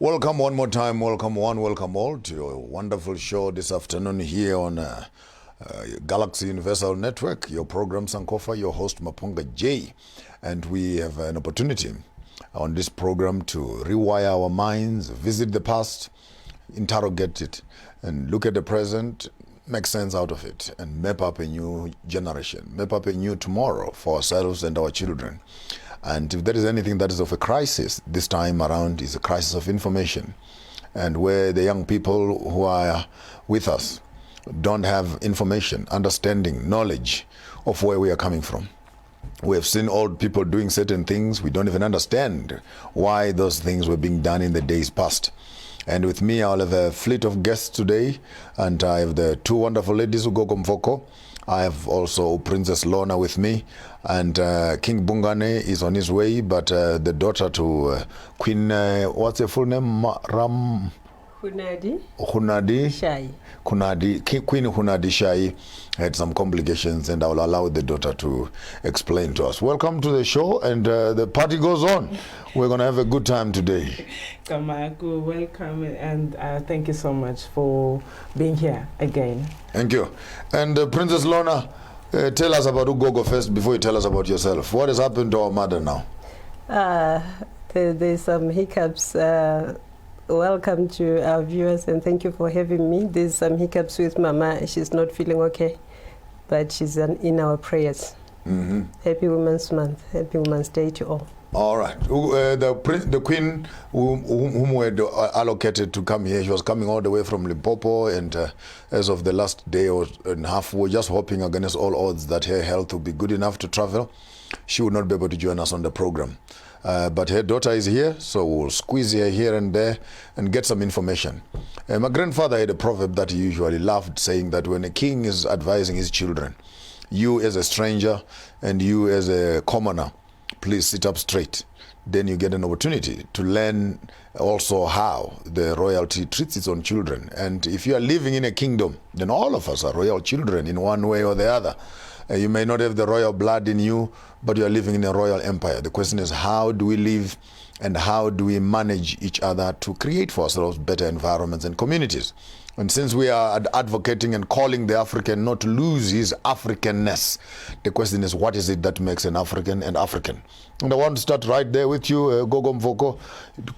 Welcome one more time, welcome one, welcome all to your wonderful show this afternoon here on Galaxy Universal Network. Your program Sankofa, your host Maponga J. And we have an opportunity on this program to rewire our minds, visit the past, interrogate it, and look at the present, make sense out of it, and map up a new generation, map up a new tomorrow for ourselves and our children. And if there is anything that is of a crisis, this time around is a crisis of information. And where the young people who are with us don't have information, understanding, knowledge of where we are coming from. We have seen old people doing certain things. We don't even understand why those things were being done in the days past. And with me, I'll have a fleet of guests today. And I have the two wonderful ladies who go Mfoko. I have also Princess Lorna with me, and King Bhungane is on his way, but the daughter to Queen, what's her full name? Hunadi? Shai. Queen Hunadi Shai had some complications, and I will allow the daughter to explain to us. Welcome to the show, and the party goes on. We're going to have a good time today. Kamaku, welcome, and thank you so much for being here again. Thank you. And Princess Lorna, tell us about Ugogo first before you tell us about yourself. What has happened to our mother now? There's some hiccups. Welcome to our viewers, and thank you for having me. There's some hiccups with Mama. She's not feeling okay, but she's in our prayers. Mm-hmm. Happy Women's Month. Happy Women's Day to all. All right. The queen whom we had allocated to come here, she was coming all the way from Limpopo, and as of the last day and a half, we were just hoping against all odds that her health would be good enough to travel. She would not be able to join us on the program. But her daughter is here, so we'll squeeze her here and there and get some information. My grandfather had a proverb that he usually loved, saying that when a king is advising his children, you as a stranger and you as a commoner, please sit up straight. Then you get an opportunity to learn also how the royalty treats its own children. And if you are living in a kingdom, then all of us are royal children in one way or the other. You may not have the royal blood in you, but you are living in a royal empire. The question is, how do we live and how do we manage each other to create for ourselves better environments and communities? And since we are advocating and calling the African not to lose his Africanness, the question is, what is it that makes an African an African? And I want to start right there with you, Gogo Mfoko,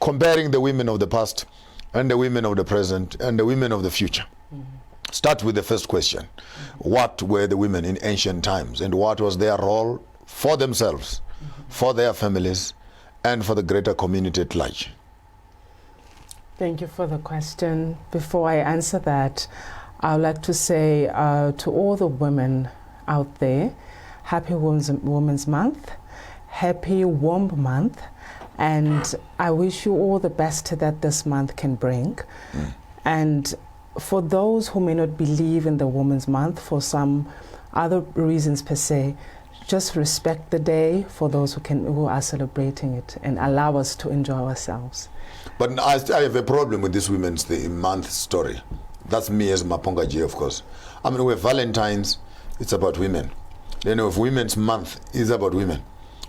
comparing the women of the past and the women of the present and the women of the future. Mm-hmm. Start with the first question. What were the women in ancient times, and what was their role for themselves, for their families, and for the greater community at large? Thank you for the question. Before I answer that, I would like to say to all the women out there, happy Women's Month, happy Womb Month, and I wish you all the best that this month can bring. And for those who may not believe in the Women's Month for some other reasons per se, just respect the day for those who are celebrating it and allow us to enjoy ourselves. But I have a problem with this Women's Month story. That's me as Maponga J, of course. I mean, with Valentine's, it's about women. Then with Women's Month, it's about women.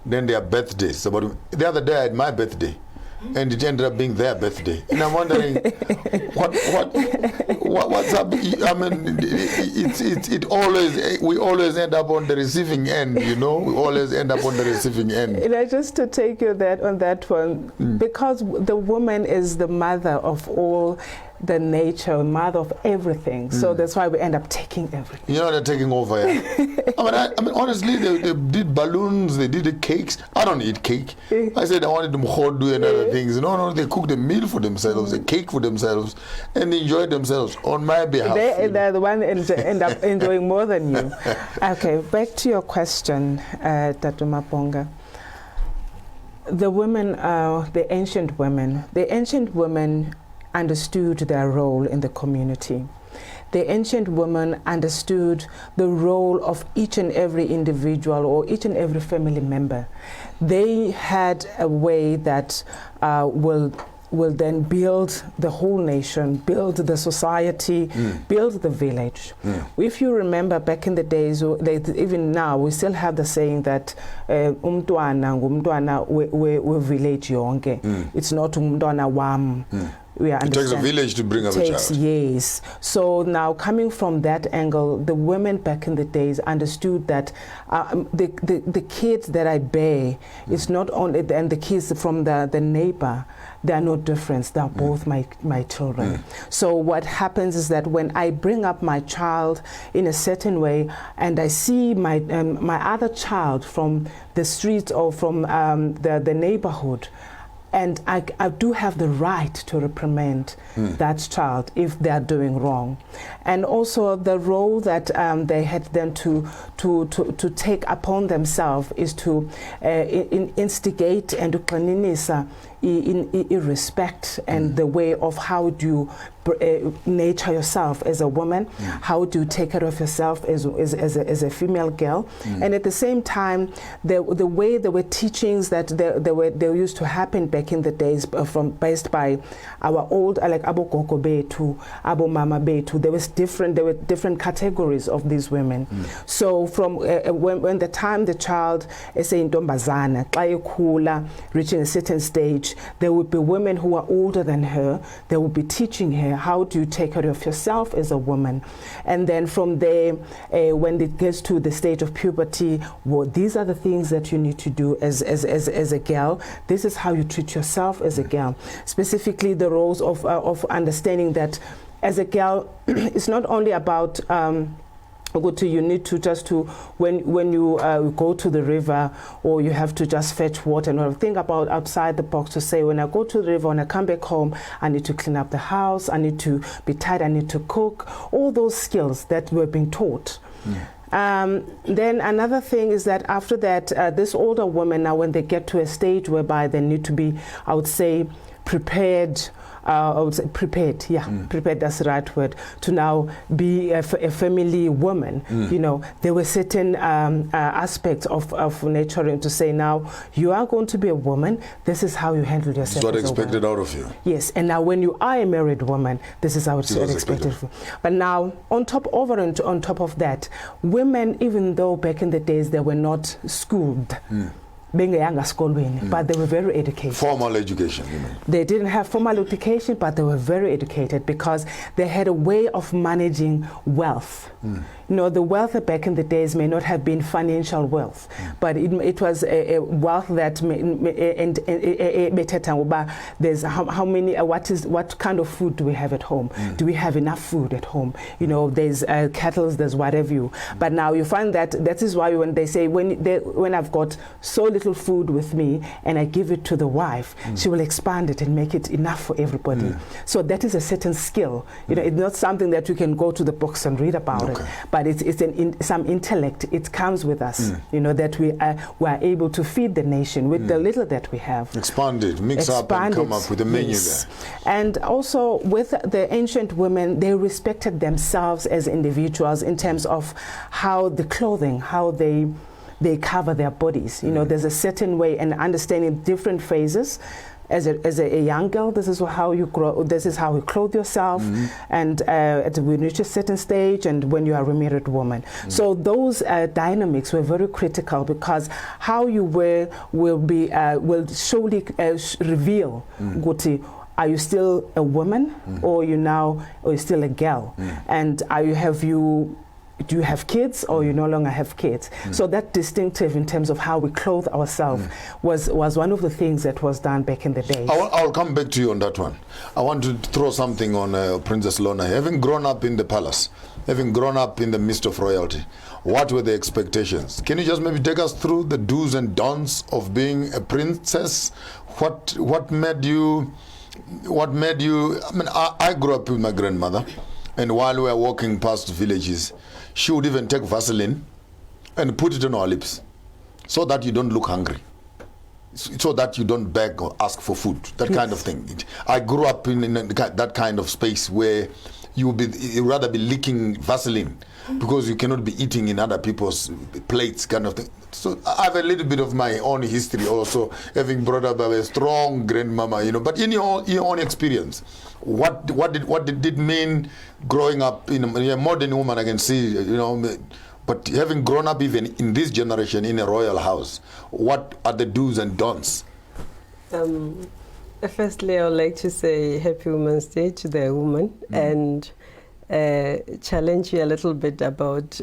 Then their birthdays, it's about women. The other day I had my birthday, and it ended up being their birthday. And I'm wondering, what's up? I mean, we always end up on the receiving end, you know? We always end up on the receiving end. Just to take you on that one, because the woman is the mother of all the nature, mother of everything. So that's why we end up taking everything. You know, they're taking over, yeah. I mean, honestly, they did balloons, they did the cakes. I don't eat cake. I said I wanted them khodu and other things. No, they cooked a meal for themselves, a cake for themselves, and they enjoyed themselves on my behalf. They're the one end up enjoying more than you. Okay, back to your question, Tatu Maponga. The women, the ancient women understood their role in the community. The ancient women understood the role of each and every individual or each and every family member. They had a way that will will then build the whole nation, build the society, build the village. If you remember back in the days, even now, we still have the saying that umntwana ngumntwana we village yonke. It's not umntwana wam. It takes a village to bring up a child. Yes. So now coming from that angle, the women back in the days understood that the kids that I bear is not only, and the kids from the neighbor, they are no difference. They are both my children. So what happens is that when I bring up my child in a certain way, and I see my other child from the street or from the neighborhood, and I do have the right to reprimand that child if they are doing wrong. And also the role that they had then to take upon themselves is to instigate and to cleanliness in respect and the way of how do you nature yourself as a woman, how do you take care of yourself as a female girl, and at the same time the way there were teachings that they used to happen back in the days based by our old, like abo gogo betu, abo mama betu. There were different categories of these women. So from when the time the child is a ntombazana, reaching a certain stage, there would be women who are older than her. They would be teaching her how do you take care of yourself as a woman. And then from there, when it gets to the stage of puberty, well, these are the things that you need to do as a girl. This is how you treat yourself as a girl. Specifically, the roles of understanding that as a girl, it's not only about you need to just to when you go to the river, or you have to just fetch water, and think about outside the box to say, when I go to the river, when I come back home, I need to clean up the house, I need to be tidy, I need to cook, all those skills that we're being taught. Then another thing is that after that, this older women now, when they get to a stage whereby they need to be, I would say, prepared. I would say prepared, prepared, that's the right word, to now be a family woman. You know, there were certain aspects of nurturing to say, now you are going to be a woman, this is how you handle yourself. It's what expected out of you. Yes, and now when you are a married woman, this is how it's expected of you. But now, on top of that, women, even though back in the days they were not schooled, being a younger school, but they were very educated. Formal education, you mean? They didn't have formal education, but they were very educated because they had a way of managing wealth. You know, the wealth back in the days may not have been financial wealth, but it was a wealth that there's how many, what kind of food do we have at home? Do we have enough food at home? You know, there's cattle, there's whatever you. But now you find that is why when they say, when I've got so little food with me and I give it to the wife, she will expand it and make it enough for everybody. So that is a certain skill. You know, it's not something that you can go to the books and read about it, but it's some intellect. It comes with us, you know, that we are able to feed the nation with the little that we have. Expand it, mix up and come up with a menu there. And also with the ancient women, they respected themselves as individuals in terms of how the clothing, how they cover their bodies. You know, there's a certain way and understanding different phases. As a young girl, this is how you grow. This is how you clothe yourself, and when you reach a certain stage, and when you are a married woman. So those dynamics were very critical because how you wear will surely reveal. Are you still a woman, or you're still a girl, and do you have kids, or you no longer have kids? So that distinctive in terms of how we clothe ourselves was one of the things that was done back in the day. I'll come back to you on that one. I want to throw something on Princess Lona. Having grown up in the palace, having grown up in the midst of royalty, what were the expectations? Can you just maybe take us through the do's and don'ts of being a princess? What made you? I mean, I grew up with my grandmother, and while we were walking past villages, she would even take Vaseline and put it on our lips so that you don't look hungry, so that you don't beg or ask for food, that kind of thing. I grew up in that kind of space where you'd rather be licking Vaseline because you cannot be eating in other people's plates, kind of thing. So I have a little bit of my own history also, having brought up by a strong grandmama, you know. But in your own experience, what did it mean growing up in a modern woman? I can see, you know. But having grown up even in this generation in a royal house, what are the do's and don'ts? Firstly, I would like to say Happy Women's Day to the woman and challenge you a little bit about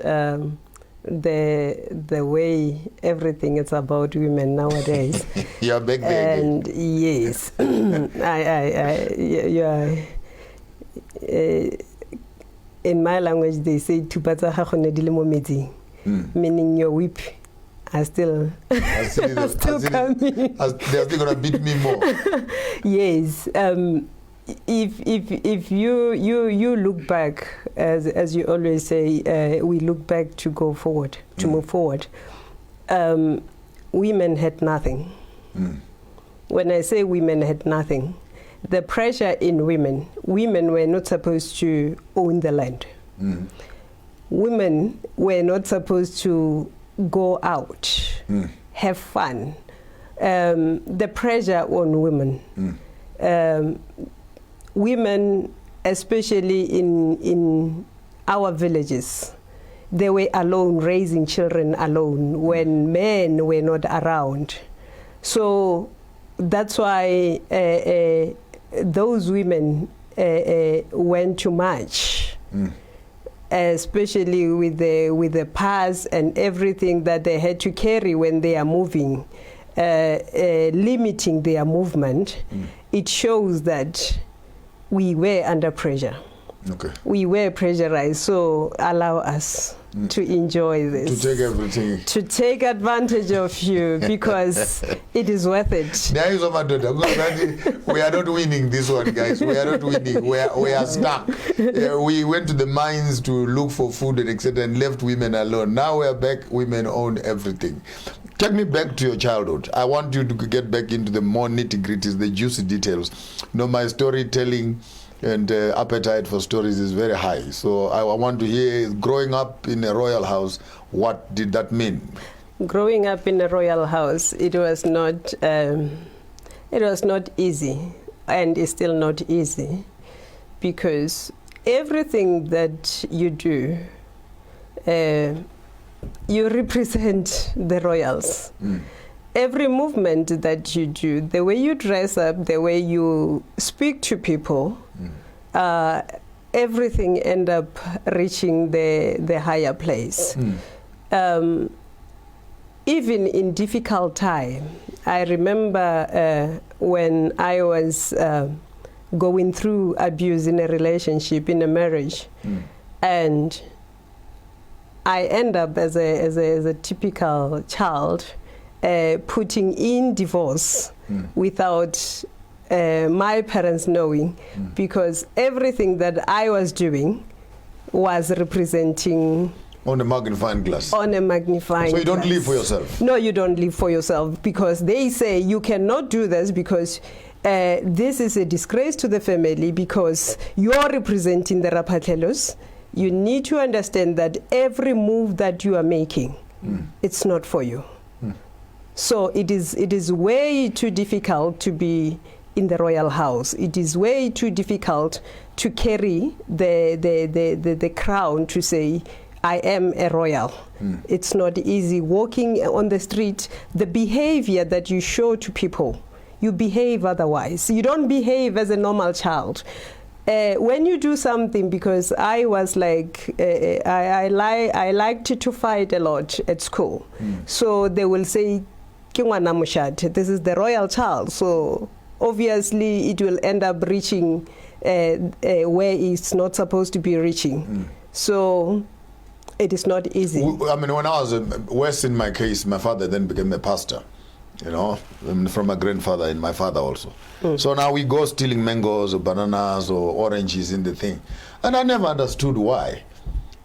the way everything is about women nowadays. Yeah, back there. And yes, in my language they say meaning your whip are still coming. They're still gonna beat me more. Yes. If you look back, as you always say, we look back to go forward, to move forward. Women had nothing. When I say women had nothing, the pressure in women were not supposed to own the land. Women were not supposed to go out, have fun. The pressure on women. Women, especially in our villages, they were alone, raising children alone when men were not around. So that's why those women went to march, especially with the pass and everything that they had to carry when they are moving, limiting their movement. It shows that we were under pressure. Okay. We were pressurized, so allow us to enjoy this. To take everything. To take advantage of you because it is worth it. We are not winning this one, guys. We are not winning. We are stuck. We went to the mines to look for food and etc. and left women alone. Now we are back. Women own everything. Take me back to your childhood. I want you to get back into the more nitty-gritties, the juicy details. You know, my storytelling and appetite for stories is very high. So I want to hear, growing up in a royal house, what did that mean? Growing up in a royal house, it was not easy, and it's still not easy, because everything that you do, you represent the royals. Every movement that you do, the way you dress up, the way you speak to people, everything end up reaching the higher place. Even in difficult time, I remember when I was going through abuse in a relationship, in a marriage, and I end up as a typical child, putting in divorce without my parents knowing, because everything that I was doing was representing on a magnifying glass. On a magnifying glass. So you don't live for yourself? No, you don't live for yourself, because they say you cannot do this because this is a disgrace to the family, because you are representing the Rapatelos. You need to understand that every move that you are making, it's not for you. So it is way too difficult to be in the royal house. It is way too difficult to carry the crown to say, I am a royal. It's not easy. Walking on the street, the behavior that you show to people, you behave otherwise. You don't behave as a normal child. When you do something, because I was like, I liked to fight a lot at school. So they will say, this is the royal child. So obviously it will end up reaching where it's not supposed to be reaching. So it is not easy. I mean, when I was worse in my case, my father then became a pastor, you know, from my grandfather and my father also. So now we go stealing mangoes or bananas or oranges in the thing. And I never understood why.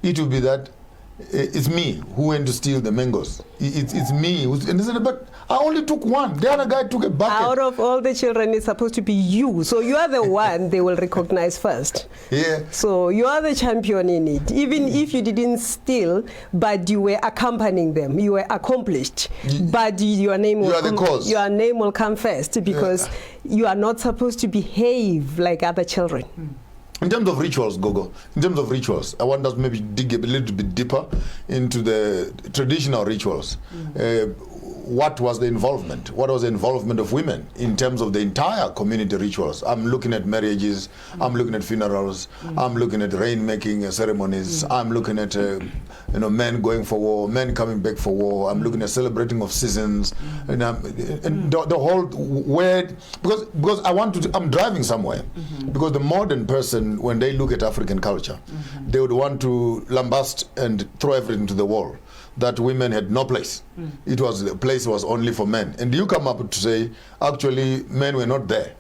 It would be that it's me who went to steal the mangoes. It's me. And they said, but I only took one. The other guy took a bucket. Out of all the children, it's supposed to be you. So you are the one they will recognize first. Yeah. So you are the champion in it. Even if you didn't steal, but you were accompanying them. You were accomplished. But your name will come first, because you are not supposed to behave like other children. In terms of rituals, Gogo, in terms of rituals, I want us maybe dig a little bit deeper into the traditional rituals. What was the involvement? What was the involvement of women in terms of the entire community rituals? I'm looking at marriages, I'm looking at funerals, I'm looking at rainmaking ceremonies, I'm looking at men going for war, men coming back for war, I'm looking at celebrating of seasons, and the whole word, because I'm driving somewhere, because the modern person, when they look at African culture, they would want to lambast and throw everything to the wall, that women had no place. The place was only for men. And you come up to say, actually, men were not there.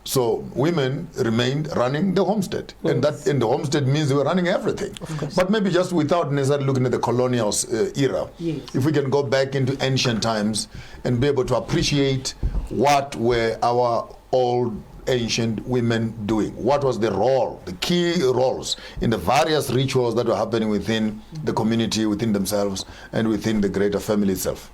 So women remained running the homestead. Yes. And that in the homestead means they were running everything. But maybe just without necessarily looking at the colonial era. Yes. If we can go back into ancient times and be able to appreciate what were our old ancient women doing? What was the role, the key roles in the various rituals that were happening within the community, within themselves, and within the greater family itself?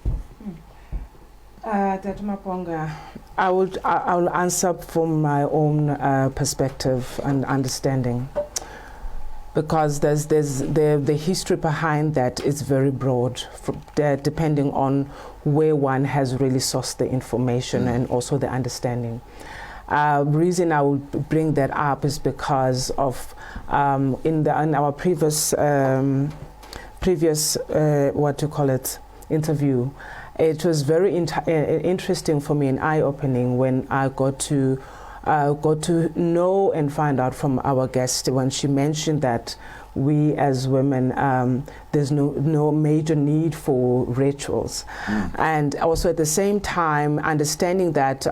Dr. Maponga, I will answer from my own perspective and understanding, because there's the history behind that is very broad, depending on where one has really sourced the information and also the understanding. Reason I would bring that up is because of in our previous interview, it was very interesting for me and eye-opening when I got to know and find out from our guest when she mentioned that we as women, there's no major need for rituals, and also at the same time understanding that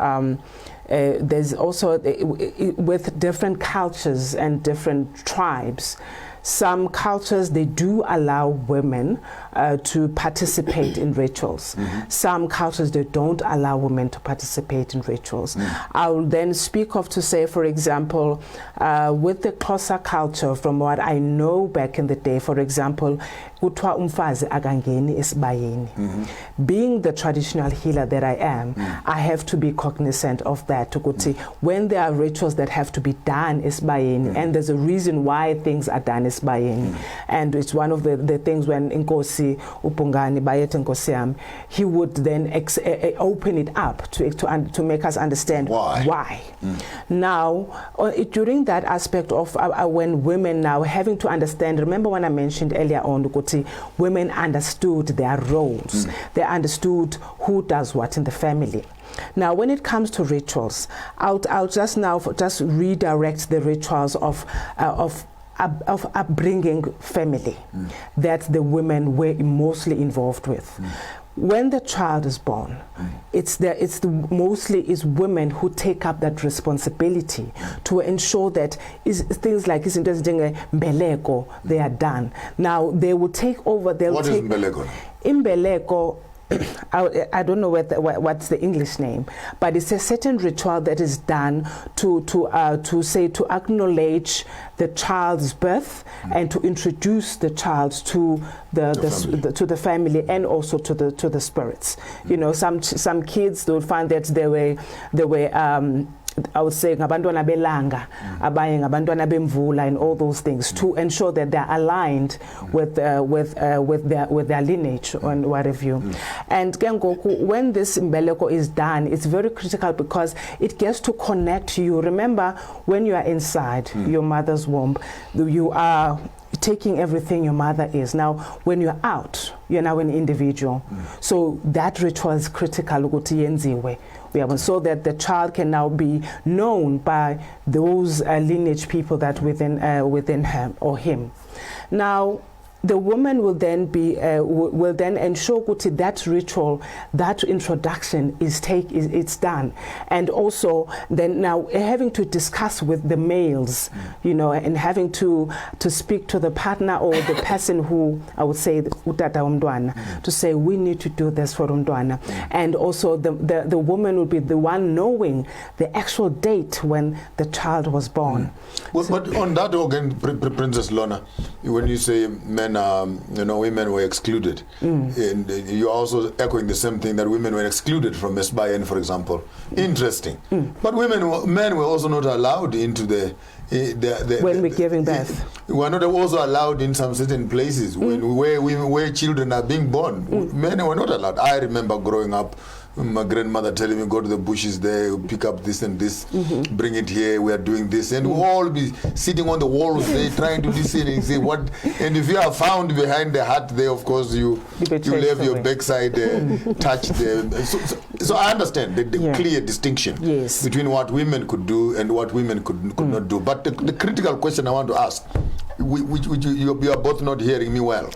there's also, with different cultures and different tribes, some cultures, they do allow women to participate in rituals. Some cultures, they don't allow women to participate in rituals. I'll then speak of to say, for example, with the Xhosa culture, from what I know back in the day, for example, kuthiwa umfazi akangeni esibayeni. Being the traditional healer that I am, I have to be cognizant of that. When there are rituals that have to be done esibayeni, and there's a reason why things are done esibayeni, and it's one of the things when Nkosi Bhungane bayethe Nkosi yami, he would then open it up to make us understand why. Now, during that aspect of when women now having to understand, remember when I mentioned earlier on, women understood their roles. They understood who does what in the family. Now, when it comes to rituals, I'll just redirect the rituals of upbringing family that the women were mostly involved with. When the child is born, mostly women who take up that responsibility to ensure that things like mbeleko, they are done. Now they will take over. What is mbeleko? Mbeleko, I don't know what's the English name, but it's a certain ritual that is done to acknowledge the child's birth and to introduce the child to the family and also to the spirits. You know, some kids, they would find that they were I would say ngabantwana belanga, abanye ngabantwana bemvula, and all those things to ensure that they're aligned with their lineage and what have you. And when this mbeleko is done, it's very critical because it gets to connect you. Remember, when you are inside your mother's womb, you are taking everything your mother is. Now, when you're out, you're now an individual. So that ritual is critical, so that the child can now be known by those lineage people that within her or him. Now, the woman will then be will then ensure that ritual, that introduction it's done, and also then now having to discuss with the males, you know, and having to speak to the partner or the person who I would say utata umntwana, to say we need to do this for umntwana, and also the woman will be the one knowing the actual date when the child was born. But on that organ, Princess Lona, when you say men, you know, women were excluded, and you're also echoing the same thing, that women were excluded from SBN, for example. Interesting. But men were also not allowed into the when we're giving birth. We are not also allowed in some certain places where children are being born. Men were not allowed. I remember growing up, my grandmother telling me, go to the bushes there, pick up this and this, bring it here, we are doing this, and we'll all be sitting on the walls there trying to listen and say what, and if you are found behind the hut there, of course you leave your backside touched there. So I understand the clear distinction between what women could do and what women could not do. But the critical question I want to ask, which you are both not hearing me well,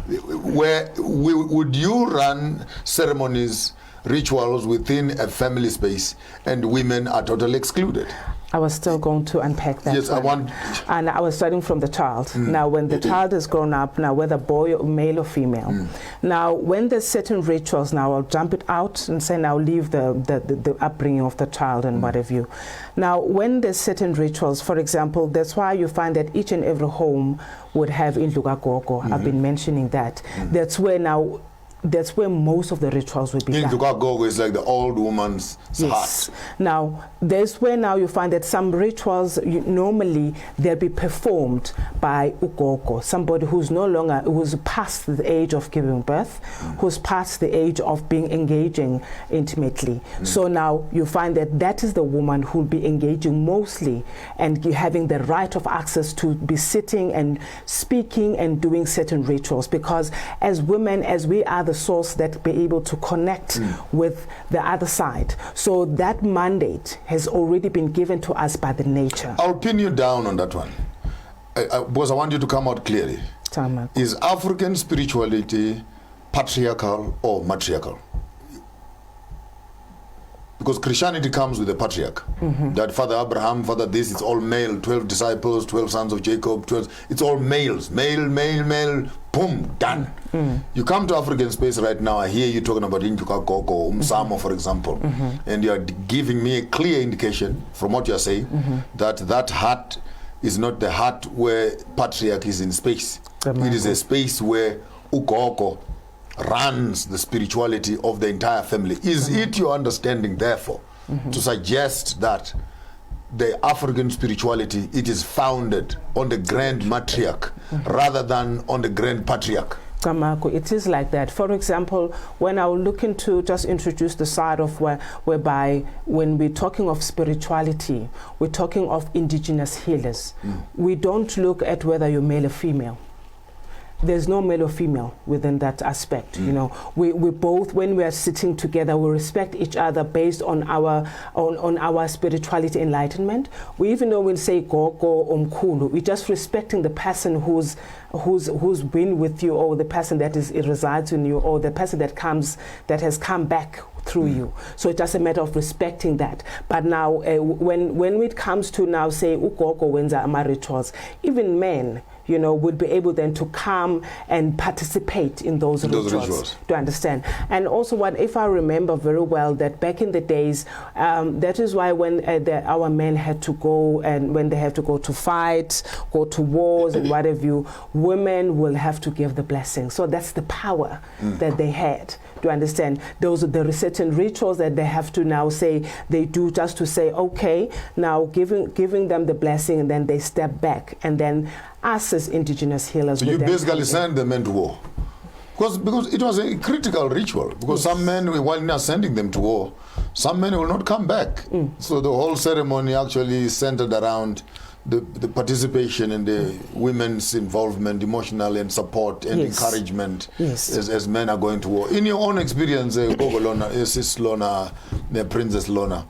would you run ceremonies, rituals within a family space and women are totally excluded? I was still going to unpack that. Yes, and I was starting from the child. Now, when the child is grown up, now whether boy or male or female. Now, when there's certain rituals, now I'll jump it out and say now leave the upbringing of the child and what have you. Now, when there's certain rituals, for example, that's why you find that each and every home would have Indluka Gogo. I've been mentioning that. That's where most of the rituals will be done. Gogo is like the old woman's heart. Now, there's where now you find that some rituals, normally they'll be performed by ugogo, somebody who's who's past the age of giving birth, who's past the age of engaging intimately. So now you find that is the woman who'll be engaging mostly and having the right of access to be sitting and speaking and doing certain rituals, because as women, as we are the source that be able to connect with the other side. So that mandate has already been given to us by the nature. I'll pin you down on that one, because I want you to come out clearly. Is African spirituality patriarchal or matriarchal? Because Christianity comes with a patriarch. That Father Abraham, Father this, it's all male, 12 disciples, 12 sons of Jacob, 12, it's all males, male, boom, done. You come to African space right now, I hear you talking about Indluka Gogo, Umsamo, for example, and you're giving me a clear indication from what you're saying that heart is not the heart where patriarch is in space. It is a space where Ugogo runs the spirituality of the entire family. Is it your understanding, therefore, to suggest that the African spirituality, it is founded on the grand matriarch rather than on the grand patriarch? It is like that. For example, when I was looking to just introduce the side of whereby when we're talking of spirituality, we're talking of indigenous healers. We don't look at whether you're male or female. There's no male or female within that aspect. You know, we both, when we are sitting together, we respect each other based on our spirituality enlightenment. We even know when say gogo omkhulu, we're just respecting the person who's been with you, or the person that resides in you, or the person that has come back through you. So it's just a matter of respecting that. But now when it comes to now say ugogo wenza ama rituals, even men, you know, would be able then to come and participate in those rituals. To understand. And also if I remember very well, that back in the days, that is why when our men had to go, and when they have to go to fight, go to wars and what have you, women will have to give the blessing. So that's the power that they had. To understand, those are the certain rituals that they have to now say, they do just to say, okay, now giving them the blessing, and then they step back, and then us as indigenous healers. So you basically send the men to war, because it was a critical ritual. Because some men, while not sending them to war, some men will not come back. So the whole ceremony actually centered around the participation and the women's involvement, emotional and support and encouragement as men are going to war. In your own experience, Gogo Lona, Sis Lona, Princess Lona,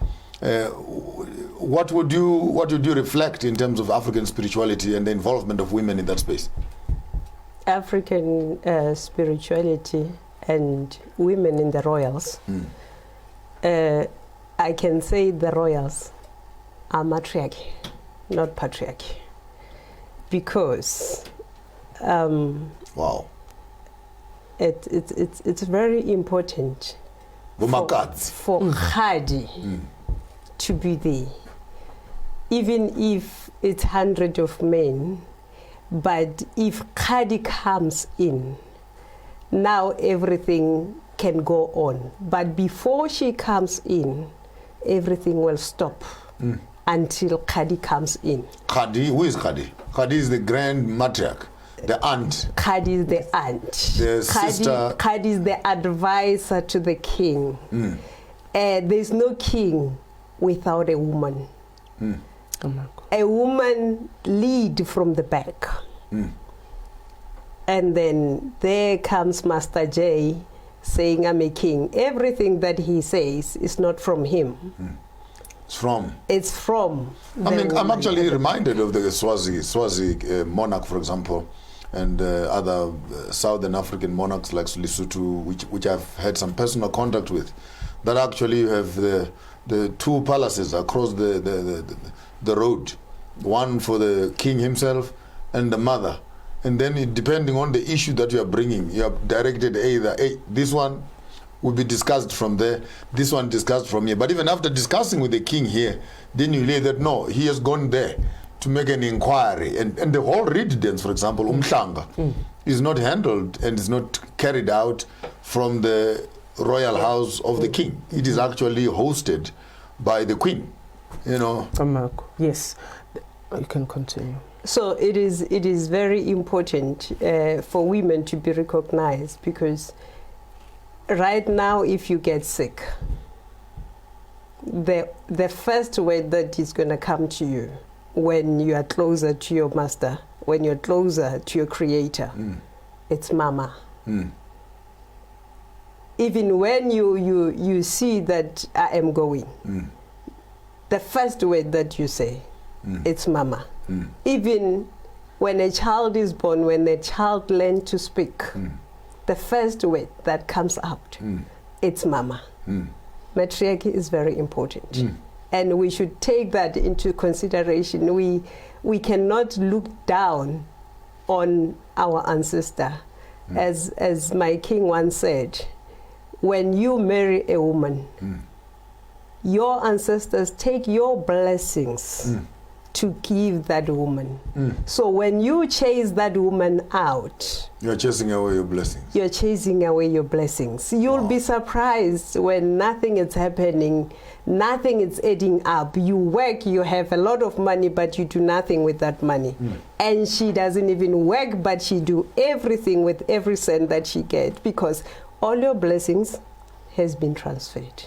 what would you reflect in terms of African spirituality and the involvement of women in that space? African spirituality and women in the royals, I can say the royals are matriarchy, not patriarchy, because wow, it's very important for Khadi to be there, even if it's hundreds of men. But if Khadi comes in, now everything can go on. But before she comes in, everything will stop until Khadi comes in. Khadi, who is Khadi? Khadi is the grand matriarch, the aunt. Khadi is the aunt. The sister. Khadi is the advisor to the king. There's no king without a woman. A woman lead from the back. And then there comes Master J saying, I'm a king. Everything that he says is not from him. It's from I'm actually reminded of the Swazi monarch, for example, and other Southern African monarchs like Lesotho, which I've had some personal contact with, that actually have the two palaces across the road, one for the king himself and the mother. And then depending on the issue that you are bringing, you have directed either, hey, this one will be discussed from there, this one discussed from here. But even after discussing with the king here, then you hear that no, he has gone there to make an inquiry. And the whole residence, for example, Umhlanga, is not handled and is not carried out from the royal house of the king. It is actually hosted by the queen, you know. Yes, you can continue. So it is very important for women to be recognized, because right now if you get sick, the first word that is going to come to you when you are closer to your master, when you're closer to your creator, it's mama. Even when you see that I am going, the first word that you say, it's mama. Even when a child is born, when a child learns to speak, the first word that comes out, it's mama. Matriarchy is very important. And we should take that into consideration. We cannot look down on our ancestor. As my king once said, when you marry a woman, your ancestors take your blessings to give that woman. So when you chase that woman out, you're chasing away your blessings. You're chasing away your blessings. You'll be surprised when nothing is happening, nothing is adding up. You work, you have a lot of money, but you do nothing with that money. And she doesn't even work, but she do everything with every cent that she gets, because all your blessings has been transferred.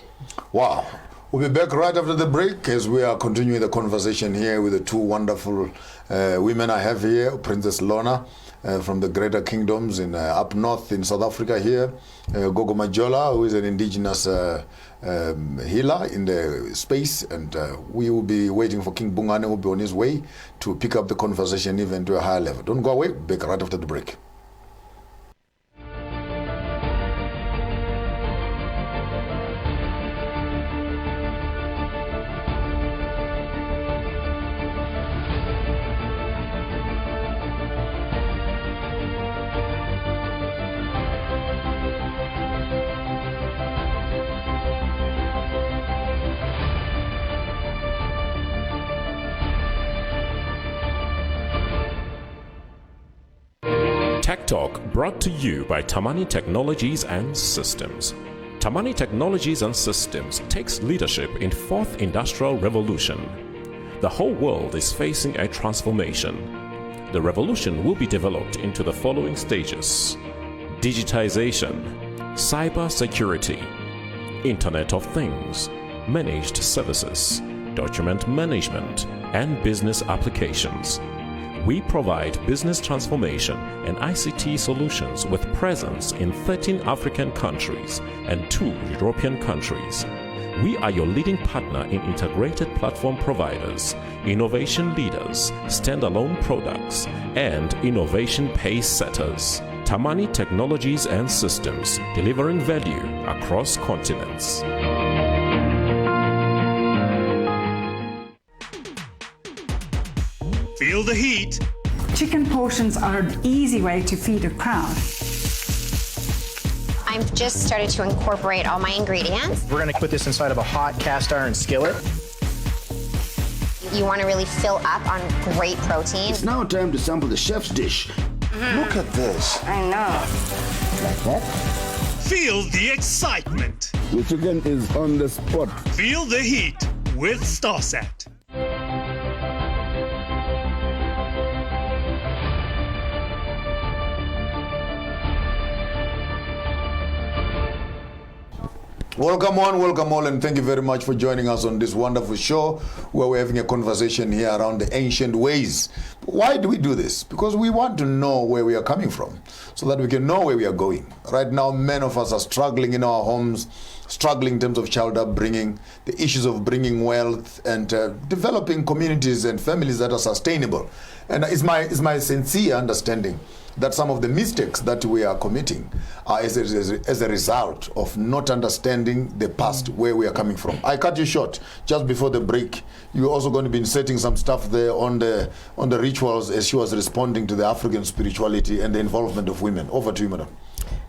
Wow. We'll be back right after the break as we are continuing the conversation here with the two wonderful women I have here, Princess Lorna from the Greater Kingdoms in up north in South Africa here, Gogo Majola, who is an indigenous healer in the space, and we will be waiting for King Bhungane, who will be on his way to pick up the conversation even to a higher level. Don't go away, back right after the break. Tech Talk brought to you by Tamani Technologies and Systems. Tamani Technologies and Systems takes leadership in fourth industrial revolution. The whole world is facing a transformation. The revolution will be developed into the following stages: digitization, cyber security, Internet of Things, managed services, document management, and business applications. We provide business transformation and ICT solutions with presence in 13 African countries and 2 European countries. We are your leading partner in integrated platform providers, innovation leaders, standalone products, and innovation pace setters. Tamani Technologies and Systems, delivering value across continents. Feel the heat. Chicken portions are an easy way to feed a crowd. I've just started to incorporate all my ingredients. We're going to put this inside of a hot cast iron skillet. You want to really fill up on great protein. It's now time to sample the chef's dish. Look at this. I know. Like that? Feel the excitement. The chicken is on the spot. Feel the heat with StarSat. Welcome all, and thank you very much for joining us on this wonderful show where we're having a conversation here around the ancient ways. Why do we do this? Because we want to know where we are coming from so that we can know where we are going. Right now, many of us are struggling in our homes, struggling in terms of child upbringing, the issues of bringing wealth and developing communities and families that are sustainable. And it's my sincere understanding that some of the mistakes that we are committing are as a result of not understanding the past, where we are coming from. I cut you short just before the break. You're also going to be inserting some stuff there on the rituals as she was responding to the African spirituality and the involvement of women. Over to you, madam.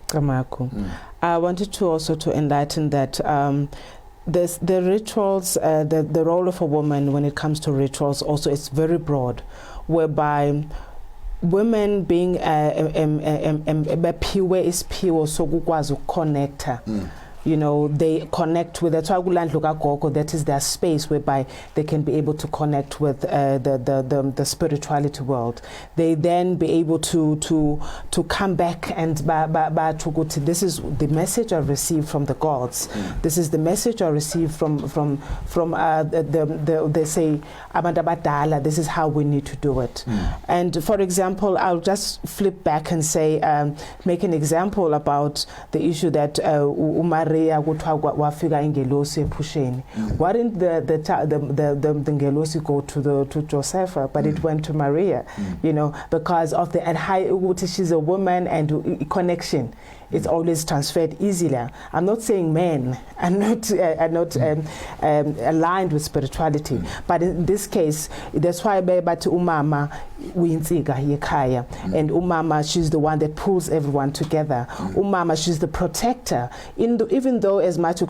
Kamaku. I wanted to also to enlighten that the rituals, the role of a woman when it comes to rituals also is very broad, whereby women being baphiwe isiphiwo sokukwazi ukuconnecta. You know, they connect with that is their space whereby they can be able to connect with the spirituality world. They then be able to come back and this is the message I received from the gods. This is the message I received from they say abadala. This is how we need to do it. And for example, I'll just flip back and say make an example about the issue that Maria wafika ingelosi epusheni. Why didn't the ngelosi go to Josepha, but it went to Maria? You know, because of the she's a woman and connection. It's always transferred easily. I'm not saying men are not aligned with spirituality, but in this case, that's why umama uyinsiga yekhaya, and umama, she's the one that pulls everyone together. Umama, she's the protector. Even though as much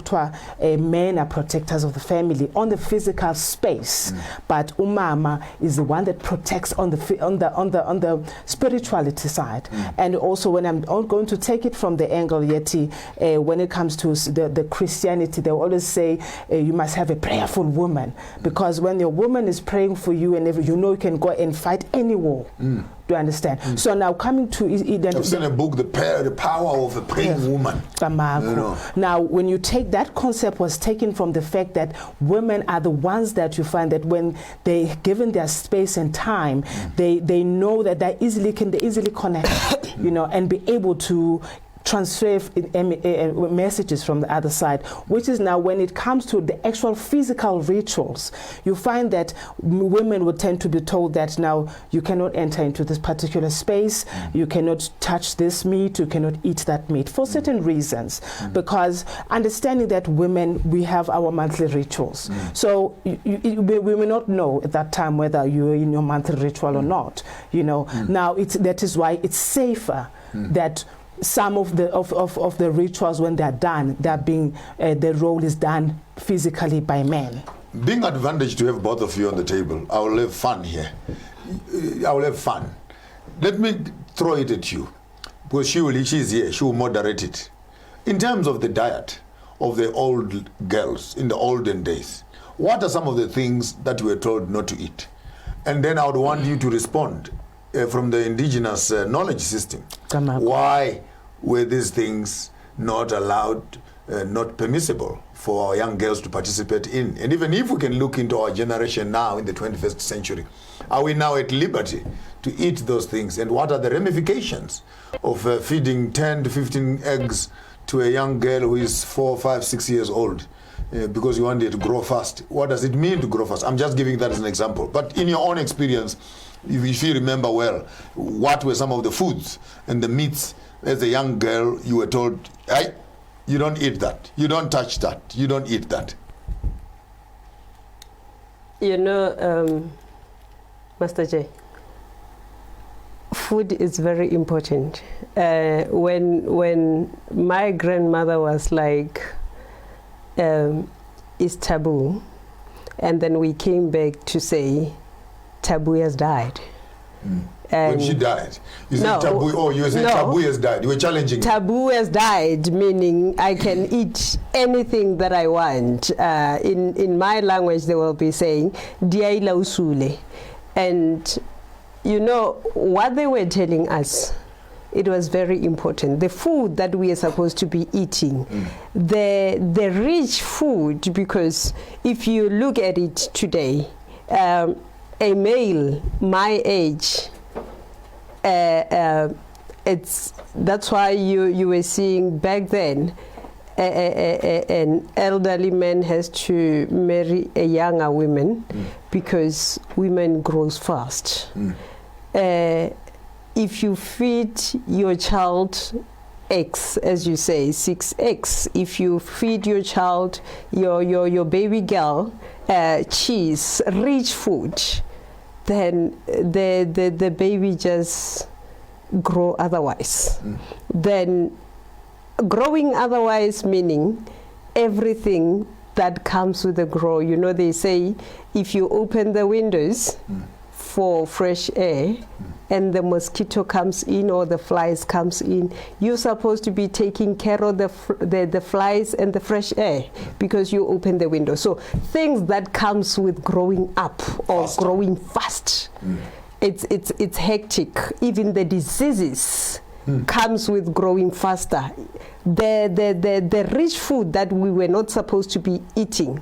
men are protectors of the family on the physical space, but umama is the one that protects on the spirituality side. And also, when I'm going to take it from the angle yeti, when it comes to the Christianity, they always say you must have a prayerful woman, because when your woman is praying for you, and you know you can go and fight any war. Do you understand? So now coming to I've seen a book, the power of a praying woman. You know. Now, when you take that concept, was taken from the fact that women are the ones that you find that when they given their space and time, they know that they easily connect, you know, and be able to transfer messages from the other side, which is now when it comes to the actual physical rituals, you find that women would tend to be told that now you cannot enter into this particular space, you cannot touch this meat, you cannot eat that meat for certain reasons, because understanding that women, we have our monthly rituals. So we may not know at that time whether you're in your monthly ritual or not, you know. Now that is why it's safer that some of the rituals, when they're done, the role is done physically by men. Being advantaged to have both of you on the table, I will have fun here. I will have fun. Let me throw it at you, because she's here, she will moderate it. In terms of the diet of the old girls in the olden days, what are some of the things that you were told not to eat? And then I would want you to respond from the indigenous knowledge system. Why were these things not allowed, not permissible for our young girls to participate in? And even if we can look into our generation now in the 21st century, are we now at liberty to eat those things? And what are the ramifications of feeding 10 to 15 eggs to a young girl who is 4, 5, 6 years old? because you want it to grow fast. What does it mean to grow fast? I'm just giving that as an example. But in your own experience, if you remember well, what were some of the foods and the meats as a young girl you were told, hey, you don't eat that, you don't touch that, you don't eat that? You know, Master J, food is very important. When my grandmother was like, it's taboo, and then we came back to say, taboo has died. When she died, you said taboo. Oh, you said taboo has died. You were challenging. Taboo has died, meaning I can eat anything that I want. In my language, they will be saying "diaila usule," and you know what they were telling us. It was very important. The food that we are supposed to be eating, the rich food, because if you look at it today, a male my age, that's why you were seeing back then an elderly man has to marry a younger woman because women grows fast. If you feed your child eggs, as you say, 6 eggs, if you feed your child, your baby girl, cheese, rich food, then the baby just grow otherwise. Then growing otherwise meaning everything that comes with the grow. You know, they say if you open the windows for fresh air and the mosquito comes in or the flies comes in, you're supposed to be taking care of the flies and the fresh air because you open the window. So things that comes with growing up or growing fast, it's hectic. Even the diseases comes with growing faster. The rich food that we were not supposed to be eating.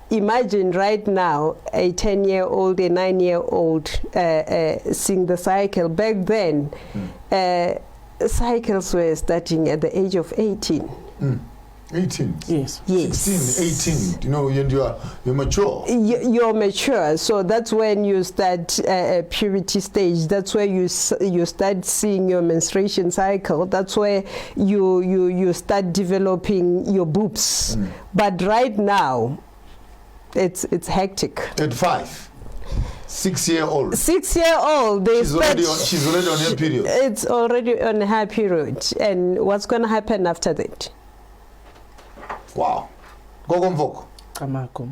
Imagine right now a 10-year-old, a 9-year-old seeing the cycle. Back then, cycles were starting at the age of 18. 18? Yes. 16, 18, you know, you're mature. You're mature, so that's when you start puberty stage. That's where you start seeing your menstruation cycle. That's where you start developing your boobs. But right now, it's hectic. At 5, 6-year-old. 6-year-old, she's already on her period. It's already on her period, and what's going to happen after that? Wow.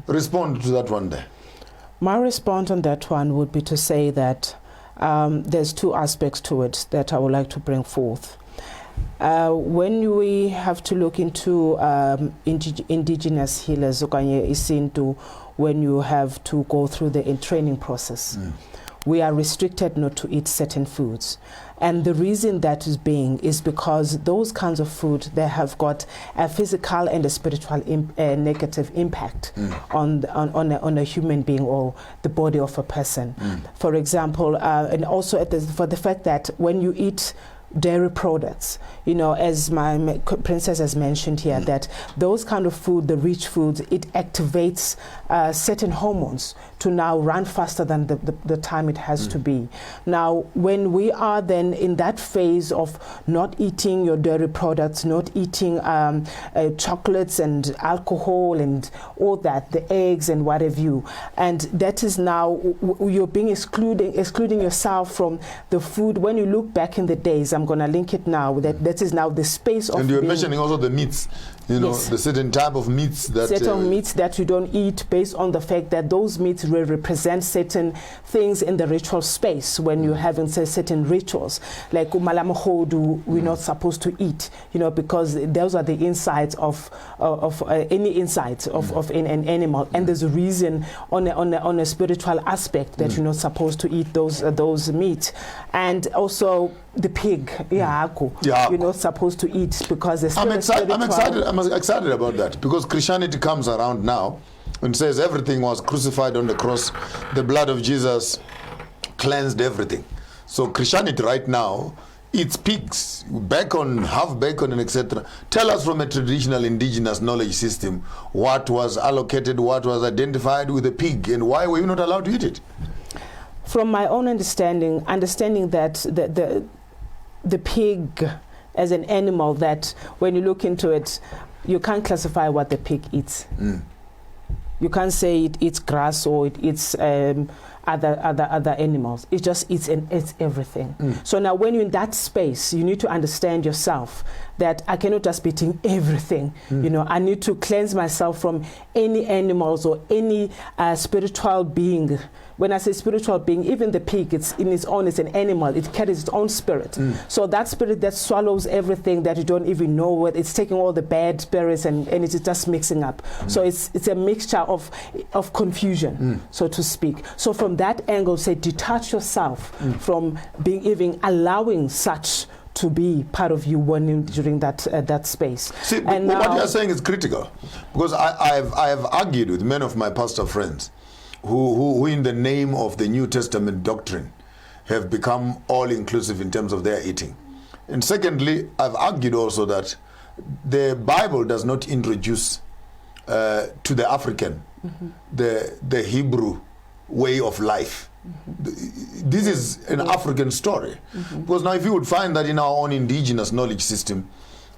Respond to that one there. My response on that one would be to say that there's 2 aspects to it that I would like to bring forth. When we have to look into indigenous healers, when you have to go through the training process, we are restricted not to eat certain foods. And the reason that is because those kinds of food, they have got a physical and a spiritual negative impact on a human being or the body of a person. For example, and also for the fact that when you eat dairy products, you know, as my princess has mentioned here, that those kind of food, the rich foods, it activates certain hormones to now run faster than the time it has to be. Now, when we are then in that phase of not eating your dairy products, not eating chocolates and alcohol and all that, the eggs and what have you, and that is now, you're being excluding yourself from the food. When you look back in the days, I'm going to link it now, that is now the space of. And you're mentioning also the meats, you know, the certain type of meats that. Certain meats that you don't eat based on the fact that those meats will represent certain things in the ritual space when you're having certain rituals. Like umalamahodu, we're not supposed to eat, you know, because those are the insides of any insides of an animal. And there's a reason on a spiritual aspect that you're not supposed to eat those meat. And also the pig, you're not supposed to eat because I'm excited about that, because Christianity comes around now and says everything was crucified on the cross. The blood of Jesus cleansed everything. So Christianity right now eats pigs, bacon, half bacon, and etc. Tell us from a traditional indigenous knowledge system what was allocated, what was identified with the pig, and why were you not allowed to eat it? From my own understanding that the pig as an animal, that when you look into it, you can't classify what the pig eats. You can't say it eats grass or it eats other animals. It just eats everything. So now when you're in that space, you need to understand yourself that I cannot just be eating everything. You know, I need to cleanse myself from any animals or any spiritual being. When I say spiritual being, even the pig, it's in its own, it's an animal, it carries its own spirit. So that spirit that swallows everything that you don't even know what, it's taking all the bad spirits and it's just mixing up. So it's a mixture of confusion, so to speak. So from that angle, say detach yourself from being even allowing such to be part of you during that space. See, and what you're saying is critical, because I have argued with many of my pastor friends who in the name of the New Testament doctrine have become all-inclusive in terms of their eating. And secondly, I've argued also that the Bible does not introduce to the African the Hebrew way of life. This is an African story. Because now if you would find that in our own indigenous knowledge system,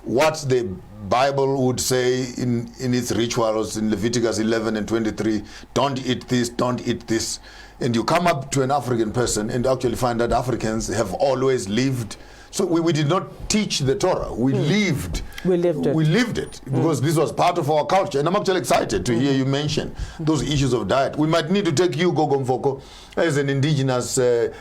what the Bible would say in its rituals in Leviticus 11 and 23, don't eat this, don't eat this. And you come up to an African person and actually find that Africans have always lived. So we did not teach the Torah. We lived it because this was part of our culture. And I'm actually excited to hear you mention those issues of diet. We might need to take you, Gogo Mfoko, as an indigenous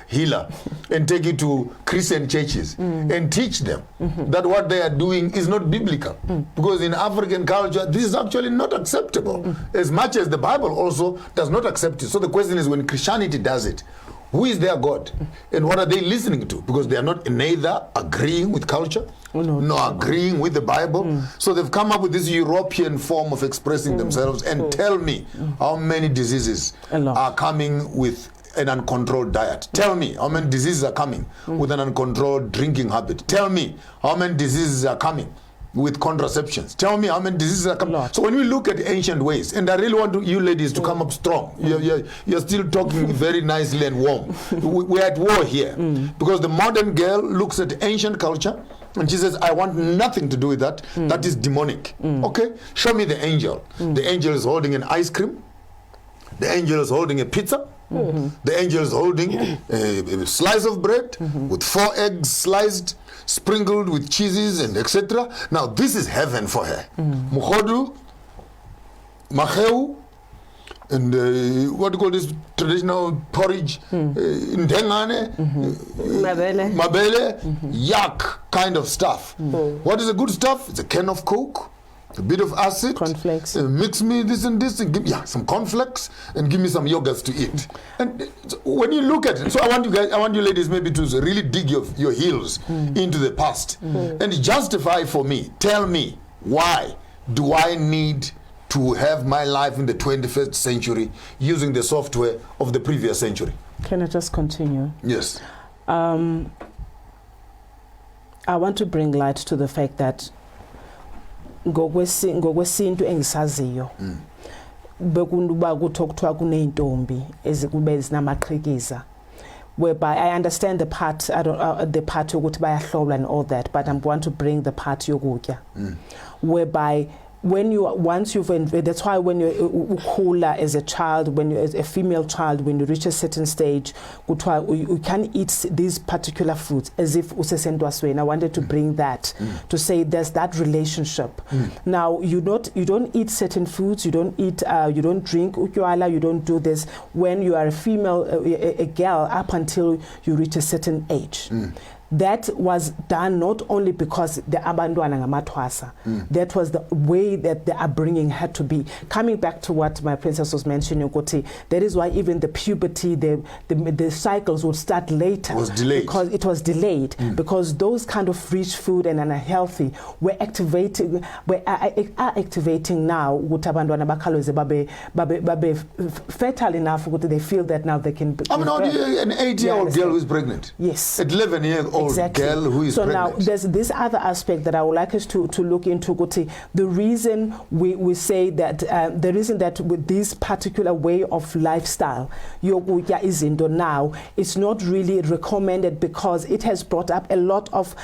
healer and take you to Christian churches and teach them that what they are doing is not biblical. Because in African culture, this is actually not acceptable, as much as the Bible also does not accept it. So the question is, when Christianity does it, who is their God and what are they listening to? Because they are not neither agreeing with culture nor agreeing with the Bible. So they've come up with this European form of expressing themselves. And tell me how many diseases are coming with an uncontrolled diet. Tell me how many diseases are coming with an uncontrolled drinking habit. Tell me how many diseases are coming with contraceptions. Tell me how many diseases are coming. So when we look at ancient ways, and I really want you ladies to come up strong. You're still talking very nicely and warm. We're at war here. Because the modern girl looks at ancient culture and she says, I want nothing to do with that. That is demonic. Okay, show me the angel. The angel is holding an ice cream. The angel is holding a pizza. The angel is holding a slice of bread with 4 eggs sliced, sprinkled with cheeses and etc. Now this is heaven for her. Mukhodu, Maheu, and what do you call this traditional porridge? Ndengane, Mabele, yak kind of stuff. What is the good stuff? It's a can of Coke, a bit of acid, cornflakes. Mix me this and this, and give me some cornflakes, and give me some yogurts to eat. And when you look at it, so I want you ladies maybe to really dig your heels into the past and justify for me. Tell me, why do I need to have my life in the 21st century using the software of the previous century? Can I just continue? Yes. I want to bring light to the fact that ngokwesintu engisaziyo bekunduba kuthokuthiwa kuneyintombi ezikube zinamaqhikiza, whereby I understand the part the part yokuthi bayahlolwa and all that, but I want to bring the part yokutya whereby that's why when you're cooler as a child, when you're a female child, when you reach a certain stage, you can eat these particular foods as if usesentwasweni. I wanted to bring that to say there's that relationship. Now you don't eat certain foods, you don't drink utywala, you don't do this when you are a female, a girl, up until you reach a certain age. That was done not only because the abantwana ngamathwasa, that was the way that the upbringing had to be. Coming back to what my princess was mentioning, that is why even the puberty, the cycles would start later. It was delayed. Because it was delayed, because those kind of rich food and unhealthy are activating now. Abantwana bakhalweze babe fertile enough, they feel that now they can. I mean, an 8-year-old girl who is pregnant. Yes. At 11 years 5-year-old girl who is pregnant. So now there's this other aspect that I would like us to look into, Guti. The reason we say that, the reason that with this particular way of lifestyle, yokuya izinto now, it's not really recommended because it has brought up a lot of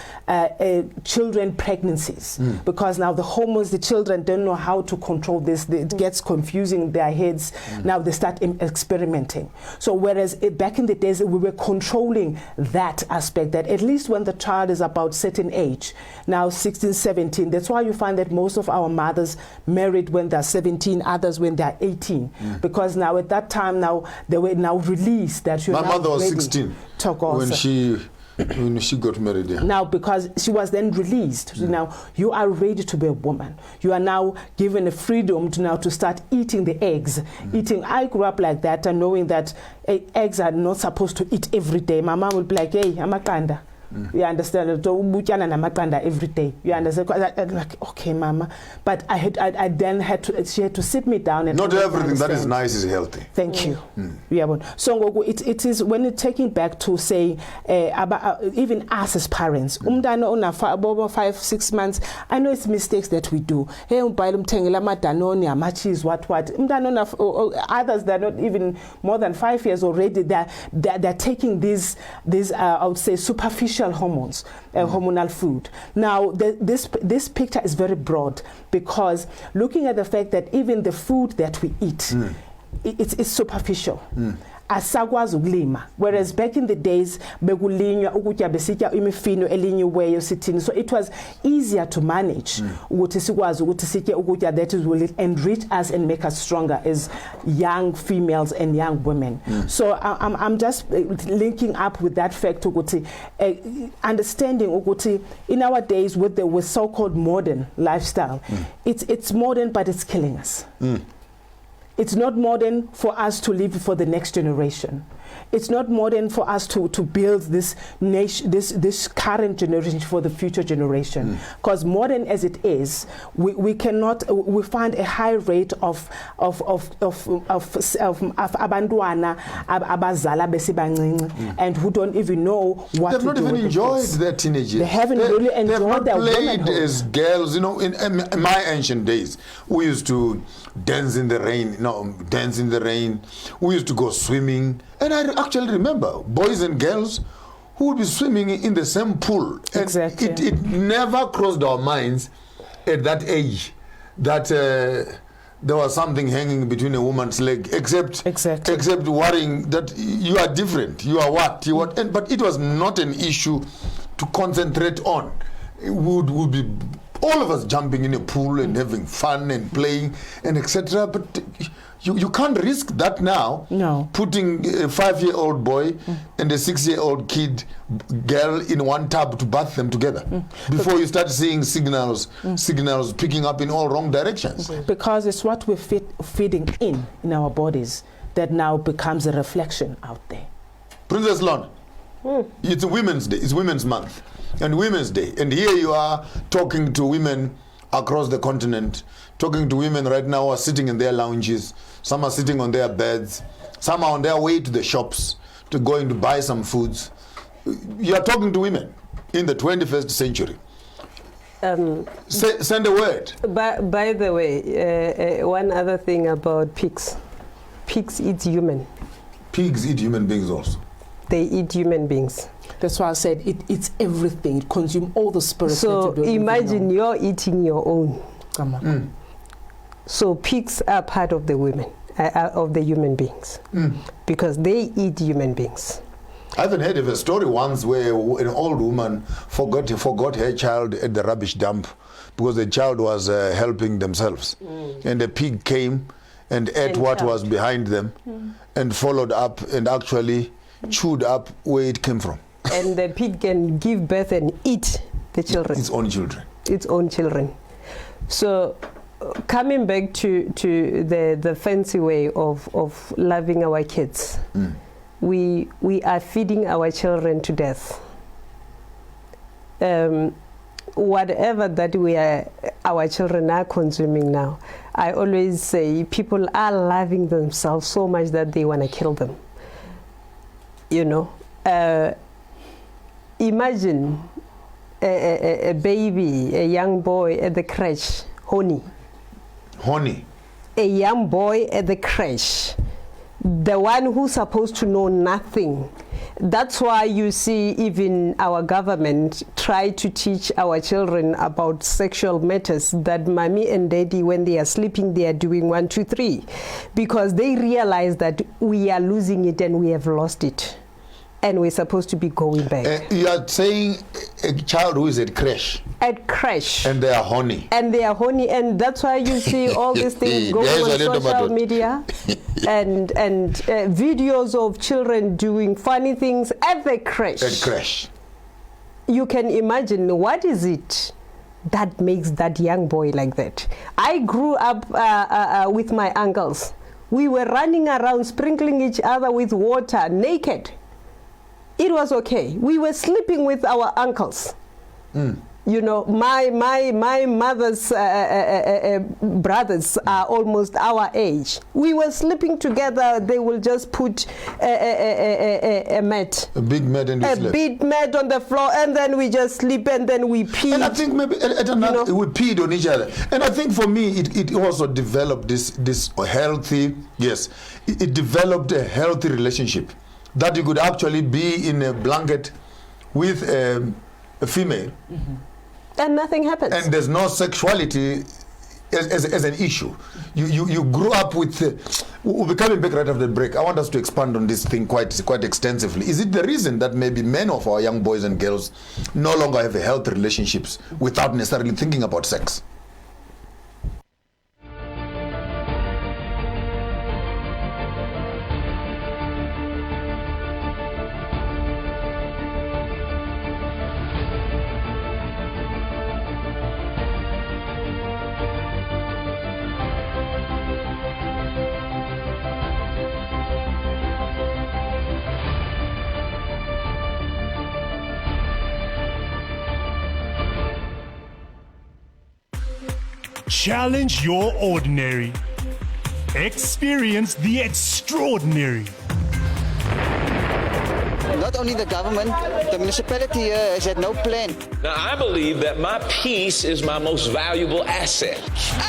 children pregnancies. Because now the hormones, the children don't know how to control this. It gets confusing in their heads. Now they start experimenting. So whereas back in the days, we were controlling that aspect, that at least when the child is about certain age, now 16, 17, that's why you find that most of our mothers married when they're 17, others when they're 18. Because now at that time, now they were now released that you're My mother was 16 when she got married. Yeah. Now, because she was then released, so now you are ready to be a woman. You are now given a freedom to start eating the eggs. I grew up like that, and knowing that eggs are not supposed to eat every day. My mom would be like, "Hey, I'm a kanda." You understand? Every day. You understand? Like, okay, mama. But I then she had to sit me down and not everything that is nice is healthy. Thank you. Yeah, so it is when it's taking back to say about even us as parents. 5-6 months. I know it's mistakes that we do. Hey, others that are not even more than 5 years already. They're taking these I would say superficial hormones, hormonal food. Now, this picture is very broad because looking at the fact that even the food that we eat, it's superficial. Asakwazi ukulima, whereas back in the days bekulinywa ukutya besitya imifino elinyiweyo sithini, so it was easier to manage ukuthi sikwazi ukuthi sitye ukutya that will enrich us and make us stronger as young females and young women. So I'm just linking up with that fact ukuthi understanding ukuthi in our days with so-called modern lifestyle, it's modern but it's killing us. It's not modern for us to live for the next generation. It's not modern for us to build this nation, this current generation for the future generation. Because modern as it is, we find a high rate of abantwana abazala besibancinci and who don't even know what they've to do. They've not even enjoyed their teenage years. They haven't really enjoyed their womanhood. They've played as girls. You know, in my ancient days, we used to dance in the rain. Dance in the rain. We used to go swimming. And I actually remember boys and girls who would be swimming in the same pool. And exactly. It never crossed our minds at that age that there was something hanging between a woman's leg, except worrying that you are different, you are what, but it was not an issue to concentrate on. It would be all of us jumping in a pool and having fun and playing and etc. But you can't risk that now. No. Putting a 5-year-old boy and a 6-year-old girl in one tub to bath them together before you start seeing signals picking up in all wrong directions. Because it's what we're feeding in our bodies that now becomes a reflection out there. Princess Lon, it's a Women's Day. It's Women's Month and Women's Day. And here you are talking to women across the continent, talking to women right now who are sitting in their lounges. Some are sitting on their beds. Some are on their way to the shops to going to buy some foods. You are talking to women in the 21st century. Send a word. By the way, one other thing about pigs. Pigs eat human. Pigs eat human beings also. They eat human beings. That's why I said it's everything. It consumes all the spirits. So imagine you're eating your own. So pigs are part of the women, of the human beings, because they eat human beings. I haven't heard of a story once where an old woman forgot her child at the rubbish dump because the child was helping themselves, and the pig came and ate what was behind them, and followed up and actually chewed up where it came from. And the pig can give birth and eat the children. Its own children. Its own children. So coming back to the fancy way of loving our kids, we are feeding our children to death. Whatever that our children are consuming now, I always say people are loving themselves so much that they want to kill them. You know, imagine a baby, a young boy at the crèche, honey. A young boy at the crèche, the one who's supposed to know nothing. That's why you see even our government try to teach our children about sexual matters, that mommy and daddy, when they are sleeping, they are doing 1, 2, 3, because they realize that we are losing it and we have lost it. And we're supposed to be going back. You are saying a child who is at creche. At creche. And they are honey. And they are honey, and that's why you see all these things going on social media and videos of children doing funny things at the creche. At creche. You can imagine, what is it that makes that young boy like that? I grew up with my uncles. We were running around, sprinkling each other with water, naked. It was okay. We were sleeping with our uncles. You know, my mother's brothers are almost our age. We were sleeping together. They will just put a mat. A big mat on the floor. A big mat on the floor, and then we just sleep, and then we pee. And I think maybe we peed on each other. And I think for me, it also developed this healthy, it developed a healthy relationship. That you could actually be in a blanket with a female. And nothing happens. And there's no sexuality as an issue. You grew up with... we'll be coming back right after the break. I want us to expand on this thing quite extensively. Is it the reason that maybe many of our young boys and girls no longer have healthy relationships without necessarily thinking about sex? Challenge your ordinary. Experience the extraordinary. Not only the government, the municipality here has had no plan. Now, I believe that my peace is my most valuable asset.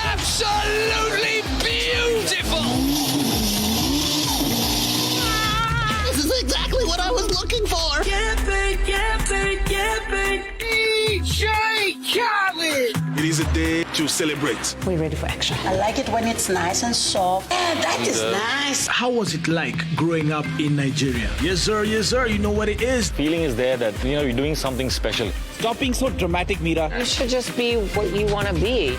Absolutely beautiful! This is exactly what I was looking for! DJ Khaled! It is a day to celebrate. We're ready for action. I like it when it's nice and soft. Yeah, that is nice. How was it like growing up in Nigeria? Yes, sir. You know what it is. Feeling is there that, you're doing something special. Stop being so dramatic, Mira. You should just be what you want to be.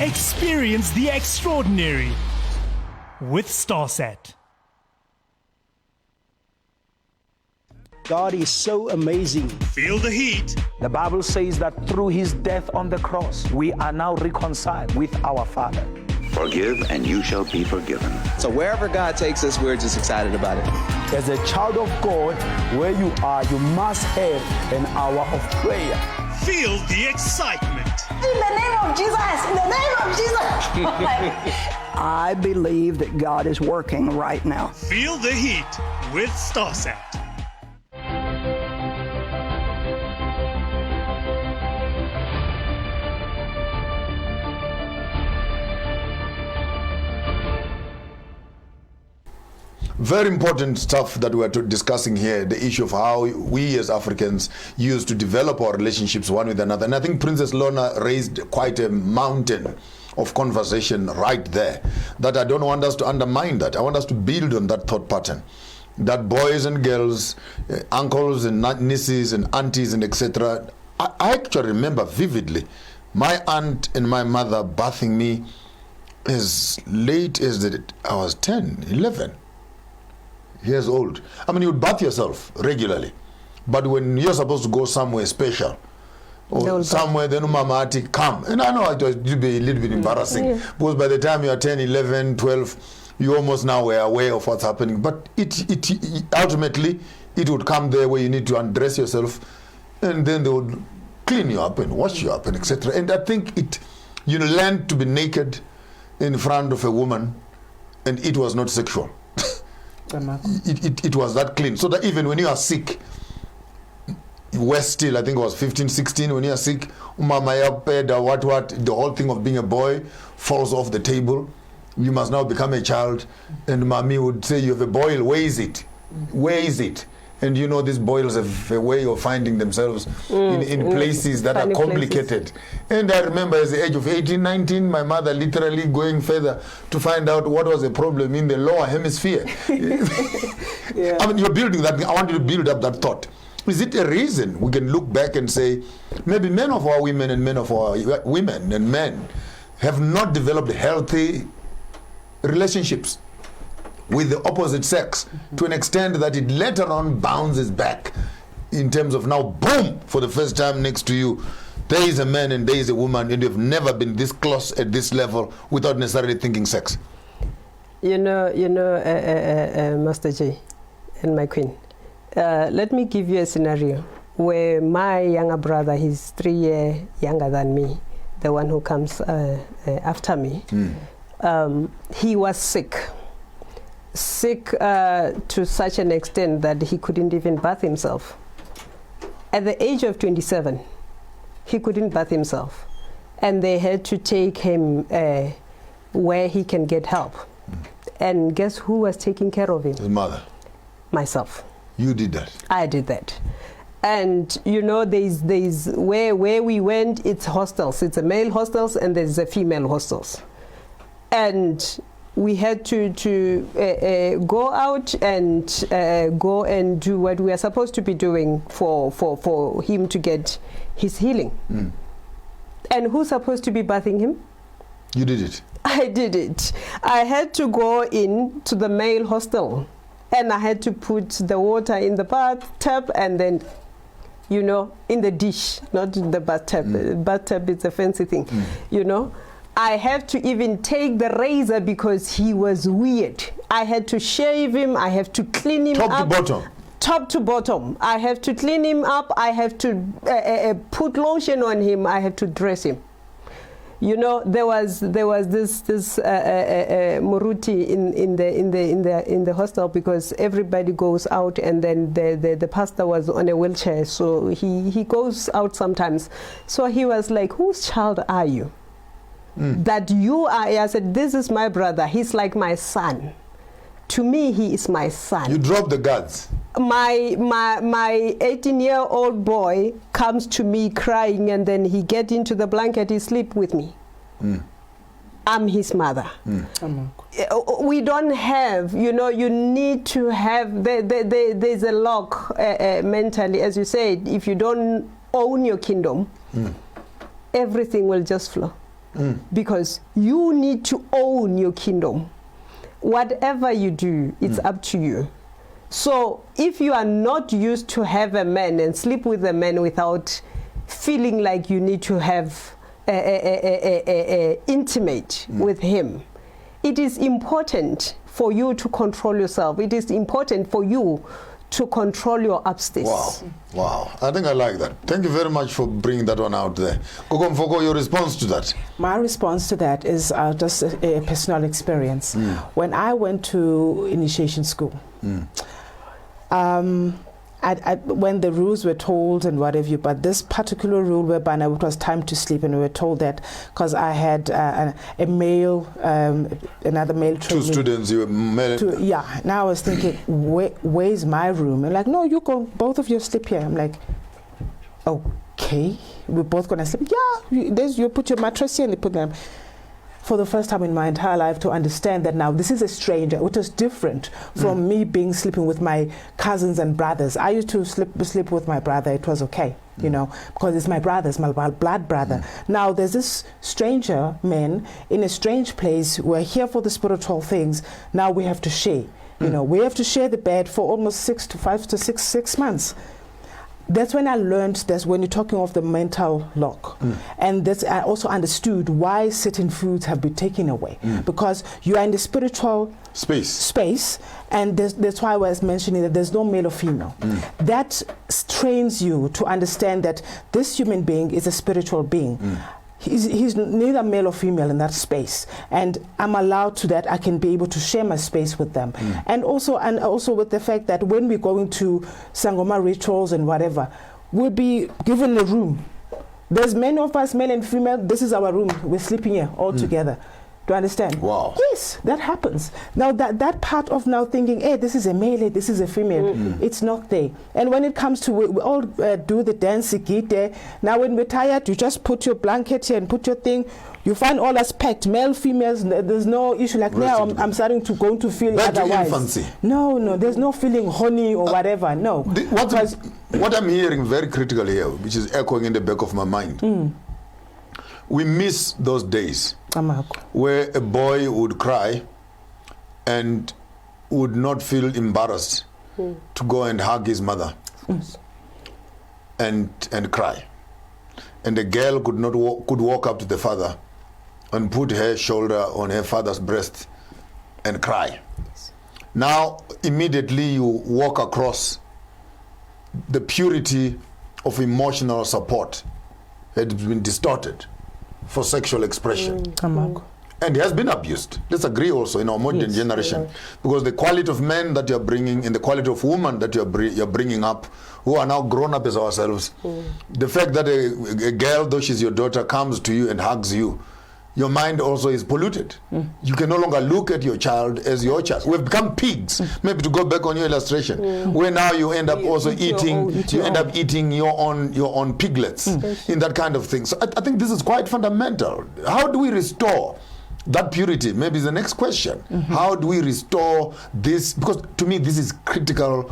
Experience the extraordinary with Starset. God is so amazing. Feel the heat. The Bible says that through his death on the cross, we are now reconciled with our Father. Forgive and you shall be forgiven. So wherever God takes us, we're just excited about it. As a child of God, where you are, you must have an hour of prayer. Feel the excitement. In the name of Jesus! In the name of Jesus! I believe that God is working right now. Feel the heat with Starset. Very important stuff that we're discussing here, the issue of how we as Africans used to develop our relationships one with another. And I think Princess Lorna raised quite a mountain of conversation right there, that I don't want us to undermine that. I want us to build on that thought pattern, that boys and girls, uncles and nieces and aunties and etc. I actually remember vividly my aunt and my mother bathing me as late as I was 10, 11 years old. I mean, you would bath yourself regularly, but when you're supposed to go somewhere special or somewhere, then mamati come. And I know it would be a little bit embarrassing because by the time you're 10, 11, 12, you almost now were aware of what's happening. But it ultimately, it would come there where you need to undress yourself, and then they would clean you up and wash you up and etc. And I think you learn to be naked in front of a woman and it was not sexual. It was that clean. So that even when you are sick, we're still, I think it was 15, 16, when you are sick, the whole thing of being a boy falls off the table. You must now become a child. And mommy would say, you have a boil, where is it? Where is it? And you know, these boils have a way of finding themselves in places that are complicated. And I remember at the age of 18, 19, my mother literally going further to find out what was the problem in the lower hemisphere. Yeah. I mean, you're building that. I want you to build up that thought. Is it a reason we can look back and say, maybe men of our women and men of our women and men have not developed healthy relationships with the opposite sex to an extent that it later on bounces back in terms of now, boom, for the first time next to you, there is a man and there is a woman, and you've never been this close at this level without necessarily thinking sex? You know, Master J and my queen, let me give you a scenario where my younger brother, he's 3 years younger than me, the one who comes after me, he was sick to such an extent that he couldn't even bath himself. At the age of 27, he couldn't bath himself, and they had to take him where he can get help. And guess who was taking care of him? His mother. Myself. You did that. I did that. And you know, there's where we went, it's hostels. It's a male hostels and there's a female hostels. And we had to go out and go and do what we are supposed to be doing for him to get his healing. And who's supposed to be bathing him? You did it. I did it. I had to go in to the male hostel, and I had to put the water in the bathtub and then, you know, in the dish, not in the bathtub. The bathtub is a fancy thing, you know. I have to even take the razor because he was weird. I had to shave him. I have to clean him up. Top to bottom. Top to bottom. I have to clean him up. I have to put lotion on him. I have to dress him. You know, there was this Muruti in the hostel, because everybody goes out, and then the pastor was on a wheelchair, so he goes out sometimes. So he was like, "Whose child are you? That you are?" I said, "This is my brother. He's like my son. To me, he is my son." You dropped the guards. My 18-year-old boy comes to me crying, and then he get into the blanket, he sleep with me. I'm his mother. We don't have, you know, you need to have, there's a lock mentally, as you said. If you don't own your kingdom, everything will just flow. Because you need to own your kingdom. Whatever you do, it's up to you. So if you are not used to have a man and sleep with a man without feeling like you need to have intimate with him, it is important for you to control yourself. It is important for you to control your upstairs. Wow. I think I like that. Thank you very much for bringing that one out there. Kokomfoko, your response to that? My response to that is just a personal experience. When I went to initiation school, when the rules were told and what have you, but this particular rule whereby now it was time to sleep, and we were told that because I had a male, another male trainee. 2 students, you were male. Yeah. Now I was thinking, where's my room? And like, no, you go, both of you sleep here. I'm like, okay, we're both gonna sleep. Yeah, you put your mattress here and they put them. For the first time in my entire life, to understand that now this is a stranger, which is different from me sleeping with my cousins and brothers. I used to sleep with my brother. It was okay, you know, because it's my brother, it's my blood brother. Now there's this stranger man in a strange place. We're here for the spiritual things. Now we have to share. You know, we have to share the bed for almost 6 months. That's when I learned that when you're talking of the mental lock. And that's, I also understood why certain foods have been taken away. Because you are in the spiritual space, and that's why I was mentioning that there's no male or female. That trains you to understand that this human being is a spiritual being. he's neither male or female in that space, and I'm allowed to that. I can be able to share my space with them, and also with the fact that when we're going to Sangoma rituals and whatever, we'll be given a room. There's many of us, male and female. This is our room. We're sleeping here all together. Do you understand? Wow. Yes, that happens. Now that part of now thinking, hey, this is a male, this is a female, it's not there. And when it comes to, we all do the dance, gite. Now when we're tired, you just put your blanket here and put your thing. You find all us packed, male, females. There's no issue like now. I'm starting to go to feel back otherwise. To infancy. No, there's no feeling honey or whatever. No. What I'm hearing very critical here, which is echoing in the back of my mind. We miss those days where a boy would cry and would not feel embarrassed to go and hug his mother and cry. And the girl could walk up to the father and put her shoulder on her father's breast and cry. Now, immediately you walk across the purity of emotional support had been distorted for sexual expression. And has been abused. Let's agree also in our modern generation. Because the quality of men that you're bringing and the quality of women that you're bringing up, who are now grown up as ourselves, the fact that a girl, though she's your daughter, comes to you and hugs you, your mind also is polluted. You can no longer look at your child as your child. We've become pigs. Maybe to go back on your illustration, where now you end up also eating your own piglets in that kind of thing. So I think this is quite fundamental. How do we restore that purity? Maybe is the next question. How do we restore this? Because to me, this is critical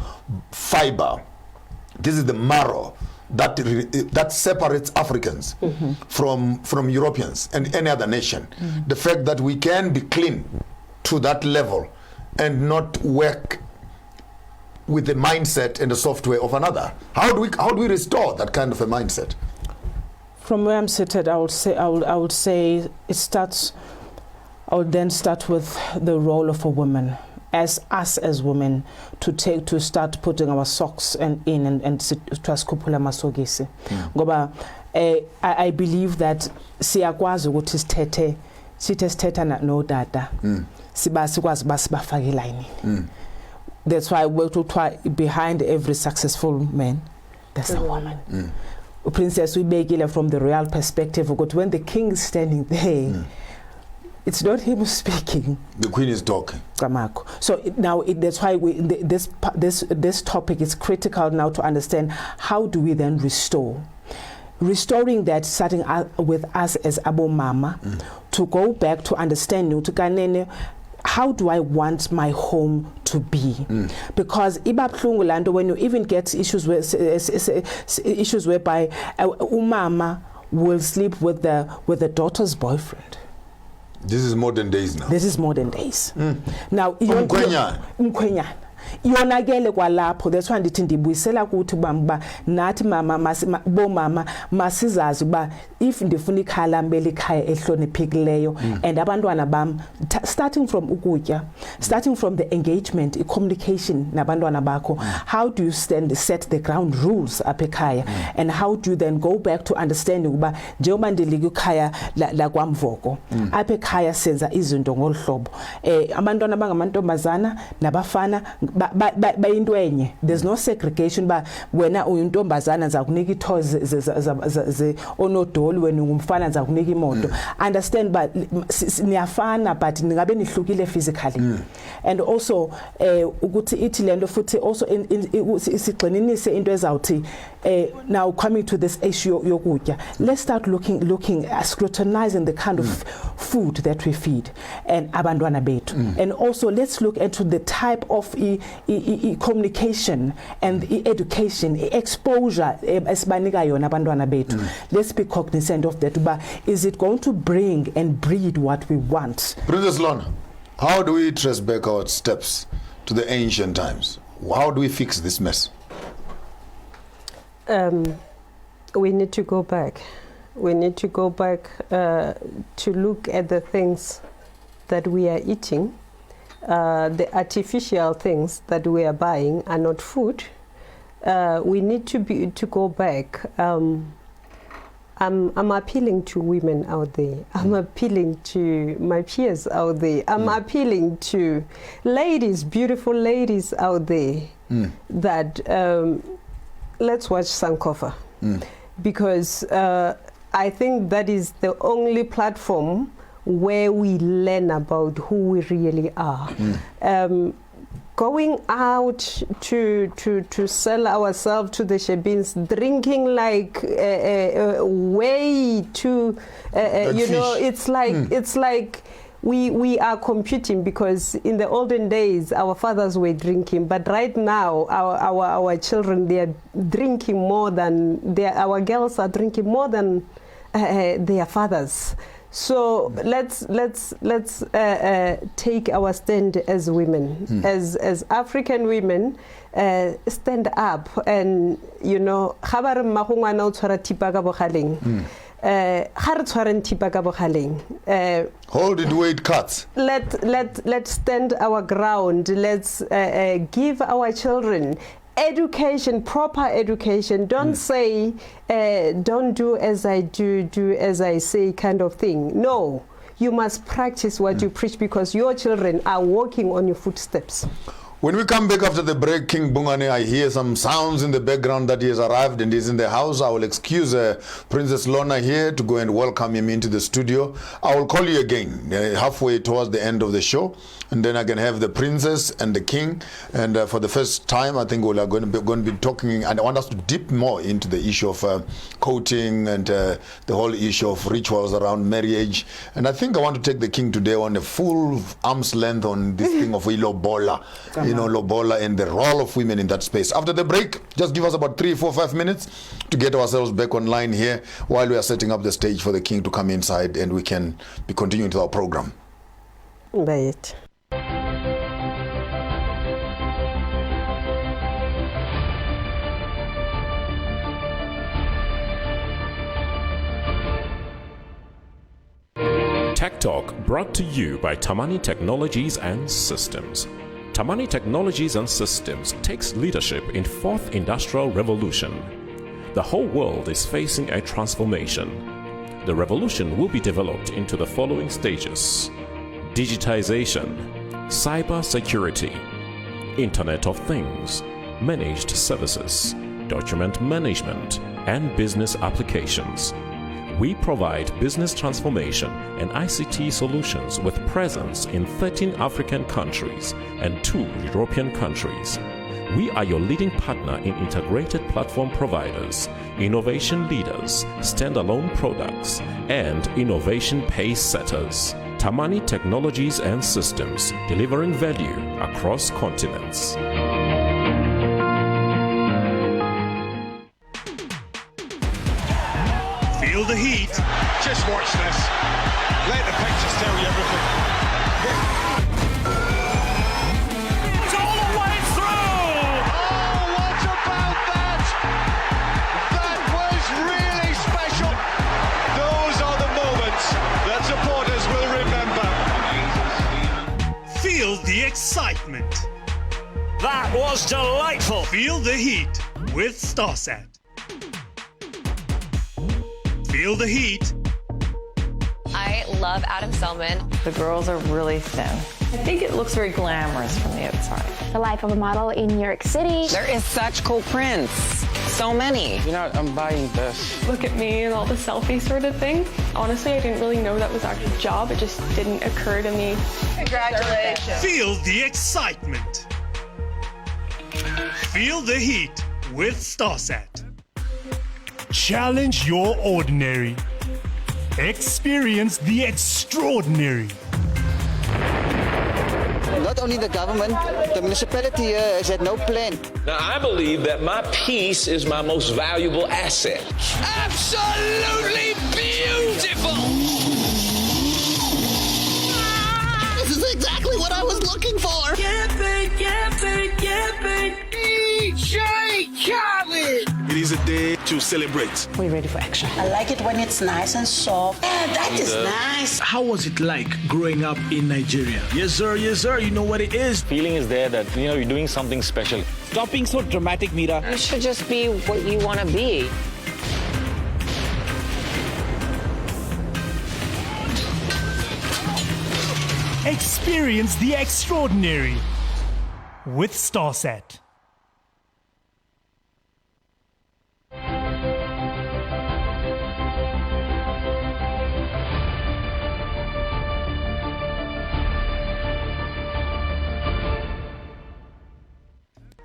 fiber. This is the marrow that separates Africans from Europeans and any other nation. The fact that we can be clean to that level and not work with the mindset and the software of another. How do we restore that kind of a mindset? From where I'm seated, I would say it starts. I would then start with the role of a woman. As us as women to start putting our socks and twaskhuphula masokisi ngoba I believe that siyakwazi ukuthi sithethe no data sikwazi basibafake line. That's why we try behind every successful man there's a woman. Princess Uyibekile from the royal perspective, but when the king is standing there, it's not him speaking. The queen is talking. So now that's why this topic is critical now to understand how do we then restore. Restoring that, starting with us as Abo Mama, to go back to understanding, to Kanene, how do I want my home to be? Because when you even get issues whereby Umama will sleep with the daughter's boyfriend. This is modern days now. This is modern days. Now, Mkwenya. Yonagele kwalapho, that's why ndithi ndibuyisela kuthi bamba nathi mama bomama masizazi uba if ndifuna ikhala mbele ikhaya ehloniphekileyo and abantwana bam starting from ukutya, starting from the engagement, communication nabantwana bakho, how do you set the ground rules apha ekhaya, and how do you then go back to understanding uba njengoba ndilika ikhaya la kwamvoko apha ekhaya senza izinto ngolhlobo abantwana bangamantombazana nabafana bayinto enye. There's no segregation ba wena uyintombazana ngizakunika itoys ze onodoli wena ungumfana ngizakunika imoto. Understand ba niyafana but ningabe nihlukile physically. And also ukuthi ithi lento futhi also isigxininise into ezawuthi now coming to this issue yokutya, let's start looking scrutinizing the kind of food that we feed and abantwana bethu. And also let's look into the type of communication and education, exposure esibanika yona abantwana bethu. Let's be cognizant of that. But is it going to bring and breed what we want? Princess Lorna, how do we trace back our steps to the ancient times? How do we fix this mess? We need to go back. We need to go back to look at the things that we are eating. The artificial things that we are buying are not food. We need to go back. I'm appealing to women out there. I'm appealing to my peers out there. I'm appealing to ladies, beautiful ladies out there, that let's watch Sankofa, because I think that is the only platform where we learn about who we really are. Going out to sell ourselves to the shebins, drinking like way too, you know, it's like we are competing, because in the olden days our fathers were drinking, but right now our children, they are drinking more than our girls are drinking more than their fathers. So let's take our stand as women, as African women, stand up, and you know, hold it where it cuts. Let's stand our ground. Let's give our children education, proper education. Don't say, don't do as I do as I say kind of thing. No, you must practice what you preach, because your children are walking on your footsteps. When we come back after the break, King Bhungane, I hear some sounds in the background that he has arrived and is in the house. I will excuse Princess Lorna here to go and welcome him into the studio. I will call you again halfway towards the end of the show, and then I can have the princess and the king. And for the first time, I think we are going to be talking, and I want us to dip more into the issue of courting and the whole issue of rituals around marriage. And I think I want to take the king today on a full arm's length on this thing of Ilobola. You know, Lobola and the role of women in that space. After the break, just give us about 3, 4, 5 minutes to get ourselves back online here while we are setting up the stage for the king to come inside, and we can be continuing to our program. Right. Tech Talk brought to you by Tamani Technologies and Systems. Tamani Technologies and Systems takes leadership in 4th Industrial Revolution. The whole world is facing a transformation. The revolution will be developed into the following stages: digitization, cyber security, Internet of Things, managed services, document management, and business applications. We provide business transformation and ICT solutions with presence in 13 African countries and 2 European countries. We are your leading partner in integrated platform providers, innovation leaders, standalone products, and innovation pace setters. Tamani Technologies and Systems, delivering value across continents. Feel the heat. Just watch this. Let the pictures tell you everything. It's all the way through! Oh, what about that? That was really special. Those are the moments that supporters will remember. Feel the excitement. That was delightful. Feel the heat with StarSat. Feel the heat. I love Adam Selman. The girls are really thin. I think it looks very glamorous from the outside. The life of a model in New York City. There is such cool prints. So many. You know, I'm buying this. Look at me and all the selfie sort of thing. Honestly, I didn't really know that was actually a job. It just didn't occur to me. Congratulations. Feel the excitement. Feel the heat with StarSat. Challenge your ordinary. Experience the extraordinary. Not only the government, the municipality here has had no plan. Now, I believe that my peace is my most valuable asset. Absolutely beautiful! This is exactly what I was looking for! DJ Khaled! It is a day to celebrate. We're ready for action. I like it when it's nice and soft. That is nice. How was it like growing up in Nigeria? Yes, sir, you know what it is. Feeling is there that, you know, you're doing something special. Stop being so dramatic, Mira. You should just be what you want to be. Experience the extraordinary with StarSat.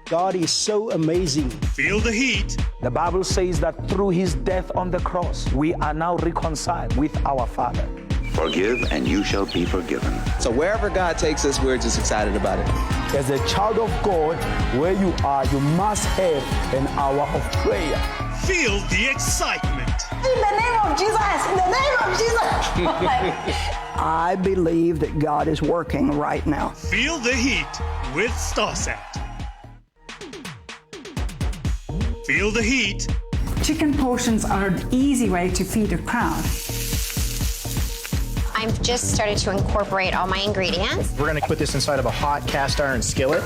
God is so amazing. Feel the heat. The Bible says that through his death on the cross, we are now reconciled with our Father. Forgive and you shall be forgiven. So wherever God takes us, we're just excited about it. As a child of God, where you are, you must have an hour of prayer. Feel the excitement. In the name of Jesus, in the name of Jesus. I believe that God is working right now. Feel the heat with StarSat. Feel the heat. Chicken portions are an easy way to feed a crowd. I've just started to incorporate all my ingredients. We're going to put this inside of a hot cast iron skillet.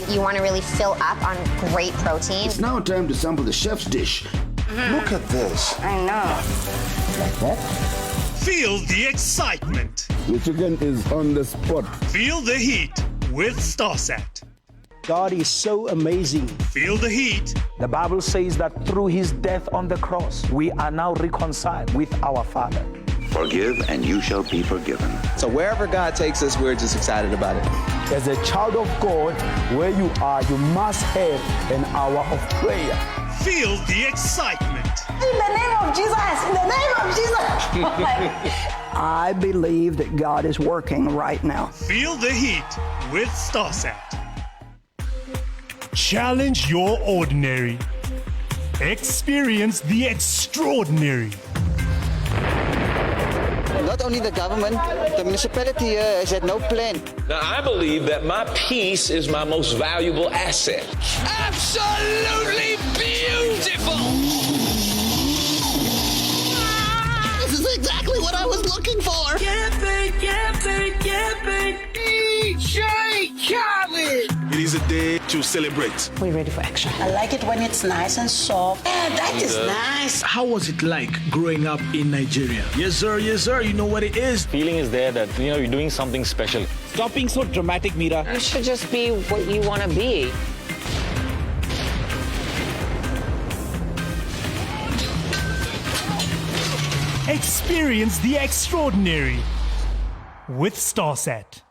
You want to really fill up on great protein. It's now time to sample the chef's dish. Look at this. I know. Like that? Feel the excitement. The chicken is on the spot. Feel the heat with StarSat. God is so amazing. Feel the heat. The Bible says that through his death on the cross, we are now reconciled with our Father. Forgive and you shall be forgiven. So wherever God takes us, we're just excited about it. As a child of God, where you are, you must have an hour of prayer. Feel the excitement. In the name of Jesus, in the name of Jesus. I believe that God is working right now. Feel the heat with StarSat. Challenge your ordinary. Experience the extraordinary. Not only the government, the municipality here has had no plan. Now, I believe that my peace is my most valuable asset. Absolutely beautiful! This is exactly what I was looking for! Camping! DJ Khaled! It is a day to celebrate. We're ready for action. I like it when it's nice and soft. Yeah, that is nice. How was it like growing up in Nigeria? Yes, sir, you know what it is. Feeling is there that, you're doing something special. Stop being so dramatic, Mira. You should just be what you want to be. Experience the extraordinary with StarSat.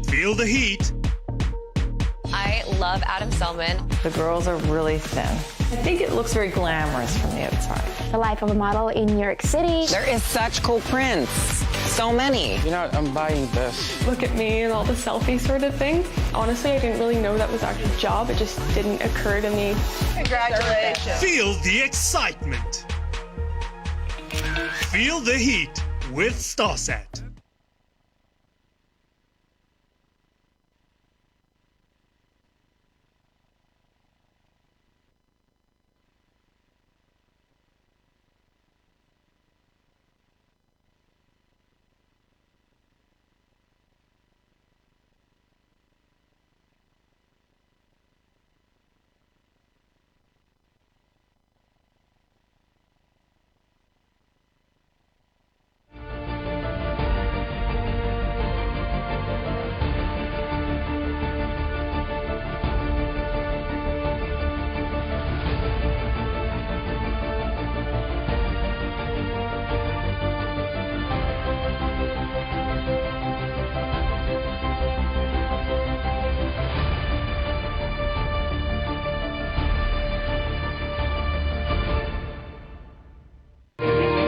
Feel the heat. I love Adam Selman. The girls are really thin. I think it looks very glamorous from the outside. The life of a model in New York City. There is such cool prints. So many. I'm buying this. Look at me and all the selfie sort of thing. Honestly, I didn't really know that was actually a job. It just didn't occur to me. Congratulations. Feel the excitement. Feel the heat with StarSat.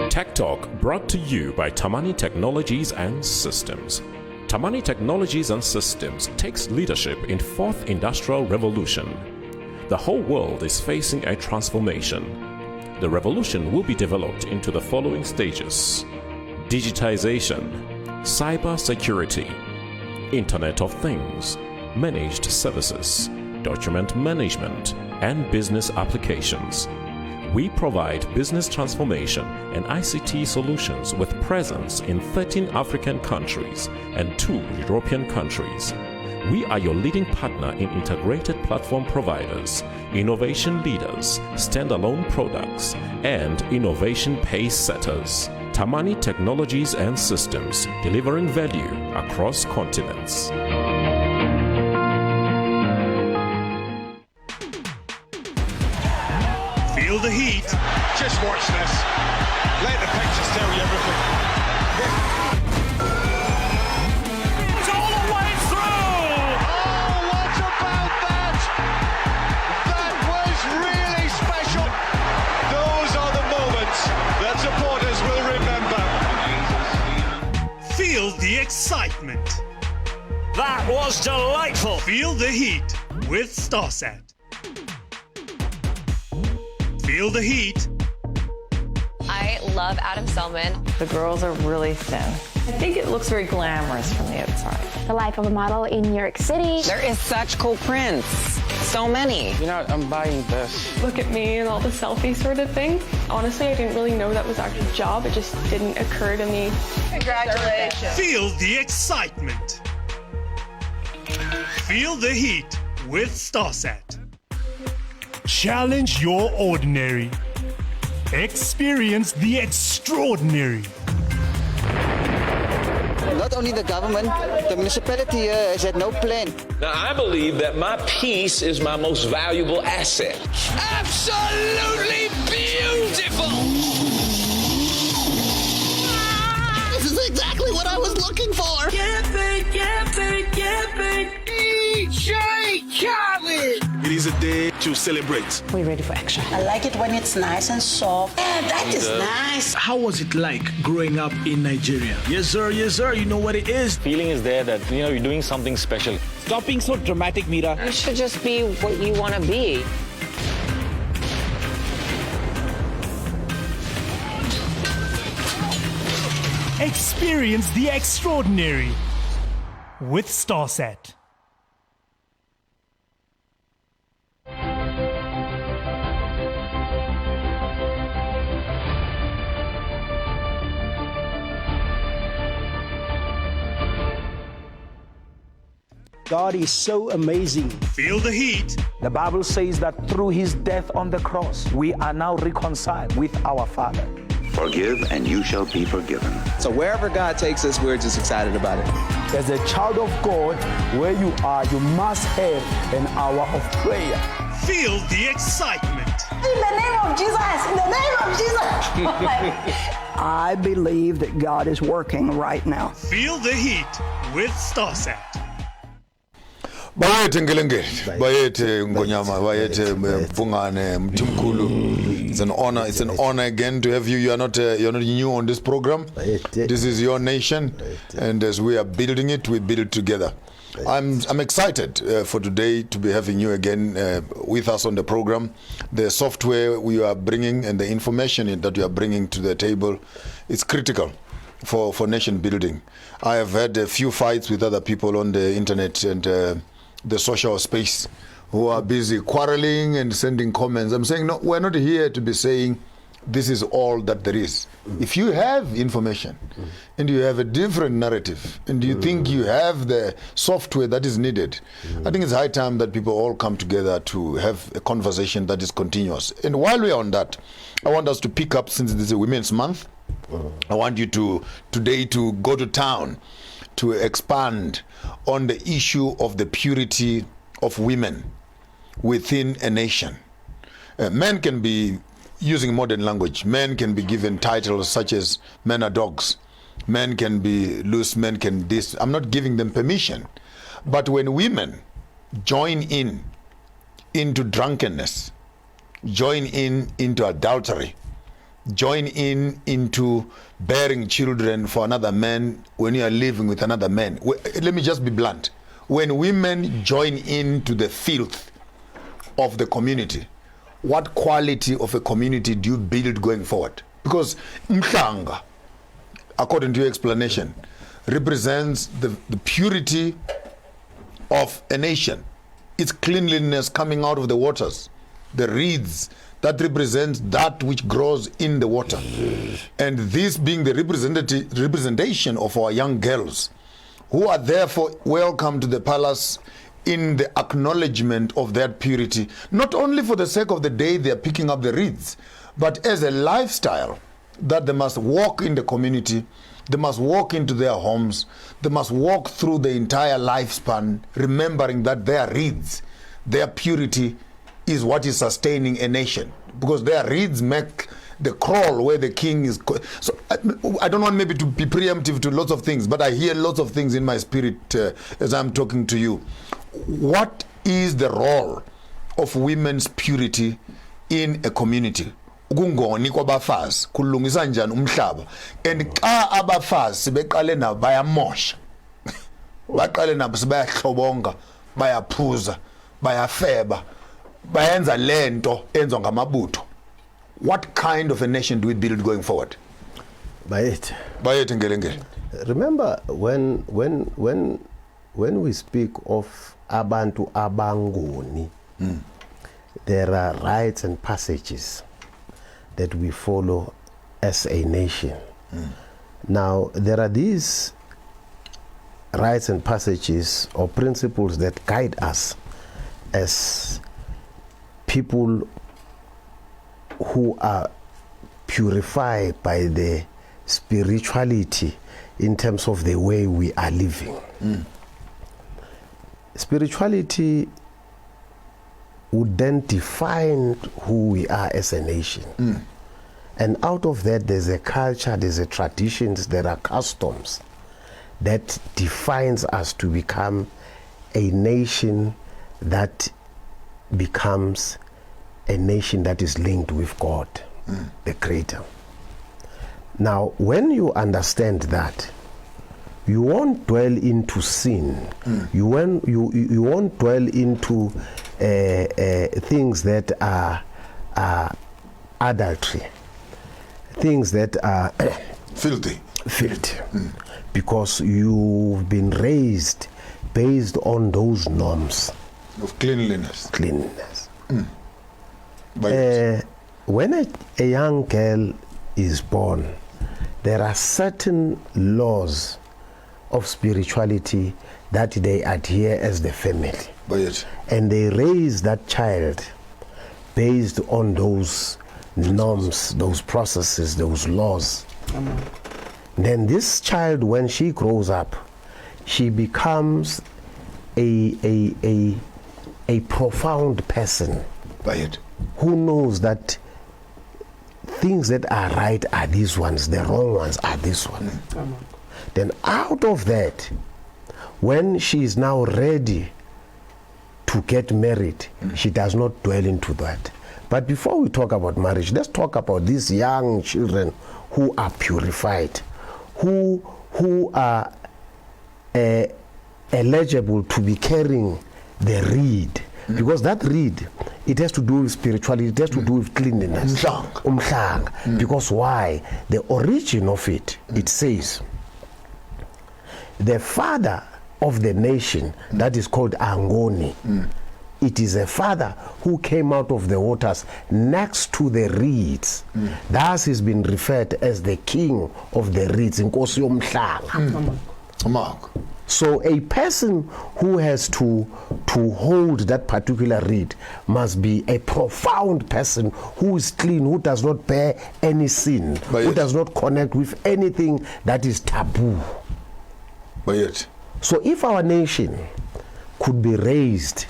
Tech Talk brought to you by Tamani Technologies and Systems. Tamani Technologies and Systems takes leadership in fourth industrial revolution. The whole world is facing a transformation. The revolution will be developed into the following stages: digitization, cyber security, Internet of Things, managed services, document management, and business applications. We provide business transformation and ICT solutions with presence in 13 African countries and 2 European countries. We are your leading partner in integrated platform providers, innovation leaders, standalone products, and innovation pace setters. Tamani Technologies and Systems, delivering value across continents. Feel the heat. Just watch this. Let the pictures tell you everything. It's all the way through! Oh, what about that? That was really special. Those are the moments that supporters will remember. Feel the excitement. That was delightful. Feel the heat with StarSat. Feel the heat. I love Adam Selman. The girls are really thin. I think it looks very glamorous from the outside. The life of a model in New York City. There is such cool prints. So many. You know, I'm buying this. Look at me and all the selfie sort of thing. Honestly, I didn't really know that was actually a job. It just didn't occur to me. Congratulations. Feel the excitement. Feel the heat with StarSat. Challenge your ordinary. Experience the extraordinary. Not only the government, the municipality here has had no plan. Now, I believe that my peace is my most valuable asset. Absolutely beautiful! This is exactly what I was looking for! DJ Giles! It is a day to celebrate. We're ready for action. I like it when it's nice and soft. Yeah, that is nice. How was it like growing up in Nigeria? Yes, sir, you know what it is. Feeling is there that, you know, you're doing something special. Stop being so dramatic, Mira. You should just be what you want to be. Experience the extraordinary with StarSat. God is so amazing. Feel the heat. The Bible says that through his death on the cross, we are now reconciled with our Father. Forgive and you shall be forgiven. So wherever God takes us, we're just excited about it. As a child of God, where you are, you must have an hour of prayer. Feel the excitement. In the name of Jesus! In the name of Jesus! I believe that God is working right now. Feel the heat with StarSat. Bayethe ngelengeli, bayethe ngonyama, bayethe Bhungane, mthimkhulu. It's an honor again to have you. You're not new on this program. This is your nation, and as we are building it, we build it together. I'm excited for today to be having you again with us on the program. The software we are bringing and the information that you are bringing to the table is critical for nation building. I have had a few fights with other people on the internet and the social space who are busy quarreling and sending comments. I'm saying, no, we're not here to be saying this is all that there is. If you have information and you have a different narrative and you think you have the software that is needed, I think it's high time that people all come together to have a conversation that is continuous. And while we're on that, I want us to pick up, since this is a Women's Month, I want you today to go to town to expand on the issue of the purity of women within a nation. Men can be, using modern language, men can be given titles such as men are dogs, men can be loose, men can this. I'm not giving them permission. But when women join into drunkenness, join into adultery, join into bearing children for another man when you are living with another man. Let me just be blunt. When women join into the filth of the community, what quality of a community do you build going forward? Because Mhlanga, according to your explanation, represents the purity of a nation. Its cleanliness coming out of the waters, the reeds, that represents that which grows in the water. And this being the representation of our young girls who are therefore welcome to the palace in the acknowledgement of that purity, not only for the sake of the day they are picking up the reeds, but as a lifestyle that they must walk in the community, they must walk into their homes, they must walk through the entire lifespan, remembering that their reeds, their purity is what is sustaining a nation, because their reeds make the crawl where the king is. So I don't want maybe to be preemptive to lots of things, but I hear lots of things in my spirit as I'm talking to you. What is the role of women's purity in a community? Ukungoni kwabafazi kulungisa njani umhlaba, and xa abafazi sibeqale nabo bayamosha baqale nabo sibayahlobonga, bayaphuza, bayafeba, bayenza lento enziwa ngamabutho. What kind of a nation do we build going forward? Bayet Ngelengele. Remember when we speak of abantu abangoni, there are rites and passages that we follow as a nation. Now, there are these rites and passages or principles that guide us as people who are purified by the spirituality in terms of the way we are living. Spirituality would then define who we are as a nation. And out of that, there's a culture, there's a traditions, there are customs that defines us to become a nation that becomes a nation that is linked with God, the Creator. Now, when you understand that, you won't dwell into sin. You won't dwell into things that are adultery, things that are filthy, because you've been raised based on those norms of cleanliness. When a young girl is born, there are certain laws of spirituality that they adhere as the family. And they raise that child based on those norms, those processes, those laws. Then this child, when she grows up, she becomes a profound person who knows that things that are right are these ones, the wrong ones are this one. Then out of that, when she is now ready to get married, she does not dwell into that. But before we talk about marriage, let's talk about these young children who are purified, who are eligible to be carrying the reed. Because that reed, it has to do with spirituality, it has to do with cleanliness. Because why? The origin of it, it says, the father of the nation, that is called Angoni, it is a father who came out of the waters next to the reeds. Thus he's been referred as the king of the reeds. So a person who has to hold that particular reed must be a profound person who is clean, who does not bear any sin, who does not connect with anything that is taboo. So if our nation could be raised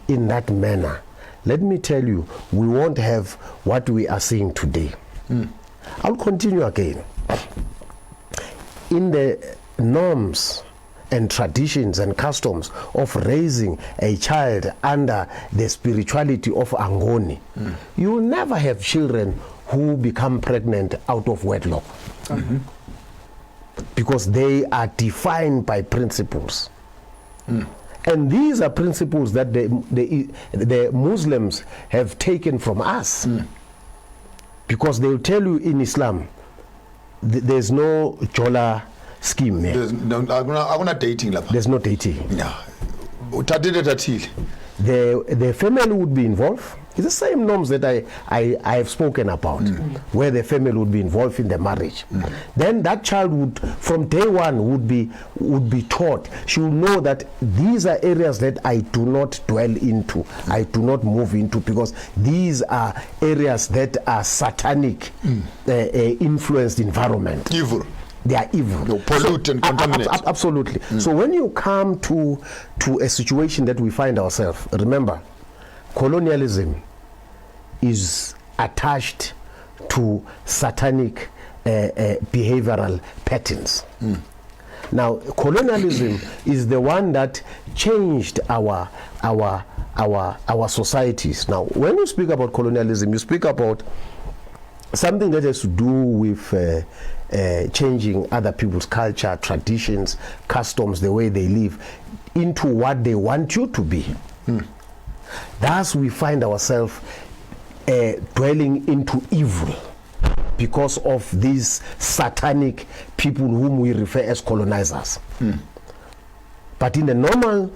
in that manner, let me tell you, we won't have what we are seeing today. I'll continue again. In the norms and traditions and customs of raising a child under the spirituality of Angoni, you will never have children who become pregnant out of wedlock. Because they are defined by principles. And these are principles that the Muslims have taken from us. Because they will tell you in Islam, there's no Jola scheme here. There's no dating. There's no dating. No. The family would be involved, It's the same norms that I have spoken about, where the family would be involved in the marriage. Then that child would, from day one, would be taught. She will know that these are areas that I do not dwell into, I do not move into, because these are areas that are satanic, influenced environment. Evil. They are evil. You pollute and contaminate. Absolutely. So when you come to a situation that we find ourselves, remember, colonialism is attached to satanic behavioral patterns. Now, colonialism is the one that changed our societies. Now, when you speak about colonialism, you speak about something that has to do with changing other people's culture, traditions, customs, the way they live, into what they want you to be. Thus, we find ourselves dwelling into evil because of these satanic people whom we refer as colonizers. But in the normal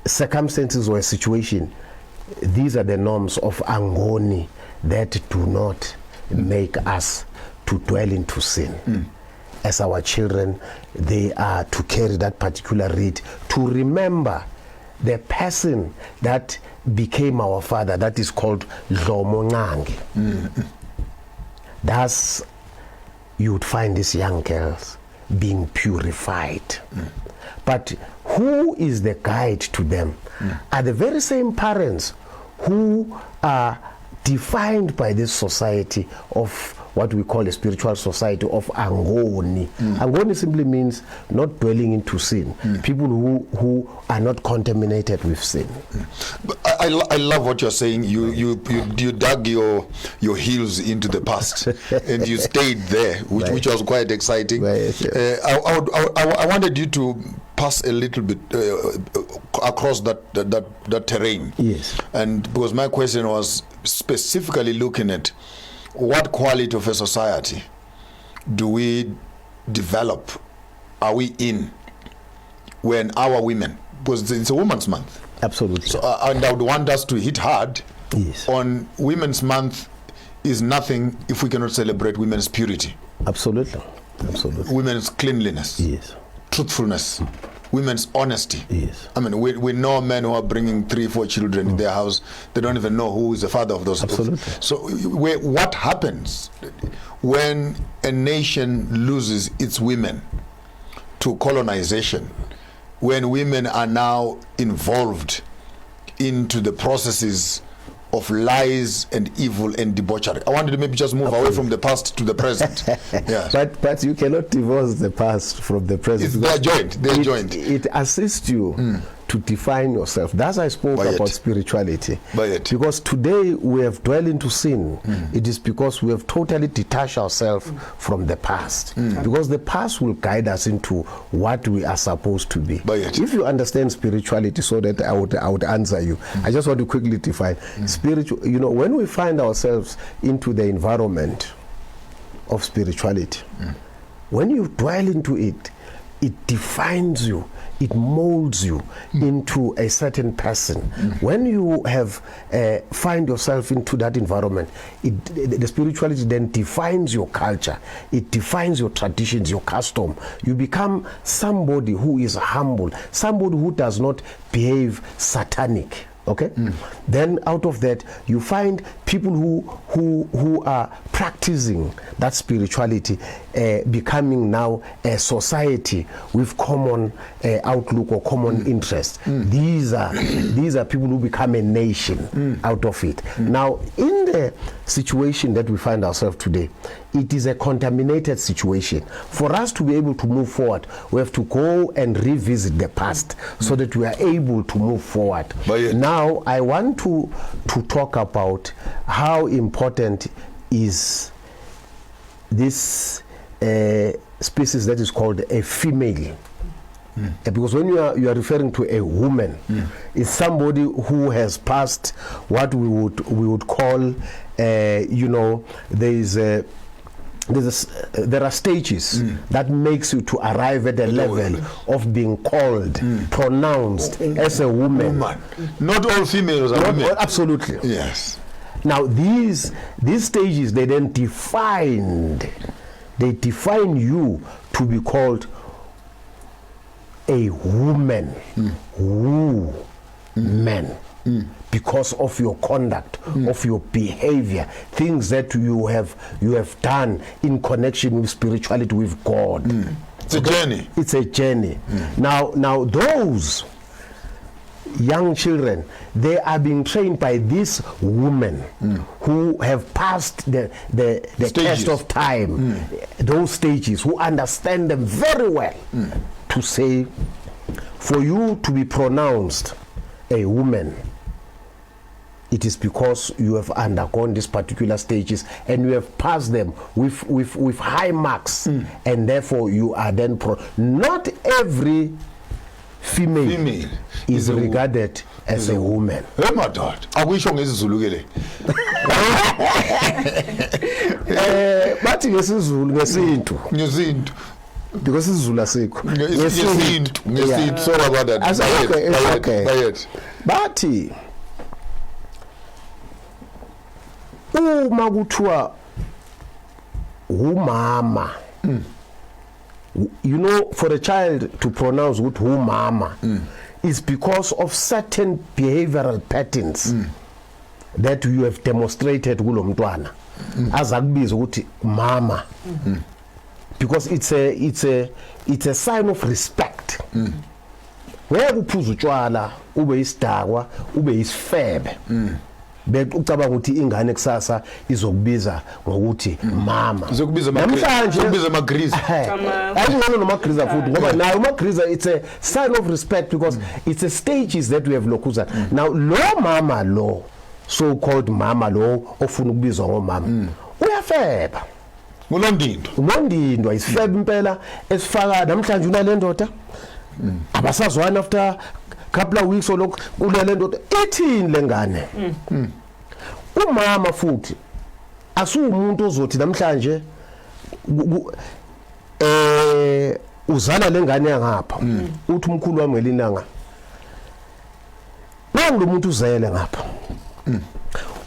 circumstances or a situation, these are the norms of Angoni that do not make us to dwell into sin. As our children, they are to carry that particular rite, to remember the person that became our father, that is called Dlomongangi. Thus, you would find these young girls being purified. But who is the guide to them? Are the very same parents who are defined by this society of what we call a spiritual society of Angoni. Angoni simply means not dwelling into sin. People who are not contaminated with sin. But I love what you're saying. You dug your heels into the past and you stayed there, which was quite exciting. I wanted you to pass a little bit across that terrain. Yes. And because my question was specifically looking at what quality of a society do we develop, are we in, when our women, because it's a Women's Month. Absolutely. So, and I would want us to hit hard on Women's Month is nothing if we cannot celebrate women's purity. Absolutely. Absolutely. Women's cleanliness. Yes. Truthfulness. Women's honesty. Yes. I mean, we know men who are bringing 3-4 children in their house. They don't even know who is the father of those. Absolutely. So what happens when a nation loses its women to colonization, when women are now involved into the processes of lies and evil and debauchery? I wanted to maybe just move away from the past to the present. Yes. But you cannot divorce the past from the present. They're joined. They're joined. It assists you to define yourself. That's I spoke about spirituality. Because today we have dwelled into sin. It is because we have totally detached ourselves from the past. Because the past will guide us into what we are supposed to be. If you understand spirituality, so that I would answer you, I just want to quickly define spiritual. You know, when we find ourselves into the environment of spirituality, when you dwell into it, it defines you, it molds you into a certain person. When you have find yourself into that environment, the spirituality then defines your culture, it defines your traditions, your custom. You become somebody who is humble, somebody who does not behave satanic. Okay. Then out of that you find people who are practicing that spirituality, becoming now a society with common outlook or common interest. These are people who become a nation out of it. Now, in the situation that we find ourselves today, it is a contaminated situation. For us to be able to move forward, we have to go and revisit the past so that we are able to move forward. Now, I want to talk about how important is this species that is called a female. Because when you are referring to a woman, it's somebody who has passed what we would call, you know, there are stages that makes you to arrive at a level of being called, pronounced as a woman. Not all females are women. Absolutely. Yes. Now these stages, they then define you to be called a woman, woman, because of your conduct, of your behavior, things that you have done in connection with spirituality, with God. It's a journey. It's a journey. Now those young children, they are being trained by these women who have passed the test of time, those stages, who understand them very well, to say, for you to be pronounced a woman, it is because you have undergone these particular stages and you have passed them with high marks, and therefore you are then not every female is regarded as a woman. Hey, my dad. I wish on is Zulu. But ngesizulu ngesintu because isizulu asikho ngesintu. Sorry about that. Okay. But uma kuthiwa umama, you know, for a child to pronounce with umama is because of certain behavioral patterns that you have demonstrated kulo mntwana azakubiza ukuthi mama, because it's a sign of respect. Ngeke uphuza utshwala ube isidakwa ube isifebe ucabanga ukuthi ingane kusasa izokubiza ngokuthi mama, izokubiza amagriza ayingona nomagriza futhi ngoba nayo umagriza, it's a sign of respect because it's a stages that we have lokuza. Now lo mama lo, so called mama lo ofuna ukubizwa ngomama, uyafeba unondindwa isifebe impela esifaka namhlanje unale ndoda abasazwana after couple of weeks olokhu ulele ndoda ethini lengane. Umama futhi asumuntu ozothi namhlanje uzala lengane yangapha uthi umkhulu wami ngelinanga nangu umuntu uzele ngapha,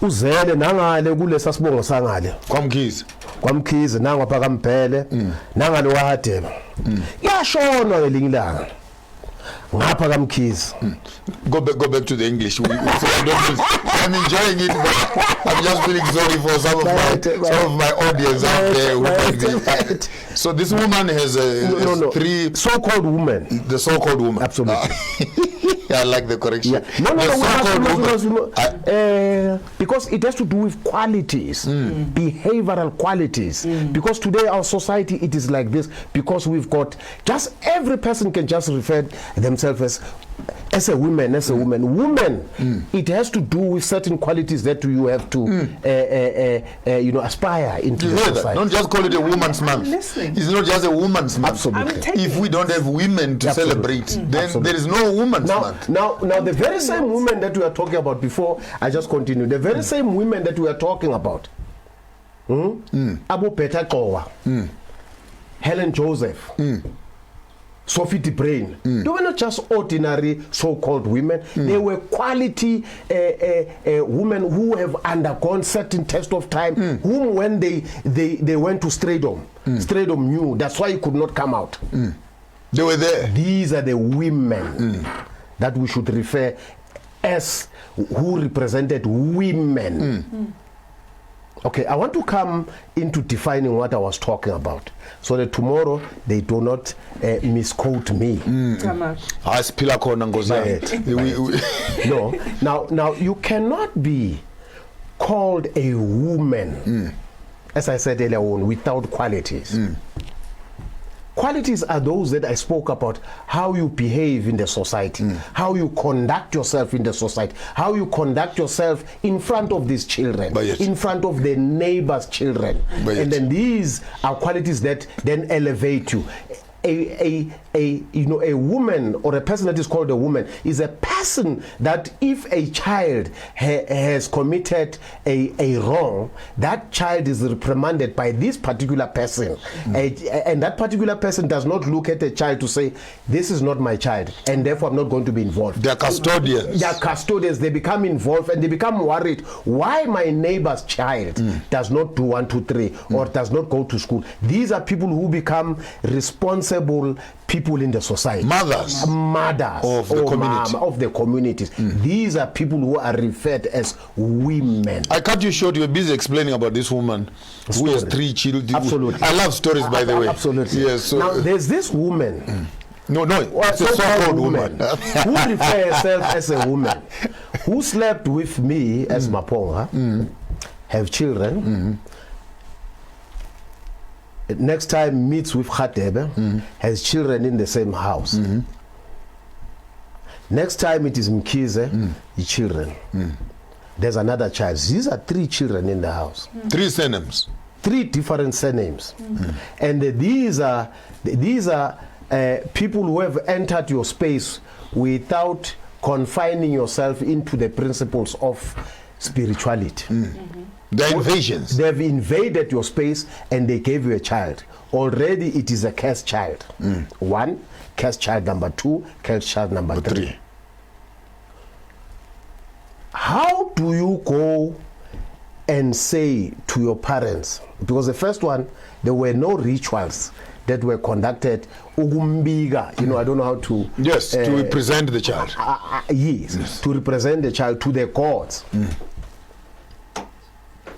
uzele nangale kulesa sibongo sangale kwamkhize nangapha kaMphele nangale waHadebe yashona ngelinye ilanga ngapha kaMkhize. Go back to the English. I'm enjoying it, but I'm just feeling sorry for some of my audience out there. So this woman has three so-called women. The so-called woman. Absolutely. I like the correction. Yeah. No, because it has to do with qualities, behavioral qualities. Because today our society, it is like this, because we've got just every person can just refer themselves as a woman, Woman, it has to do with certain qualities that you have to aspire into the society. Don't just call it a woman's month. It's not just a woman's month. Absolutely. If we don't have women to celebrate, then there is no woman's month. Now the very same women that we are talking about before, I just continue. The very same women that we are talking about, Abu Peter Kowa, Helen Joseph, Sophie de Brain. They were not just ordinary so-called women. They were quality women who have undergone certain test of time, whom when they went to Stradom knew. That's why he could not come out. They were there. These are the women that we should refer as who represented women. Okay, I want to come into defining what I was talking about, so that tomorrow they do not misquote me. No, now you cannot be called a woman, as I said earlier on, without qualities. Qualities are those that I spoke about, how you behave in the society, how you conduct yourself in the society, how you conduct yourself in front of these children, in front of the neighbors' children. And then these are qualities that then elevate you. a woman or a person that is called a woman is a person that if a child has committed a wrong, that child is reprimanded by this particular person, and that particular person does not look at a child to say, this is not my child, and therefore I'm not going to be involved. They are custodians. They are custodians. They become involved and they become worried why my neighbor's child does not do 1, 2, 3 or does not go to school. These are people who become responsible people in the society. Mothers of the community. Of the communities. These are people who are referred as women. I cut you short. You were busy explaining about this woman who has 3 children. Absolutely. I love stories, by the way. Absolutely. Yes. So, now there's this woman. No, it's a so-called woman who refers herself as a woman who slept with me as Maponga, have children. Next time meets with Khatebe, has children in the same house. Next time it is Mkize, children. There's another child. These are 3 children in the house. 3 surnames. 3 different surnames. And these are people who have entered your space without confining yourself into the principles of spirituality. The invasions. They've invaded your space and they gave you a child. Already it is a cursed child. 1, cursed child number 2, cursed child number 3. How do you go and say to your parents, because the first one, there were no rituals that were conducted, ugumbiga, I don't know how to... Yes, to represent the child. Yes, to represent the child to the gods.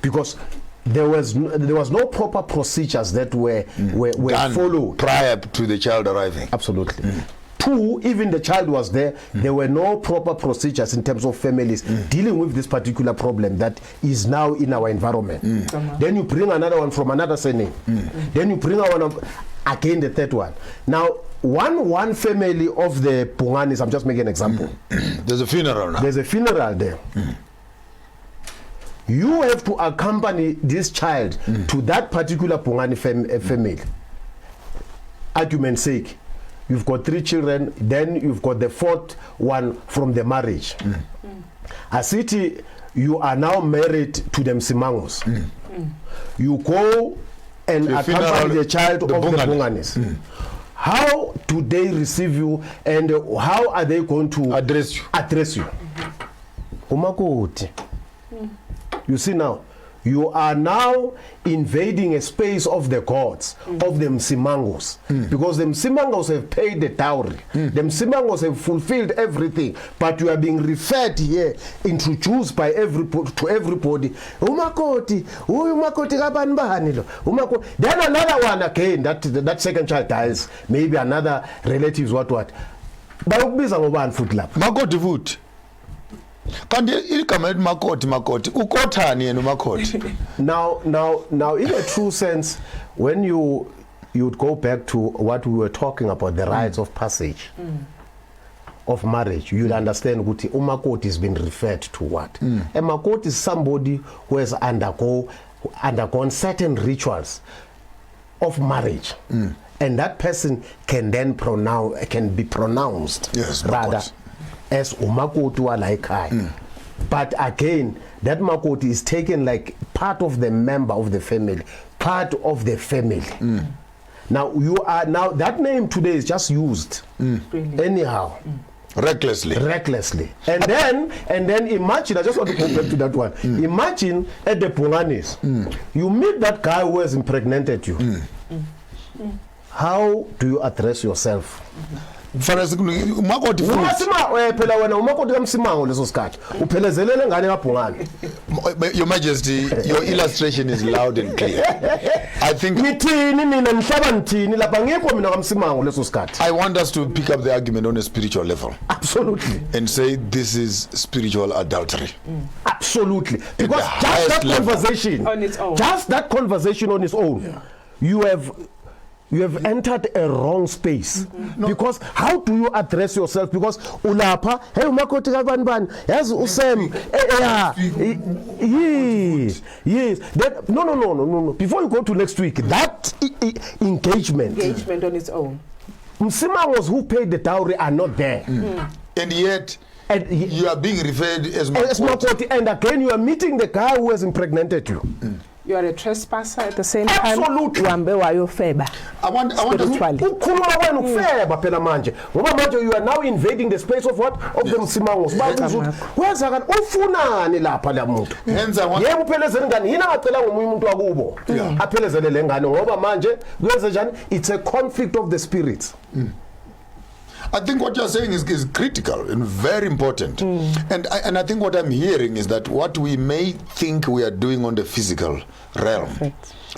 Because there was no proper procedures that were followed prior to the child arriving. Absolutely. 2, even the child was there, there were no proper procedures in terms of families dealing with this particular problem that is now in our environment. Then you bring another one from another surname. Then you bring one again the 3rd one. Now, one family of the Bhunganes, I'm just making an example. There's a funeral now. There's a funeral there. You have to accompany this child to that particular Bhungane family. Argument's sake, you've got 3 children, then you've got the 4th one from the marriage. A city, you are now married to them Simangos. You go and accompany the child of the Bhunganes. How do they receive you and how are they going to address you? Umakoti. You see now, you are now invading a space of the gods, of the Msimangos, because the Msimangos have paid the dowry. The Msimangos have fulfilled everything, but you are being referred here, introduced by to everybody. Umakoti, umakoti kabani lo. Umakoti. Then another one again, that second child dies, maybe another relatives, what. Bayukubiza ngobani futhi lapha. Makoti futhi. Kanti igama elithi makoti ukothani yena umakoti. Now in a true sense, when you would go back to what we were talking about, the rites of passage of marriage, you'd understand ukuthi umakoti has been referred to what. A makoti is somebody who has undergone certain rituals of marriage. And that person can then be pronounced rather as umakoti walaikai. But again, that makoti is taken like part of the member of the family, part of the family. Now that name today is just used anyhow. Recklessly. And then imagine, I just want to go back to that one. Imagine at the Bhunganes, you meet that guy who has impregnated you. How do you address yourself? For us, umakoti phela wena umakoti kamsimango leso sikhathi uphelezelele ngane kaBhungane. Your Majesty, your illustration is loud and clear. I think ngithini mina ngihlaba ngithini lapha ngekho mina kamsimango leso sikhathi. I want us to pick up the argument on a spiritual level. Absolutely. And say this is spiritual adultery. Absolutely. Because just that conversation on its own. Just that conversation on its own. You have entered a wrong space. Because how do you address yourself? Because ulapa, hey umakoti kabani yes usem yes that no. Before you go to next week, that engagement on its own. Msimangos who paid the dowry are not there. And yet, you are being referred as Makoti. And again, you are meeting the guy who has impregnated you. You are a trespasser at the same time. Absolutely. I want you are now invading the space of what? Of the Msimangos. It's a conflict of the spirits. I think what you're saying is critical and very important. And I think what I'm hearing is that what we may think we are doing on the physical realm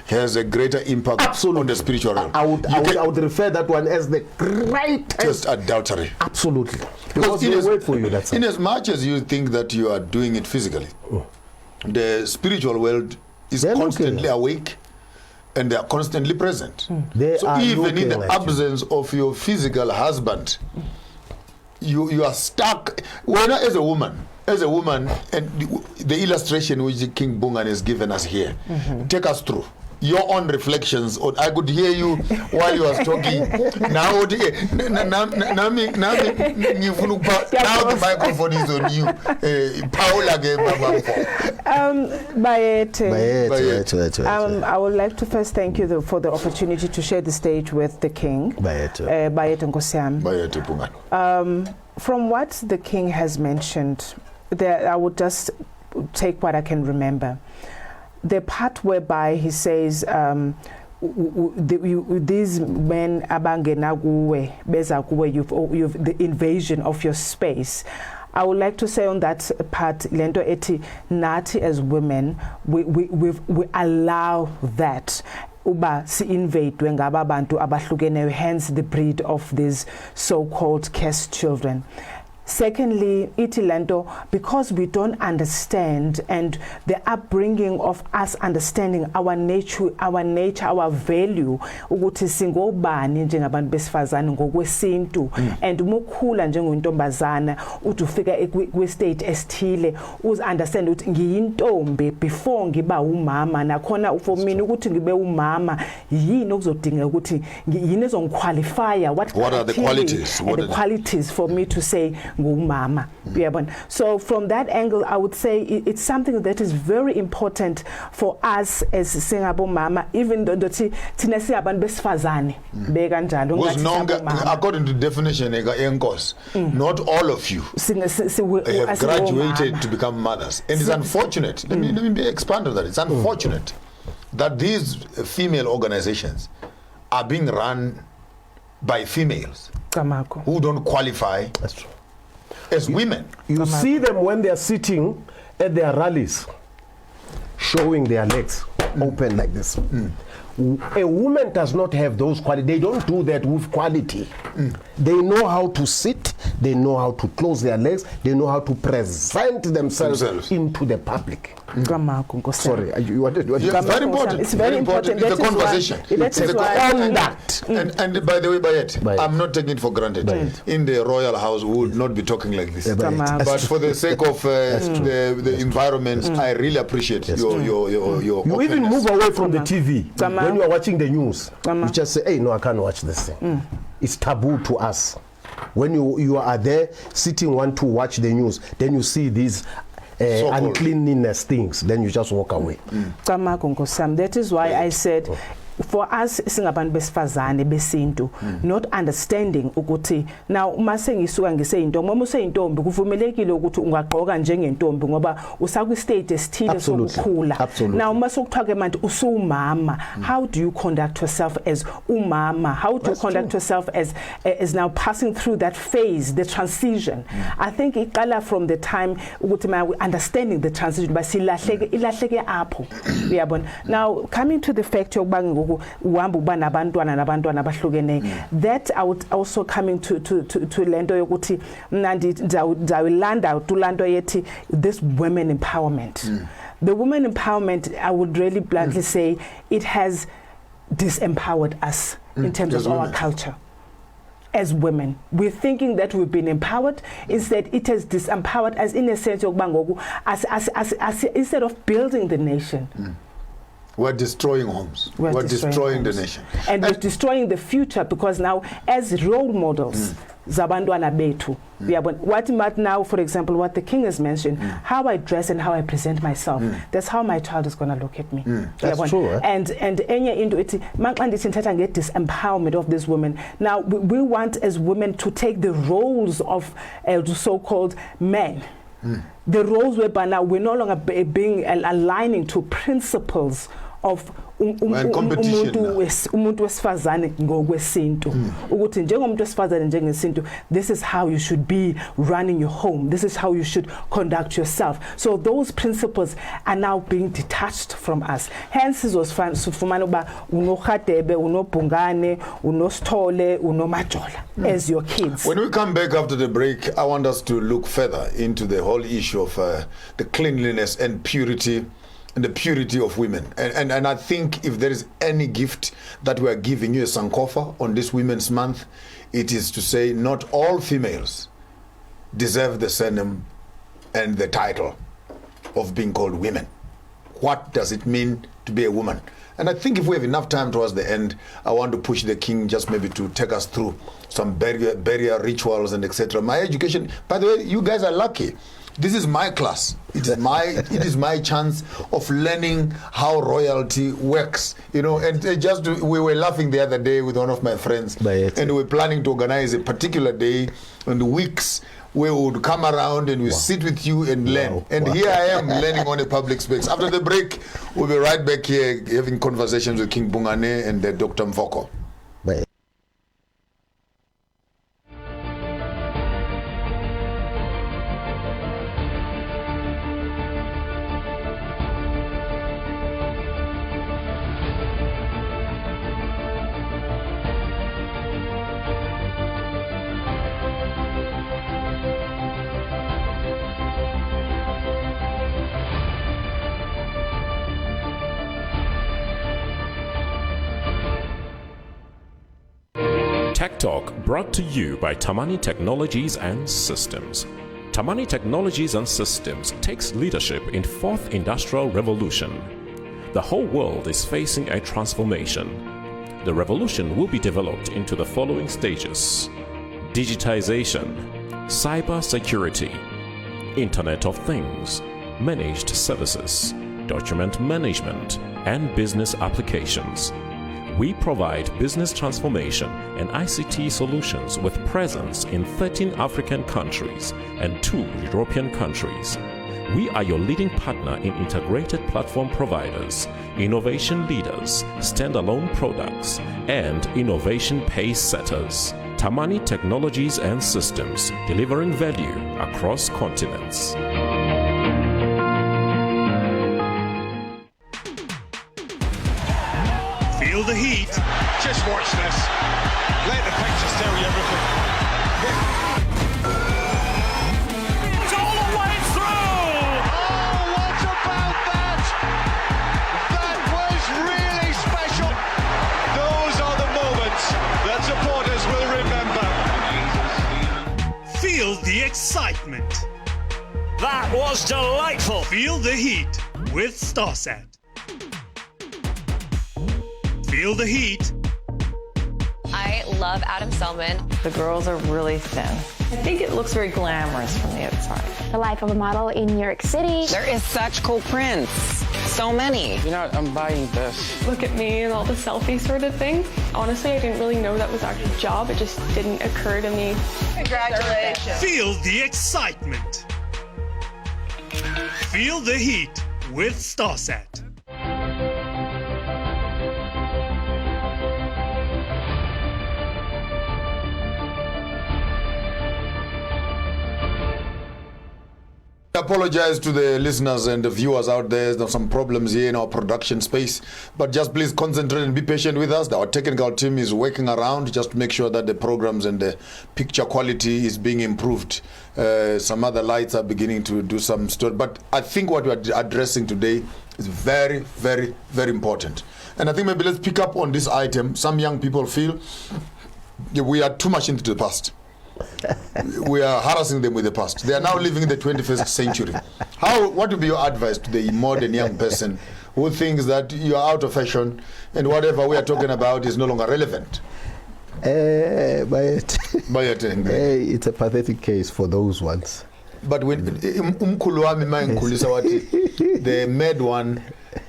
has a greater impact on the spiritual realm. I would refer that one as the greatest adultery. Absolutely. Because they wait for you. That's in as much as you think that you are doing it physically, the spiritual world is constantly awake. And they are constantly present. So even in the absence of your physical husband, you are stuck. When as a woman, and the illustration which King Bhungane has given us here, take us through your own reflections. I could hear you while you was talking. Now the microphone is on you. Paula I would like to first thank you for the opportunity to share the stage with the King. From what the King has mentioned, I would just take what I can remember. The part whereby he says these men you've the invasion of your space. I would like to say on that part, lento eti nati as women, we allow that. Uba si invade ngaba bantu abahlukeneyo, hence the breed of these so-called cursed children. Secondly, itilento, because we don't understand, and the upbringing of us understanding our nature, our value, ukuthi singobani njengabantu besifazane ngokwesintu, and mukhula njengontombazana uthi ufika kwi-state esithile uze understand ukuthi ngiyintombi before ngiba umama, nakhona for mina ukuthi ngibe umama yini okuzodinga ukuthi yini ezongiqualifya, what are the qualities, and the qualities for me to say ngumama. So from that angle, I would say it's something that is very important for us as singabo mama, even though thina siyabantu besifazane bekanjalo according to definition not all of you have graduated to become mothers, and it's unfortunate. Let me expand on that. It's unfortunate that these female organizations are being run by females who don't qualify. That's true. As women. You see them when they are sitting at their rallies, showing their legs open like this. A woman does not have those qualities. They don't do that with quality. They know how to sit, they know how to close their legs, they know how to present themselves into the public. Sorry, you wanted it's very important. It's very important. It's a conversation. It's a conduct. And by the way, Bayet, I'm not taking it for granted. In the royal house, we would not be talking like this. But for the sake of the environment, I really appreciate your You even move away from the TV. When you are watching the news, you just say, hey, no, I can't watch this thing. It's taboo to us. When you are there sitting, want to watch the news, then you see these uncleanliness things, then you just walk away. That is why I said, for us singabantu besifazane besintu, not understanding ukuthi now uma sengisuka ngiseyintombi, uma useyintombi kuvumelekile ukuthi ungaqoka njengentombi ngoba usakwi state esithile sokukhula. Now uma sokuthiwa manje usumama, how do you conduct yourself as umama? How do you conduct yourself as now passing through that phase, the transition? I think iqala from the time ukuthi understanding the transition basilahleke apho. Now coming to the fact yokuba that I would also coming to lento yokuthi ndawilanda tulando yeti this women empowerment. The women empowerment, I would really bluntly say it has disempowered us in terms of our culture. As women, we're thinking that we've been empowered. Instead, it has disempowered us in a sense of instead of building the nation. We're destroying homes. We're destroying the nation. And we're destroying the future, because now, as role models, zabantwana bethu, what now, for example, what the King has mentioned, how I dress and how I present myself, that's how my child is going to look at me. That's true. And enye into it, get this empowerment of this women. Now, we want as women to take the roles of so-called men. The roles whereby now we're no longer being aligning to principles of umuntu wesifazane ngokwesintu, ukuthi njengomuntu wesifazane njengesintu, this is how you should be running your home, this is how you should conduct yourself. So those principles are now being detached from us. Hence sizofumana uba unokhadebe, unobhungane, unosithole, unomajola as your kids. When we come back after the break, I want us to look further into the whole issue of the cleanliness and purity, and the purity of women. And I think if there is any gift that we are giving you as Sankofa on this Women's Month, it is to say not all females deserve the surname and the title of being called women. What does it mean to be a woman? And I think if we have enough time towards the end, I want to push the King just maybe to take us through some burial rituals and etc. My education, by the way, you guys are lucky. This is my class. It is my chance of learning how royalty works. You know, and we were laughing the other day with one of my friends, and we were planning to organize a particular day and weeks where we would come around and we sit with you and learn. And here I am learning on a public space. After the break, we'll be right back here having conversations with King Bhungane and Dr. Mfoko. Tech Talk brought to you by Tamani Technologies and Systems. Tamani Technologies and Systems takes leadership in fourth industrial revolution. The whole world is facing a transformation. The revolution will be developed into the following stages: digitization, cyber security, Internet of Things, managed services, document management, and business applications. We provide business transformation and ICT solutions with presence in 13 African countries and 2 European countries. We are your leading partner in integrated platform providers, innovation leaders, standalone products, and innovation pace setters. Tamani Technologies and Systems, delivering value across continents. Feel the heat. Just watch this. Let the pictures tell you everything. It's all the way through! Oh, what about that? That was really special. Those are the moments that supporters will remember. Feel the excitement. That was delightful. Feel the heat with Starsat. Feel the heat. I love Adam Selman. The girls are really thin. I think it looks very glamorous from the outside. The life of a model in New York City. There is such cool prints. So many. You know what? I'm buying this. Look at me and all the selfie sort of thing. Honestly, I didn't really know that was actually a job. It just didn't occur to me. Congratulations. Feel the excitement. Feel the heat with Starsat. I apologize to the listeners and the viewers out there. There's some problems here in our production space, but just please concentrate and be patient with us. Our technical team is working around just to make sure that the programs and the picture quality is being improved. Some other lights are beginning to do some stuff, but I think what we are addressing today is very, very, very important. And I think maybe let's pick up on this item. Some young people feel we are too much into the past. we are harassing them with the past. They are now living in the 21st century. What would be your advice to the modern young person who thinks that you are out of fashion and whatever we are talking about is no longer relevant? It's a pathetic case for those ones. But when the mad one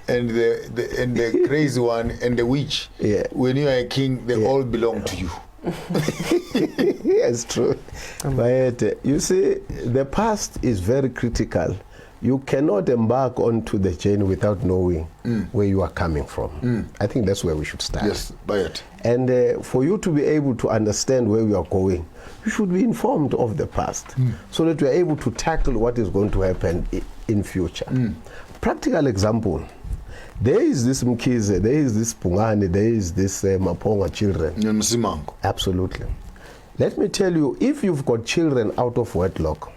and the crazy one and the witch, when you are a king, they all belong to you. It's true. But you see, the past is very critical. You cannot embark onto the journey without knowing where you are coming from. I think that's where we should start. Yes, by it. And for you to be able to understand where we are going, you should be informed of the past so that you are able to tackle what is going to happen in future. Practical example. There is this Mkhize, there is this Bhungane, there is this Maponga children. Absolutely. Let me tell you, if you've got children out of wedlock,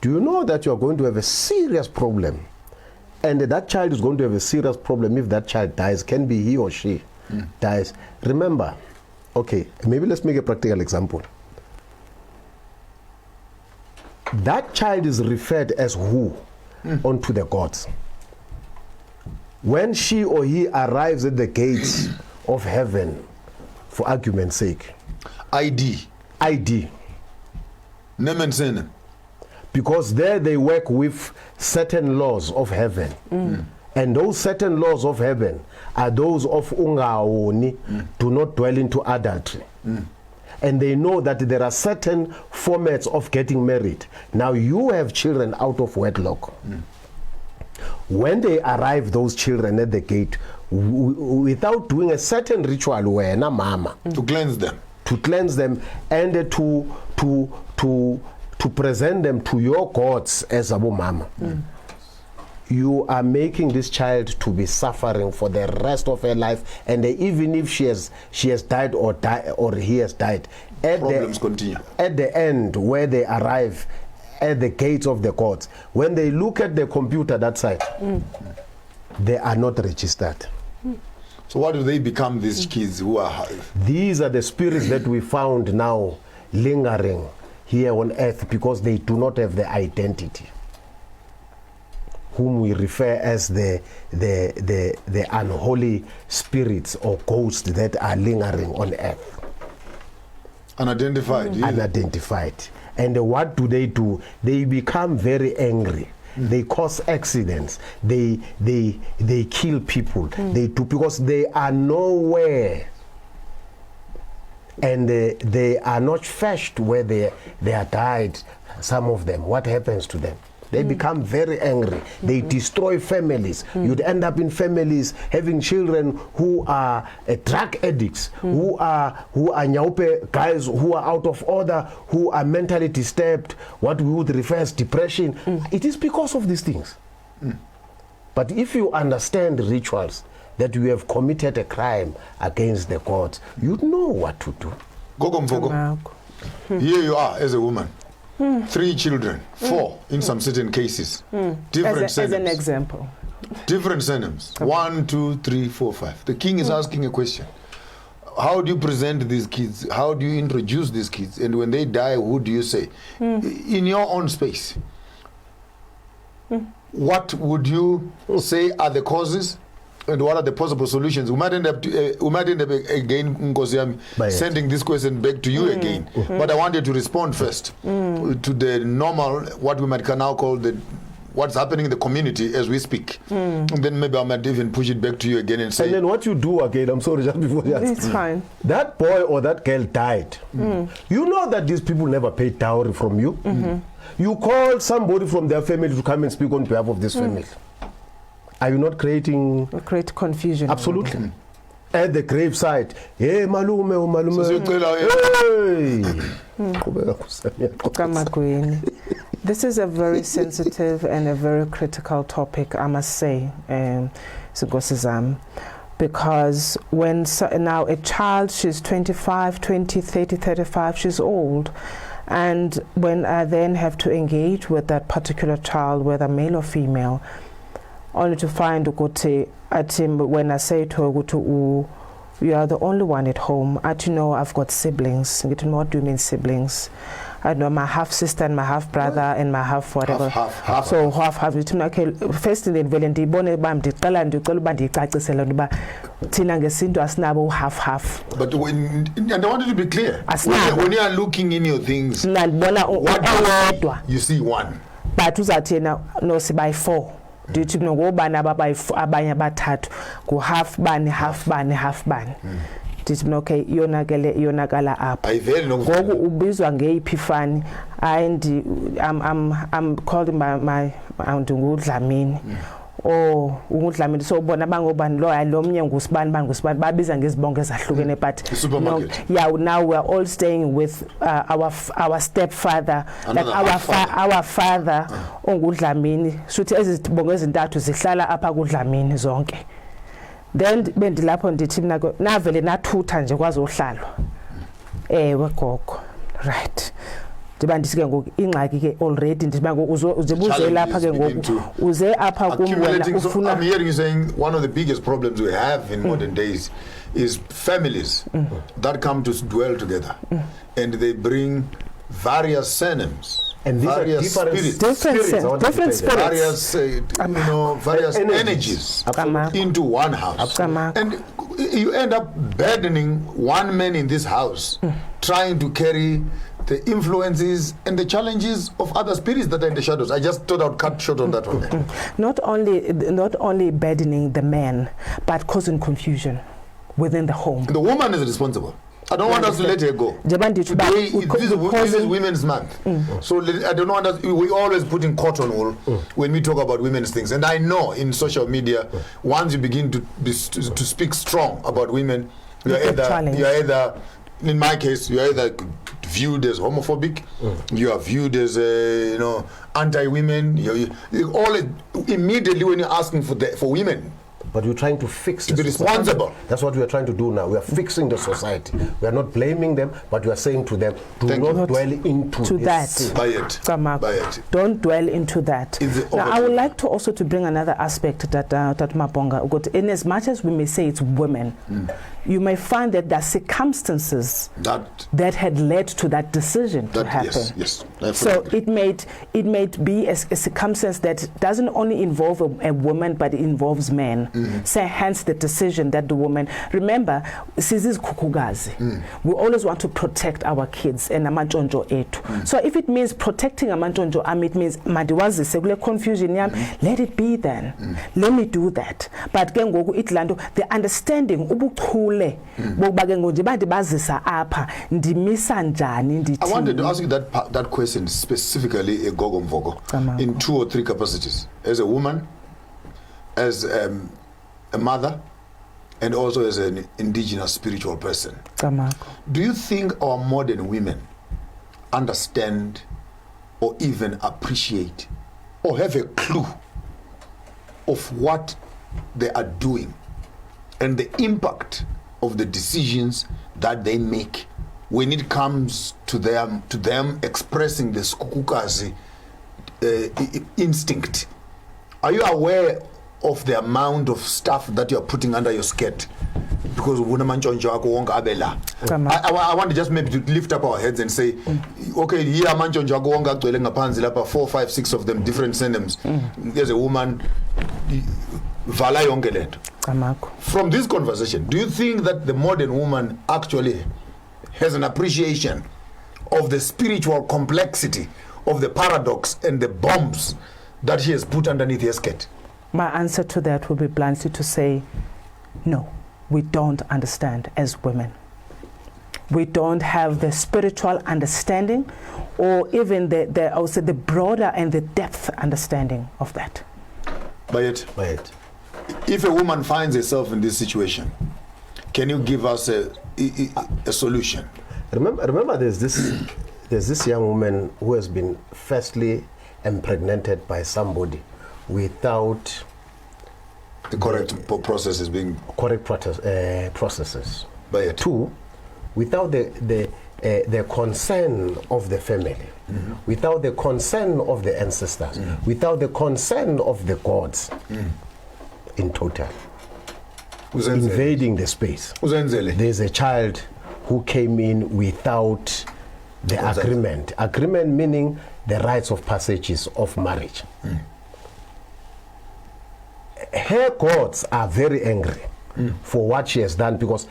do you know that you are going to have a serious problem? And that child is going to have a serious problem if that child dies. Can be he or she dies. Remember, okay, maybe let's make a practical example. That child is referred as who unto the gods. When she or he arrives at the gates of heaven, for argument's sake. ID. Name and surname. Because there they work with certain laws of heaven. And those certain laws of heaven are those of ungaoni, do not dwell into adultery. And they know that there are certain formats of getting married. Now you have children out of wedlock. When they arrive, those children at the gate, without doing a certain ritual, mama, to cleanse them, and to present them to your gods as Abu Mama, you are making this child to be suffering for the rest of her life. And even if she has died or he has died, problems continue. At the end, where they arrive at the gates of the courts, when they look at the computer that side, they are not registered. So what do they become, these kids who are? These are the spirits that we found now lingering here on earth because they do not have the identity, whom we refer as the unholy spirits or ghosts that are lingering on earth. Unidentified. Unidentified. And what do? They become very angry. They cause accidents. They kill people. They do, because they are nowhere. And they are not fetched where they are died, some of them. What happens to them? They become very angry. They destroy families. You'd end up in families having children who are drug addicts, who are nyaupe guys who are out of order, who are mentally disturbed, what we would refer as depression. It is because of these things. But if you understand rituals, that you have committed a crime against the gods, you'd know what to do. Here you are as a woman. 3 children, 4 in some certain cases. Different surnames. As an example. Different surnames. 1, 2, 3, 4, 5. The king is asking a question. How do you present these kids? How do you introduce these kids? And when they die, who do you say? In your own space, what would you say are the causes? And what are the possible solutions? We might end up again, sending this question back to you again. But I wanted to respond first to the normal, what we might now call what's happening in the community as we speak. And then maybe I might even push it back to you again and say. And then what you do again, I'm sorry, just before that. It's fine. That boy or that girl died. You know that these people never paid dowry from you. You call somebody from their family to come and speak on behalf of this family. Are you not creating confusion? Absolutely. At the graveside, hey, malume. This is a very sensitive and a very critical topic, I must say, because when now a child, she's 25, 20, 30, 35, she's old. And when I then have to engage with that particular child, whether male or female, only to find ukuthi when I say to her ukuthi You are the only one at home. I do know I've got siblings. What do you mean siblings? I know my half sister and my half brother and my half whatever. Half. So half. Okay. First in the Valenti Bonne Bam de Talan de Colbandi Taxelba Tina Gesinto Asnabo half. But when and I wanted to be clear. When you are looking in your things, you see one. But uzathena no by 4. Due to no go bana by abanye bathathu go half ban. Okay, yonakala apha ngoku ubizwa ngeyiphifani and I'm called my ngudlamini ungudlamini so bona bangobani lo mnye ngusibani babiza ngezibongo ezahlukene but now we are all staying with our stepfather, like our father ongudlamini suthi ezibongo ezintathu zihlala apha kudlamini zonke. Then bendilapho ndithi mina navele nathutha nje kwazohlalwa gogo right ndiba ndisike ngoku ingxaki ke already ndiba uzibuze lapha ke ngoku uze apha kumwena ufuna. I'm hearing you saying one of the biggest problems we have in modern days is families that come to dwell together and they bring various surnames and various spirits, various various energies into one house, and you end up burdening one man in this house trying to carry the influences and the challenges of other spirits that are in the shadows. I just thought I'd cut short on that one. Not only burdening the man, but causing confusion within the home. The woman is responsible. I don't want us to let her go. Today, this is Women's Month. So I don't want us, we always put in cotton wool when we talk about women's things. And I know in social media, once you begin to speak strong about women, you're either, in my case, you're either viewed as homophobic, you are viewed as anti-women. You all immediately when you're asking for women. But you're trying to fix to be responsible. That's what we are trying to do now. We are fixing the society. We are not blaming them, but we are saying to them, do not dwell into that. By it. Don't dwell into that. Now, I would like to also to bring another aspect that Maponga got. In as much as we may say it's women, you may find that there are circumstances that had led to that decision to happen. Yes. So it may be a circumstance that doesn't only involve a woman, but it involves men. So hence the decision that the woman, remember, sizis kukugazi. We always want to protect our kids and amanjonjo etu. So if it means protecting amanjonjo, it means madiwazi sekule confusion yam, let it be then. Let me do that. But kengoku itlando the understanding ubuchule bokuba ke ngonje bandibazisa apha ndimisa njani ndithi. I wanted to ask you that question specifically Gogo Mvoko in 2 or 3 capacities. As a woman, as a mother, and also as an indigenous spiritual person. Do you think our modern women understand or even appreciate or have a clue of what they are doing and the impact of the decisions that they make when it comes to them expressing the skukukazi instinct? Are you aware of the amount of stuff that you are putting under your skirt? Because I want to just maybe to lift up our heads and say, okay, here manchonjo wonga agcwele ngaphansi lapha 4, 5, 6 of them different synonyms. There's a woman vala yonke lento. From this conversation, do you think that the modern woman actually has an appreciation of the spiritual complexity of the paradox and the bombs that she has put underneath her skirt? My answer to that would be bluntly to say, no, we don't understand as women. We don't have the spiritual understanding or even I would say the broader and the depth understanding of that. By it. If a woman finds herself in this situation, can you give us a solution? Remember there's this young woman who has been firstly impregnated by somebody without the correct processes being processes. By it. 2, without the consent of the family, without the consent of the ancestors, without the consent of the gods in total. invading the space. There's a child who came in without the agreement. Agreement meaning the rites of passages of marriage. Her gods are very angry for what she has done, because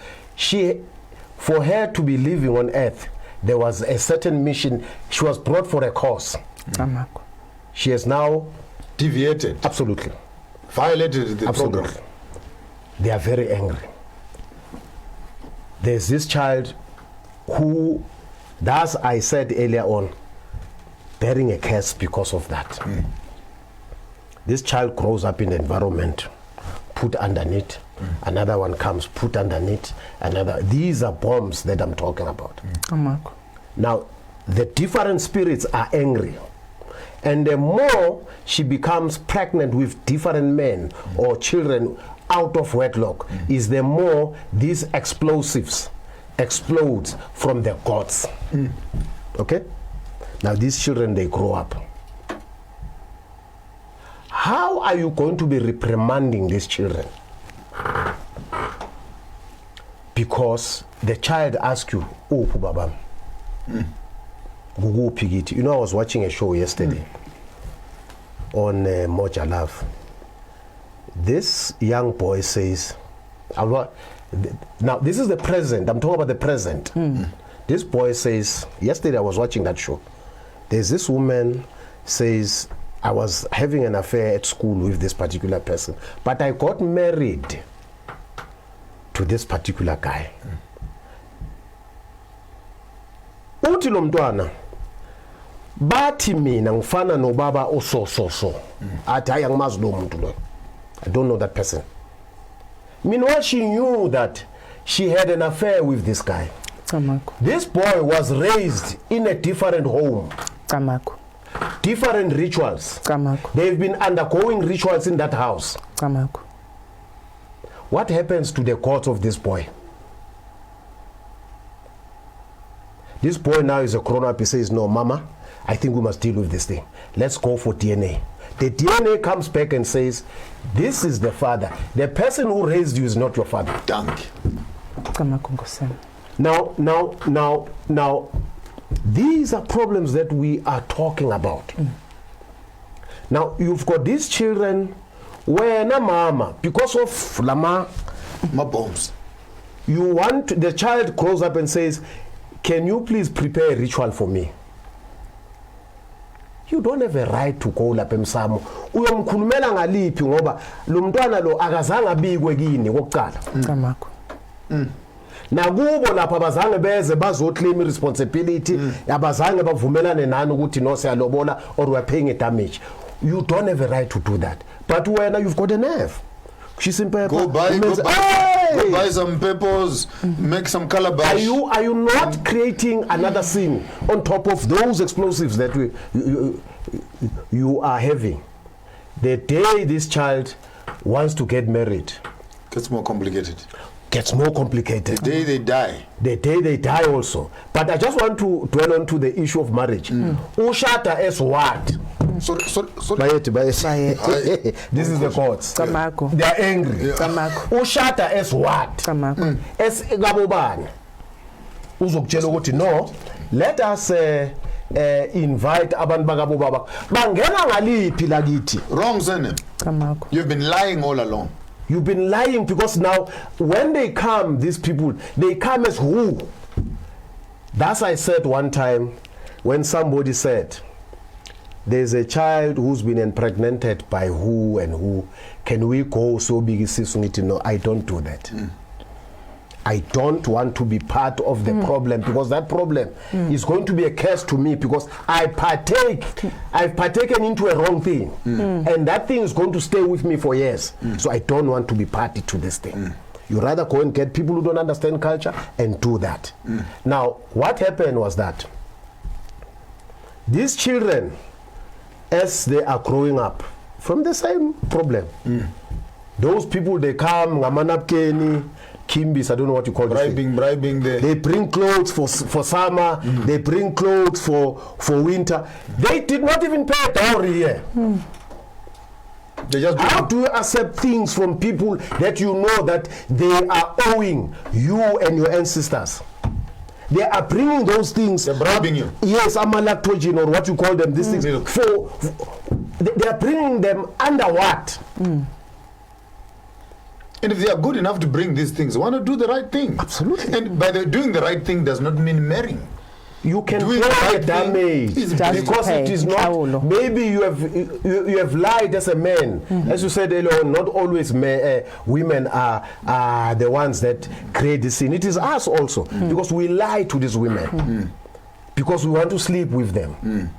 for her to be living on earth, there was a certain mission. She was brought for a cause. She has now deviated. Absolutely. Violated the program. They are very angry. There's this child who, as I said earlier on, bearing a curse because of that. This child grows up in the environment, put underneath. Another one comes, put underneath. Another. These are bombs that I'm talking about. Now, the different spirits are angry. And the more she becomes pregnant with different men or children out of wedlock, is the more these explosives explodes from the gods. Okay? Now these children, they grow up. How are you going to be reprimanding these children? Because the child asks you, oh, Pubabam. You know, I was watching a show yesterday on Moja Love. This young boy says, now this is the present, I'm talking about the present. This boy says, yesterday I was watching that show. There's this woman says, I was having an affair at school with this particular person, but I got married to this particular guy. Uthi lo mntwana bathi mina ngifana nobaba oso athi hayi angimazi lo muntu lo. I don't know that person. Meanwhile, she knew that she had an affair with this guy. This boy was raised in a different home. Different rituals. They've been undergoing rituals in that house. What happens to the gods of this boy? This boy now is a grown-up. He says, no, Mama, I think we must deal with this thing. Let's go for DNA. The DNA comes back and says, this is the father. The person who raised you is not your father. Now, these are problems that we are talking about. Now, you've got these children where na mama, because of lama bombs, you want, the child grows up and says, can you please prepare a ritual for me? You don't have a right to call up emsamo. Uyomkhulumela ngaliphi ngoba lo mntwana lo akazange abikwe kini kokuqala. Nakubo lapha abazange beze bazoclaim responsibility, abazange bavumelane nani ukuthi no siyalobola or we are paying a damage. You don't have a right to do that. But when you've got a nerve, she's in paper. Go buy some peppers, make some calabash. Are you not creating another scene on top of those explosives that you are having? The day this child wants to get married, gets more complicated. The day they die. The day they die also. But I just want to dwell on to the issue of marriage. Ushata as what? This is the courts. They are angry. Ushata as what? As gabobani. Uzokutshela ukuthi no, let us invite abantu bakabobaba. Bangena ngaliphi lakithi? Wrong sene. You've been lying all along. You've been lying because now when they come, these people, they come as who? That's I said one time when somebody said, there's a child who's been impregnated by who and who. Can we go so big? No, I don't do that. I don't want to be part of the problem, because that problem is going to be a curse to me, because I've partaken into a wrong thing, and that thing is going to stay with me for years. So I don't want to be party to this thing. You rather go and get people who don't understand culture and do that. Now, what happened was that these children, as they are growing up, from the same problem, those people, they come, ngamanapkeni, Kimbis, I don't know what you call it. Bribing. They bring clothes for summer. They bring clothes for winter. They did not even pay a dowry here. How do you accept things from people that you know that they are owing you and your ancestors? They are bringing those things. They're bribing you. Yes, amalactogen or what you call them. These things they are bringing them under what? And if they are good enough to bring these things, why not do the right thing? Absolutely. And by the doing the right thing does not mean marrying. You can do the damage because it is not. Maybe you have lied as a man, as you said earlier. Not always women are the ones that create the sin. It is us also because we lie to these women because we want to sleep with them.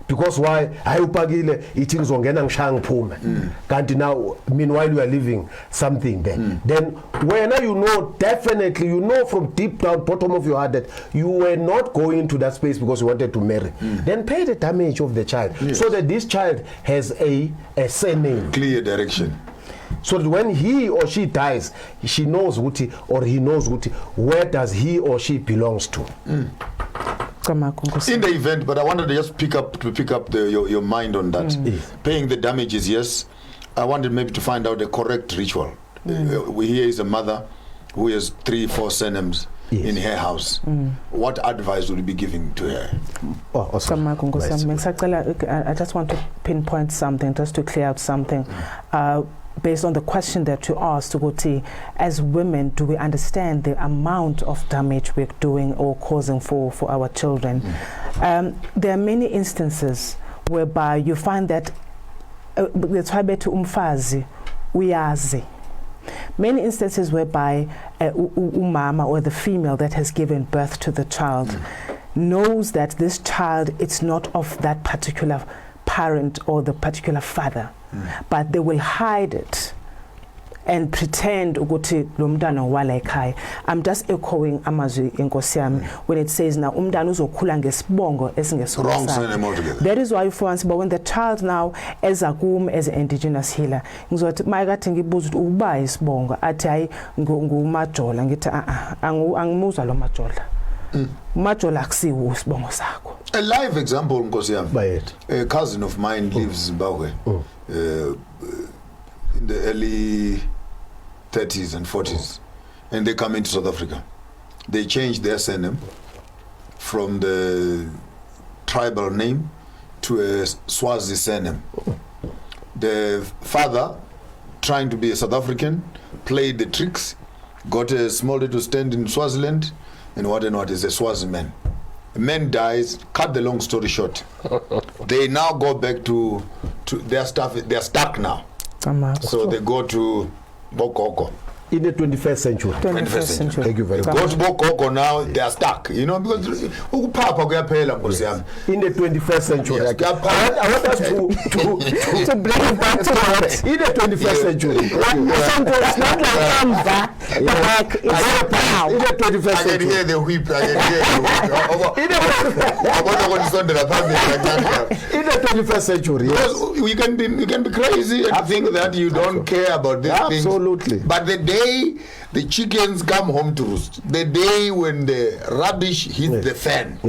Because why? Ayupagile eating zongena ngishang phume. Kanti now meanwhile you are living something there. Then when you know, definitely you know from deep down bottom of your heart that you were not going to that space because you wanted to marry. Then pay the damage of the child so that this child has a surname. Clear direction. So that when he or she dies, she knows or he knows where does he or she belongs to. In the event, but I wanted to just pick up your mind on that. Paying the damages, yes. I wanted maybe to find out the correct ritual. Here is a mother who has 3-4 surnames in her house. What advice would you be giving to her? I just want to pinpoint something, just to clear out something. Based on the question that you asked, Uguti, as women, do we understand the amount of damage we're doing or causing for our children? There are many instances whereby you find that many instances whereby umama or the female that has given birth to the child knows that this child is not of that particular parent or the particular father. But they will hide it and pretend ukuthi lo mntana walekhaya. I'm just echoing amazwi enkosi yami when it says now umntana uzokhula ngesibongo esingesona. That is why for once, but when the child now as an indigenous healer ngizothi mayikathi ngibuza ukuthi uba isibongo athi hayi ngumajola ngithi angimuzwa lo majola. Majola akusiwo isibongo sakho. A live example, Nkosi yami. A cousin of mine lives in Zimbabwe. In the early 30s and 40s, and they come into South Africa. They changed their surname from the tribal name to a Swazi surname. The father, trying to be a South African, played the tricks, got a small little stand in Swaziland, and what is a Swazi man. The man dies, cut the long story short. They now go back to their stuff. They're stuck now. So they go to Bokoko. In the 21st century. 21st century. Thank you very much. Go to Bokoko now, they are stuck. You know, because in the 21st century. Yes. I want us to bring it back to what? In the 21st century. It's not like Hamza, like it's now. In the 21st century. I can hear the whip. I can hear in the 21st century. Yes. You can be crazy and think that you don't care about these things. Absolutely. But the day the chickens come home to roost, the day when the rubbish hits the fan,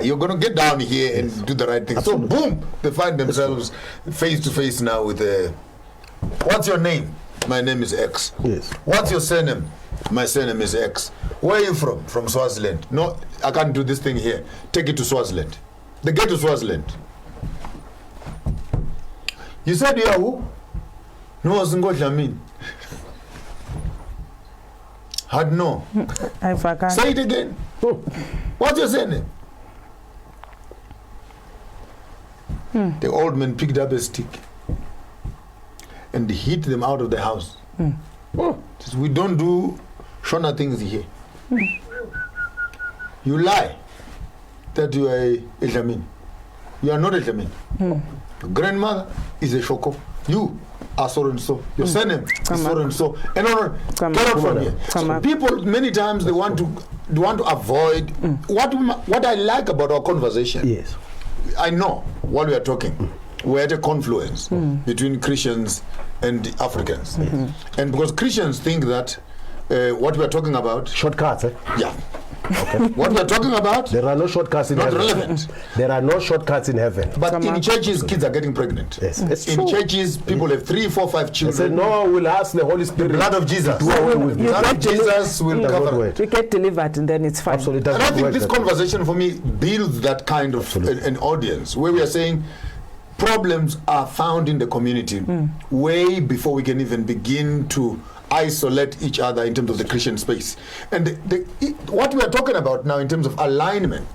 you're going to get down here and do the right thing. Absolutely. So boom, they find themselves face to face now with what's your name? My name is X. Yes. What's your surname? My surname is X. Where are you from? From Swaziland. No, I can't do this thing here. Take it to Swaziland. They get to Swaziland. You said you are who? No, Zingodlamin. Had no. I forgot. Say it again. What's your surname? The old man picked up a stick and hit them out of the house. Says, we don't do Shona things here. You lie that you are a Jamin. You are not a Jamin. Your grandmother is a Shoko. You are so and so. Your surname is so and so. And get out from here. So people many times they want to avoid what I like about our conversation. Yes. I know while we are talking, we're at a confluence between Christians and Africans. And because Christians think that what we are talking about shortcuts, yeah. Okay. What we are talking about? There are no shortcuts in heaven. Relevant. There are no shortcuts in heaven. But in churches, kids are getting pregnant. Yes, it's in true. churches, people have 3, 4, 5 children. They say, no, we'll ask the Holy Spirit. The blood of Jesus. Do away with the blood of Jesus will cover it. You get delivered and then it's fine. Absolutely. And I think this conversation for me builds that kind of an audience where we are saying problems are found in the community way before we can even begin to isolate each other in terms of the Christian space. And what we are talking about now in terms of alignment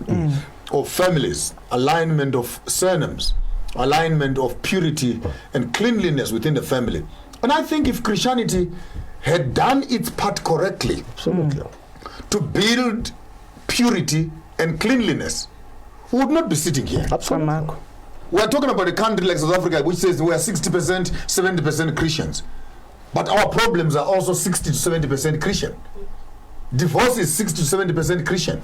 of families, alignment of surnames, alignment of purity and cleanliness within the family. And I think if Christianity had done its part correctly to build purity and cleanliness, we would not be sitting here. Absolutely. We are talking about a country like South Africa, which says we are 60%, 70% Christians. But our problems are also 60 to 70% Christian. Divorce is 60 to 70% Christian.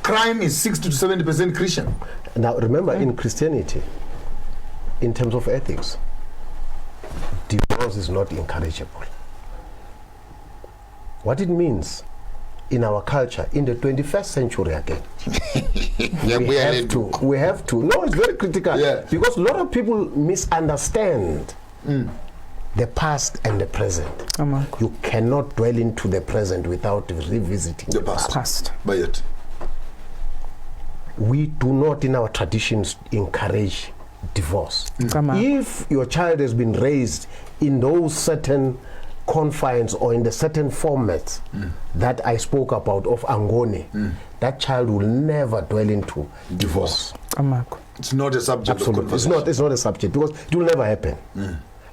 Crime is 60 to 70% Christian. Now, remember, in Christianity, in terms of ethics, divorce is not encourageable. What it means in our culture, in the 21st century again, we have to. No, it's very critical. Because a lot of people misunderstand the past and the present. You cannot dwell into the present without revisiting the past. By it. We do not in our traditions encourage divorce. If your child has been raised in those certain confines or in the certain formats that I spoke about of Angone, that child will never dwell into divorce. It's not a subject of conversation. It's not a subject because it will never happen.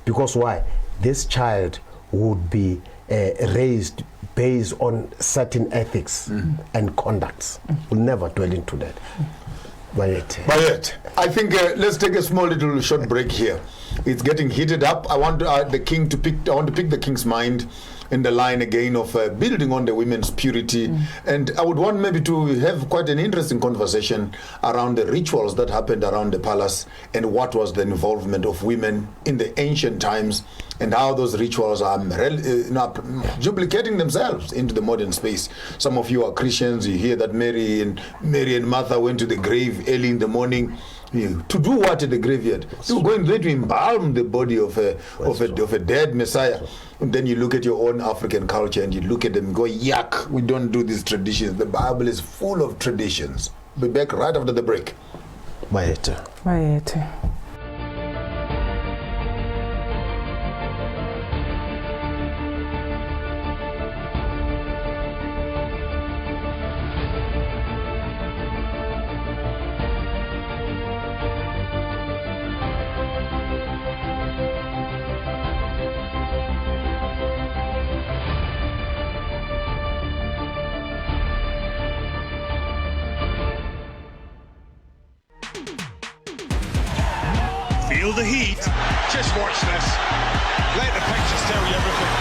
Because why? This child would be raised based on certain ethics and conducts. Will never dwell into that. Bayet, I think let's take a small little short break here. It's getting heated up. I want the king to pick. I want to pick the king's mind in the line again of building on the women's purity. And I would want maybe to have quite an interesting conversation around the rituals that happened around the palace and what was the involvement of women in the ancient times and how those rituals are duplicating themselves into the modern space. Some of you are Christians. You hear that Mary and Martha went to the grave early in the morning. To do what at the graveyard? You were going there to embalm the body of a dead Messiah. And then you look at your own African culture and you look at them and go, yuck, we don't do these traditions. The Bible is full of traditions. Be back right after the break. Bayete. Feel the heat. Just watch this. Let the pictures tell you everything.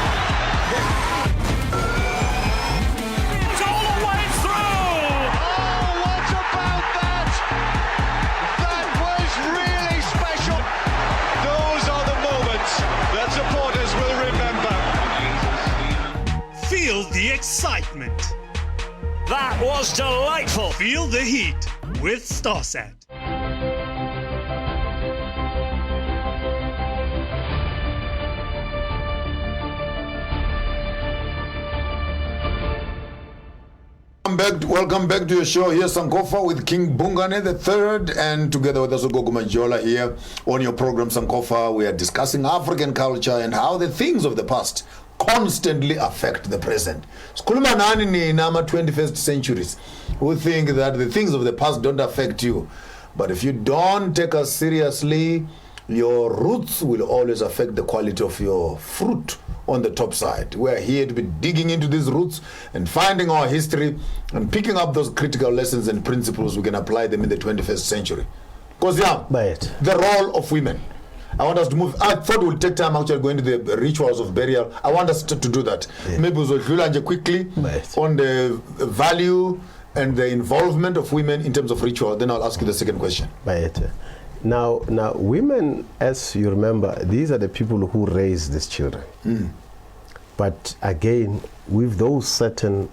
It's all the way through. Oh, what about that? That was really special. Those are the moments that supporters will remember. Feel the excitement. That was delightful. Feel the heat with Starsat. Welcome back to your show. Here's Sankofa with King Bhungane III, and together with us Gogo Majola here on your program Sankofa. We are discussing African culture and how the things of the past constantly affect the present. Skuluma nani ni nama 21st centuries who think that the things of the past don't affect you. But if you don't take us seriously, your roots will always affect the quality of your fruit on the top side. We are here to be digging into these roots and finding our history and picking up those critical lessons and principles we can apply them in the 21st century. Because the role of women. I want us to move. I thought we'll take time actually going to the rituals of burial. I want us to do that. Maybe we'll quickly on the value and the involvement of women in terms of ritual. Then I'll ask you the second question. Now, women, as you remember, these are the people who raise these children. Mm. But again, with those certain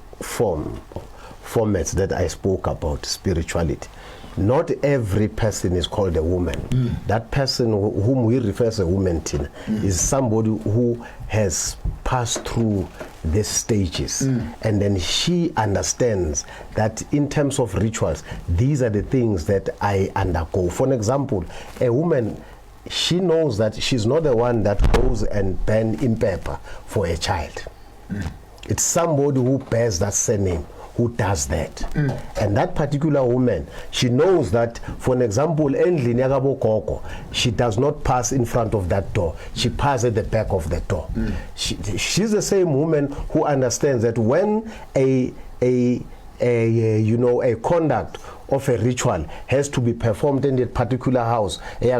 formats that I spoke about, spirituality, not every person is called a woman. That person whom we refer as a woman, Tina, is somebody who has passed through these stages, and then she understands that in terms of rituals, these are the things that I undergo. For an example, a woman, she knows that she's not the one that goes and burns in paper for a child. It's somebody who bears that surname who does that. And that particular woman, she knows that, for an example, she does not pass in front of that door. She passes at the back of the door. She's the same woman who understands that when a conduct of a ritual has to be performed in a particular house, they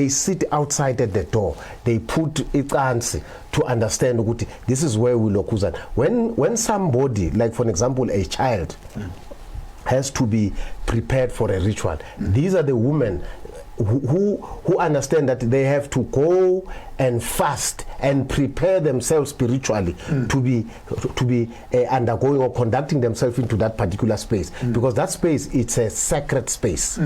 sit outside at the door. They put ikansi to understand ukuthi this is where we lokuzana. When somebody, like for example a child, has to be prepared for a ritual, these are the women who understand that they have to go and fast and prepare themselves spiritually to be undergoing or conducting themselves into that particular space, because that space, it's a sacred space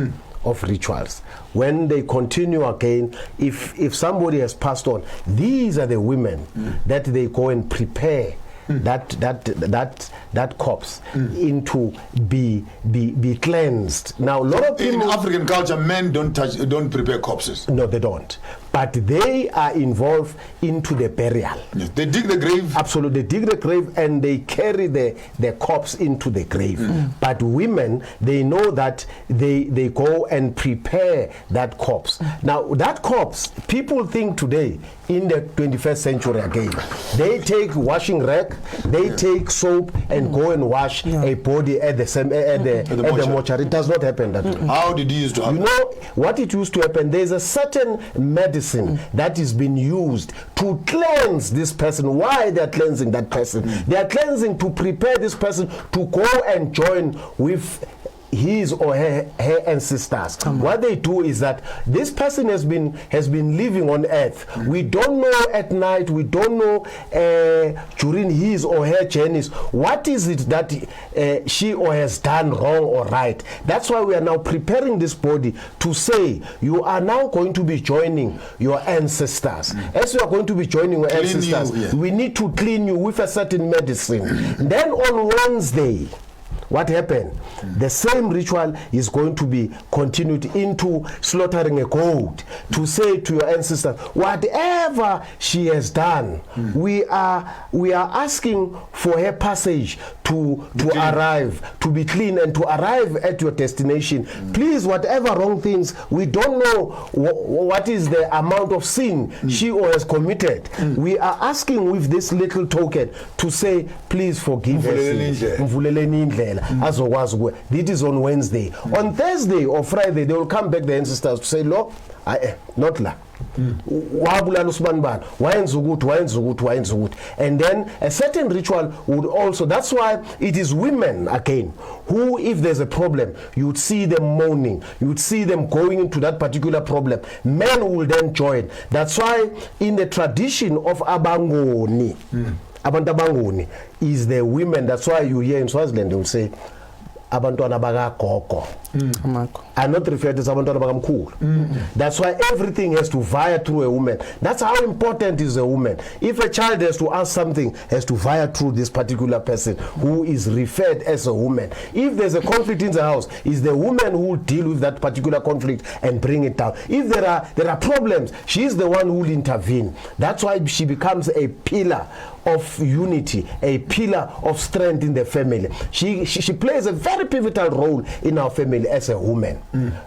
of rituals. When they continue again, if somebody has passed on, these are the women that they go and prepare that corpse into be cleansed. Now, a lot of people in African culture, men don't prepare corpses. No, they don't. But they are involved into the burial. Yes, they dig the grave. Absolutely, they dig the grave and they carry the corpse into the grave. But women, they know that they go and prepare that corpse. Now, that corpse, people think today in the 21st century again, they take washing rag, they take soap and go and wash a body at the mortuary. It does not happen that way. How did it used to happen? You know what it used to happen? There's a certain medicine that is being used to cleanse this person. Why they're cleansing that person? They are cleansing to prepare this person to go and join with his or her ancestors. What they do is that this person has been living on earth. We don't know at night, we don't know during his or her journeys, what is it that she or has done wrong or right. That's why we are now preparing this body to say, you are now going to be joining your ancestors. As you are going to be joining your ancestors, we need to clean you with a certain medicine. Then on Wednesday, what happened? The same ritual is going to be continued into slaughtering a goat to say to your ancestor, whatever she has done, we are asking for her passage to arrive, to be clean and to arrive at your destination. Please, whatever wrong things, we don't know what is the amount of sin she or has committed. We are asking with this little token to say, please forgive us. This is on Wednesday. On Thursday or Friday, they will come back, the ancestors, to say, no, not la. And then a certain ritual would also, that's why it is women again who, if there's a problem, you would see them moaning, you would see them going into that particular problem. Men will then join. That's why in the tradition of Abangoni, Abantabangoni is the women. That's why you hear in Swaziland they will say abantwana bakagogo. Are not referred to as abantwana bakamkhulu. That's why everything has to via through a woman. That's how important is a woman. If a child has to ask something, has to via through this particular person who is referred as a woman. If there's a conflict in the house, is the woman who will deal with that particular conflict and bring it down. If there are problems, she's the one who will intervene. That's why she becomes a pillar of unity, a pillar of strength in the family. She plays a very pivotal role in our family as a woman.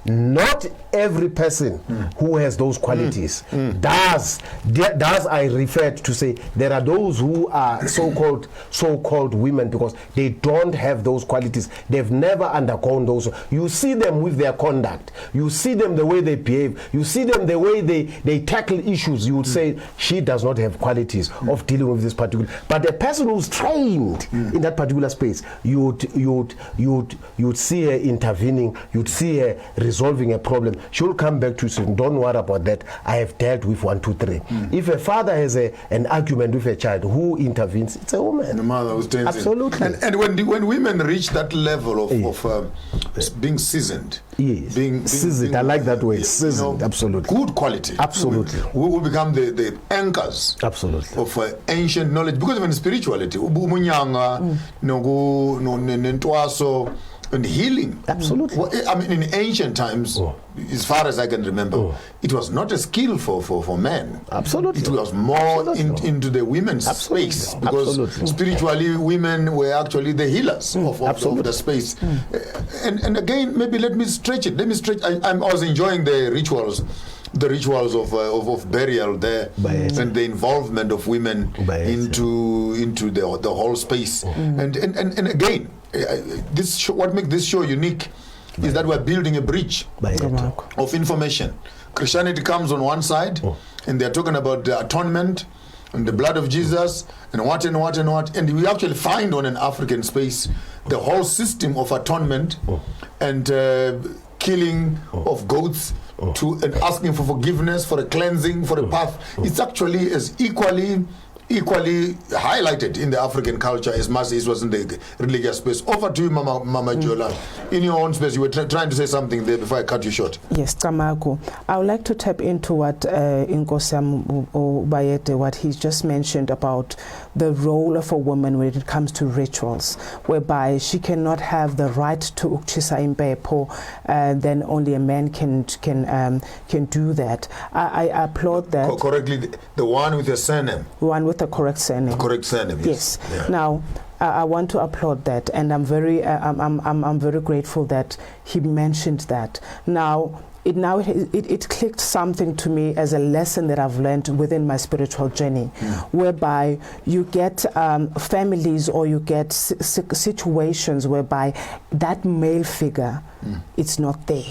Not every person who has those qualities does I refer to say there are those who are so-called women because they don't have those qualities. They've never undergone those. You see them with their conduct. You see them the way they behave. You see them the way they tackle issues. You would say she does not have qualities of dealing with this particular particular. But a person who's trained in that particular space, you'd see her intervening, you'd see her resolving a problem. She'll come back to you saying, don't worry about that, I have dealt with 1, 2, 3. If a father has an argument with a child, who intervenes? It's a woman. The mother who stands absolutely. In. And when women reach that level of being seasoned, being seasoned, I like that word, seasoned, absolutely. Good quality. Absolutely. We will become the anchors of ancient knowledge, because even spirituality, and healing. Absolutely. I mean, in ancient times, as far as I can remember, it was not a skill for men. Absolutely. It was more into the women's space, because spiritually women were actually the healers of the space. And again, maybe let me stretch it. I was enjoying the rituals of burial there, and the involvement of women into the whole space. And again, what makes this show unique is that we're building a bridge of information. Christianity comes on one side, and they're talking about the atonement and the blood of Jesus and what, and we actually find on an African space the whole system of atonement and killing of goats and asking for forgiveness, for a cleansing, for a path. It's actually as equally highlighted in the African culture as much as it was in the religious space. Over to you, Mama Jola. In your own space, you were trying to say something there before I cut you short. Yes, Tamago. I would like to tap into what Nkosam Bayete, what he just mentioned about the role of a woman when it comes to rituals, whereby she cannot have the right to ukchisa impepo, then only a man can do that. I applaud that. Correctly, the one with the surname. One with the correct surname. Correct surname. Yes. Yeah. Now, I want to applaud that, and I'm very grateful that he mentioned that. Now, it clicked something to me as a lesson that I've learned within my spiritual journey, whereby you get families, or you get situations whereby that male figure, it's not there,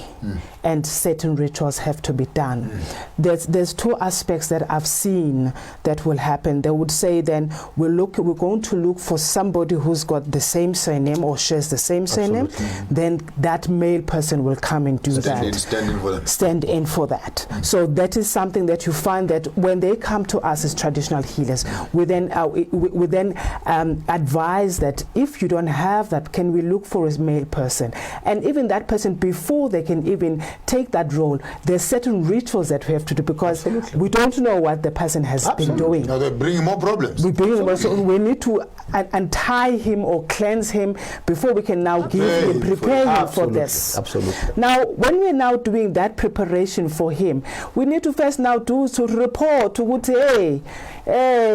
and certain rituals have to be done. There's two aspects that I've seen that will happen. They would say, then we're going to look for somebody who's got the same surname or shares the same surname. Then that male person will come and do that. Stand in for that. So that is something that you find that when they come to us as traditional healers, we then advise that if you don't have that, can we look for a male person? And even that person, before they can even take that role, there's certain rituals that we have to do, because we don't know what the person has been doing. Now they're bringing more problems. So we need to untie him or cleanse him before we can now prepare him for this. Now, when we're now doing that preparation for him, we need to first now report to hey,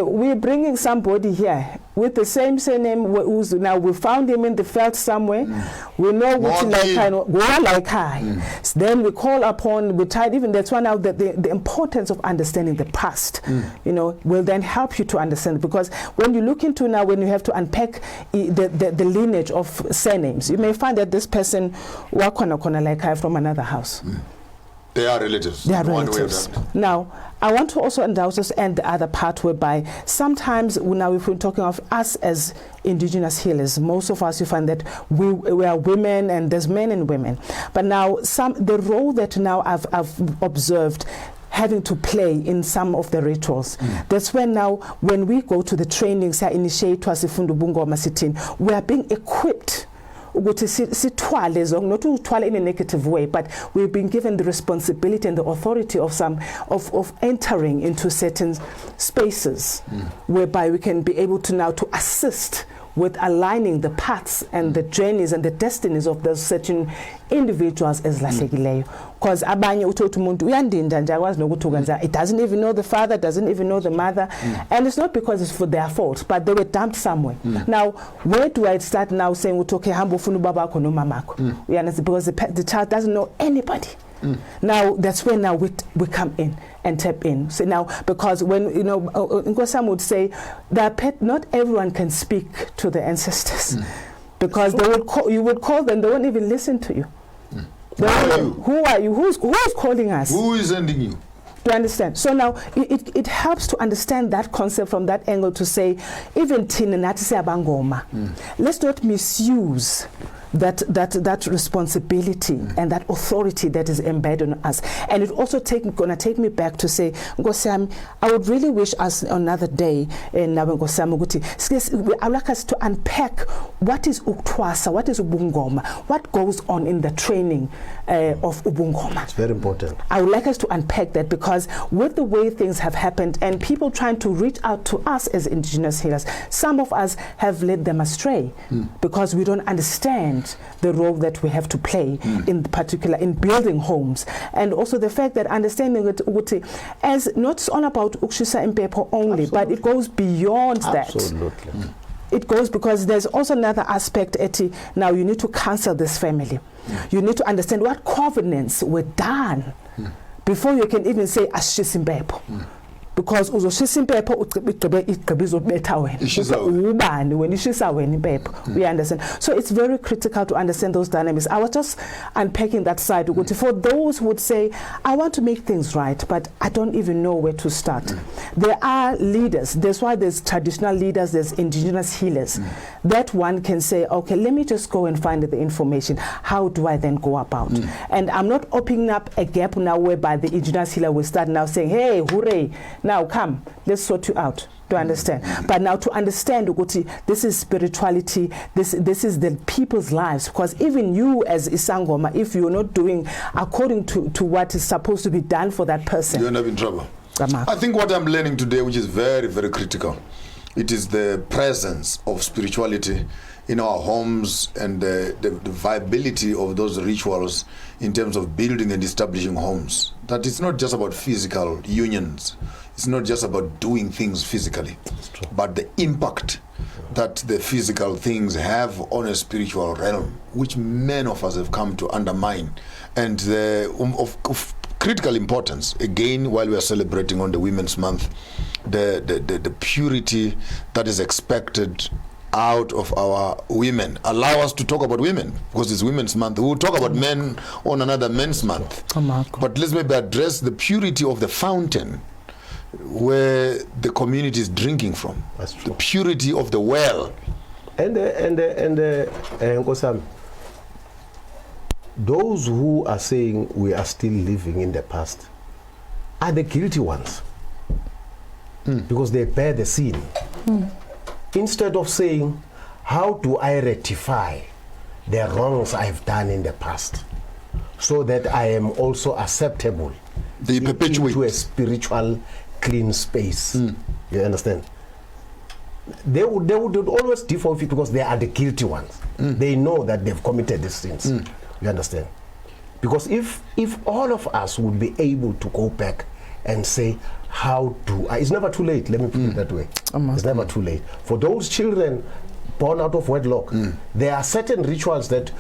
we're bringing somebody here with the same surname. Now we found him in the field somewhere. We know which like her. Then we call upon. We tried. Even that's one out that the importance of understanding the past. Will then help you to understand, because when you look into now, when you have to unpack the lineage of surnames, you may find that this person wakona like her from another house. They are relatives. They are relatives. Now, I want to also indulge us and the other part, whereby sometimes now, if we're talking of us as indigenous healers, most of us, you find that we are women, and there's men and women. But now, the role that now I've observed having to play in some of the rituals. That's when now, when we go to the trainings, we are being equipped not in a negative way, but we've been given the responsibility and the authority of entering into certain spaces whereby we can be able to now to assist with aligning the paths and the journeys and the destinies of those certain individuals as lahlekileyo. Because abanye uthothi umuntu uyandinda nje akwazi nokuthuka, it doesn't even know the father, doesn't even know the mother, and it's not because it's for their fault, but they were dumped somewhere. Now, where do I start now saying okay, hamba ufuna ubaba wakho nomama wakho? Because the child doesn't know anybody. Now that's when now we come in and tap in. So now, because when Nkosam would say that not everyone can speak to the ancestors, because you would call them, they won't even listen to you. Who are you? Who's calling us? Who is sending you? Do you understand? So now it helps to understand that concept from that angle to say, even Tina Natise Abangoma, let's not misuse that responsibility and that authority that is embedded in us. And it also gonna take me back to say, Ngosam, I would really wish us another day in Ngosam Guti. I would like us to unpack what is Uktwasa, what is Ubungoma, what goes on in the training of Ubungoma. It's very important. I would like us to unpack that, because with the way things have happened and people trying to reach out to us as indigenous healers, some of us have led them astray because we don't understand the role that we have to play in particular in building homes, and also the fact that understanding it as not all about Ukshisa Impepo only, but it goes beyond that. Absolutely. It goes because there's also another aspect, Eti. Now you need to counsel this family. You need to understand what covenants were done before you can even say Ashisimbepo. Because uzoshisimpepho igqibizobetha wena when ishisa wena impepho, we understand. So it's very critical to understand those dynamics. I was just unpacking that side for those who would say, I want to make things right, but I don't even know where to start. There are leaders. That's why there's traditional leaders, there's indigenous healers. That one can say, okay, let me just go and find the information. How do I then go about? And I'm not opening up a gap now whereby the indigenous healer will start now saying, hey, hooray, now come, let's sort you out. To understand, but now to understand, Uguti, this is spirituality. This is the people's lives. Because even you, as Isangoma, if you're not doing according to what is supposed to be done for that person, you end up in trouble. I think what I'm learning today, which is very, very critical, it is the presence of spirituality in our homes and the viability of those rituals in terms of building and establishing homes. That it's not just about physical unions. It's not just about doing things physically, but the impact that the physical things have on a spiritual realm, which many of us have come to undermine. And of critical importance, again, while we are celebrating on the Women's Month, the purity that is expected out of our women. Allow us to talk about women, because it's Women's Month. We'll talk about men on another Men's Month. But let's maybe address the purity of the fountain where the community is drinking from. That's true. The purity of the well. And Nkosam, those who are saying we are still living in the past are the guilty ones, because they bear the sin. Instead of saying, how do I rectify the wrongs I've done in the past so that I am also acceptable into a spiritual clean space? You understand? They would always default it because they are the guilty ones. They know that they've committed these sins. You understand? Because if all of us would be able to go back and say, how do I, it's never too late, let me put it that way. It's never too late. For those children born out of wedlock, there are certain rituals that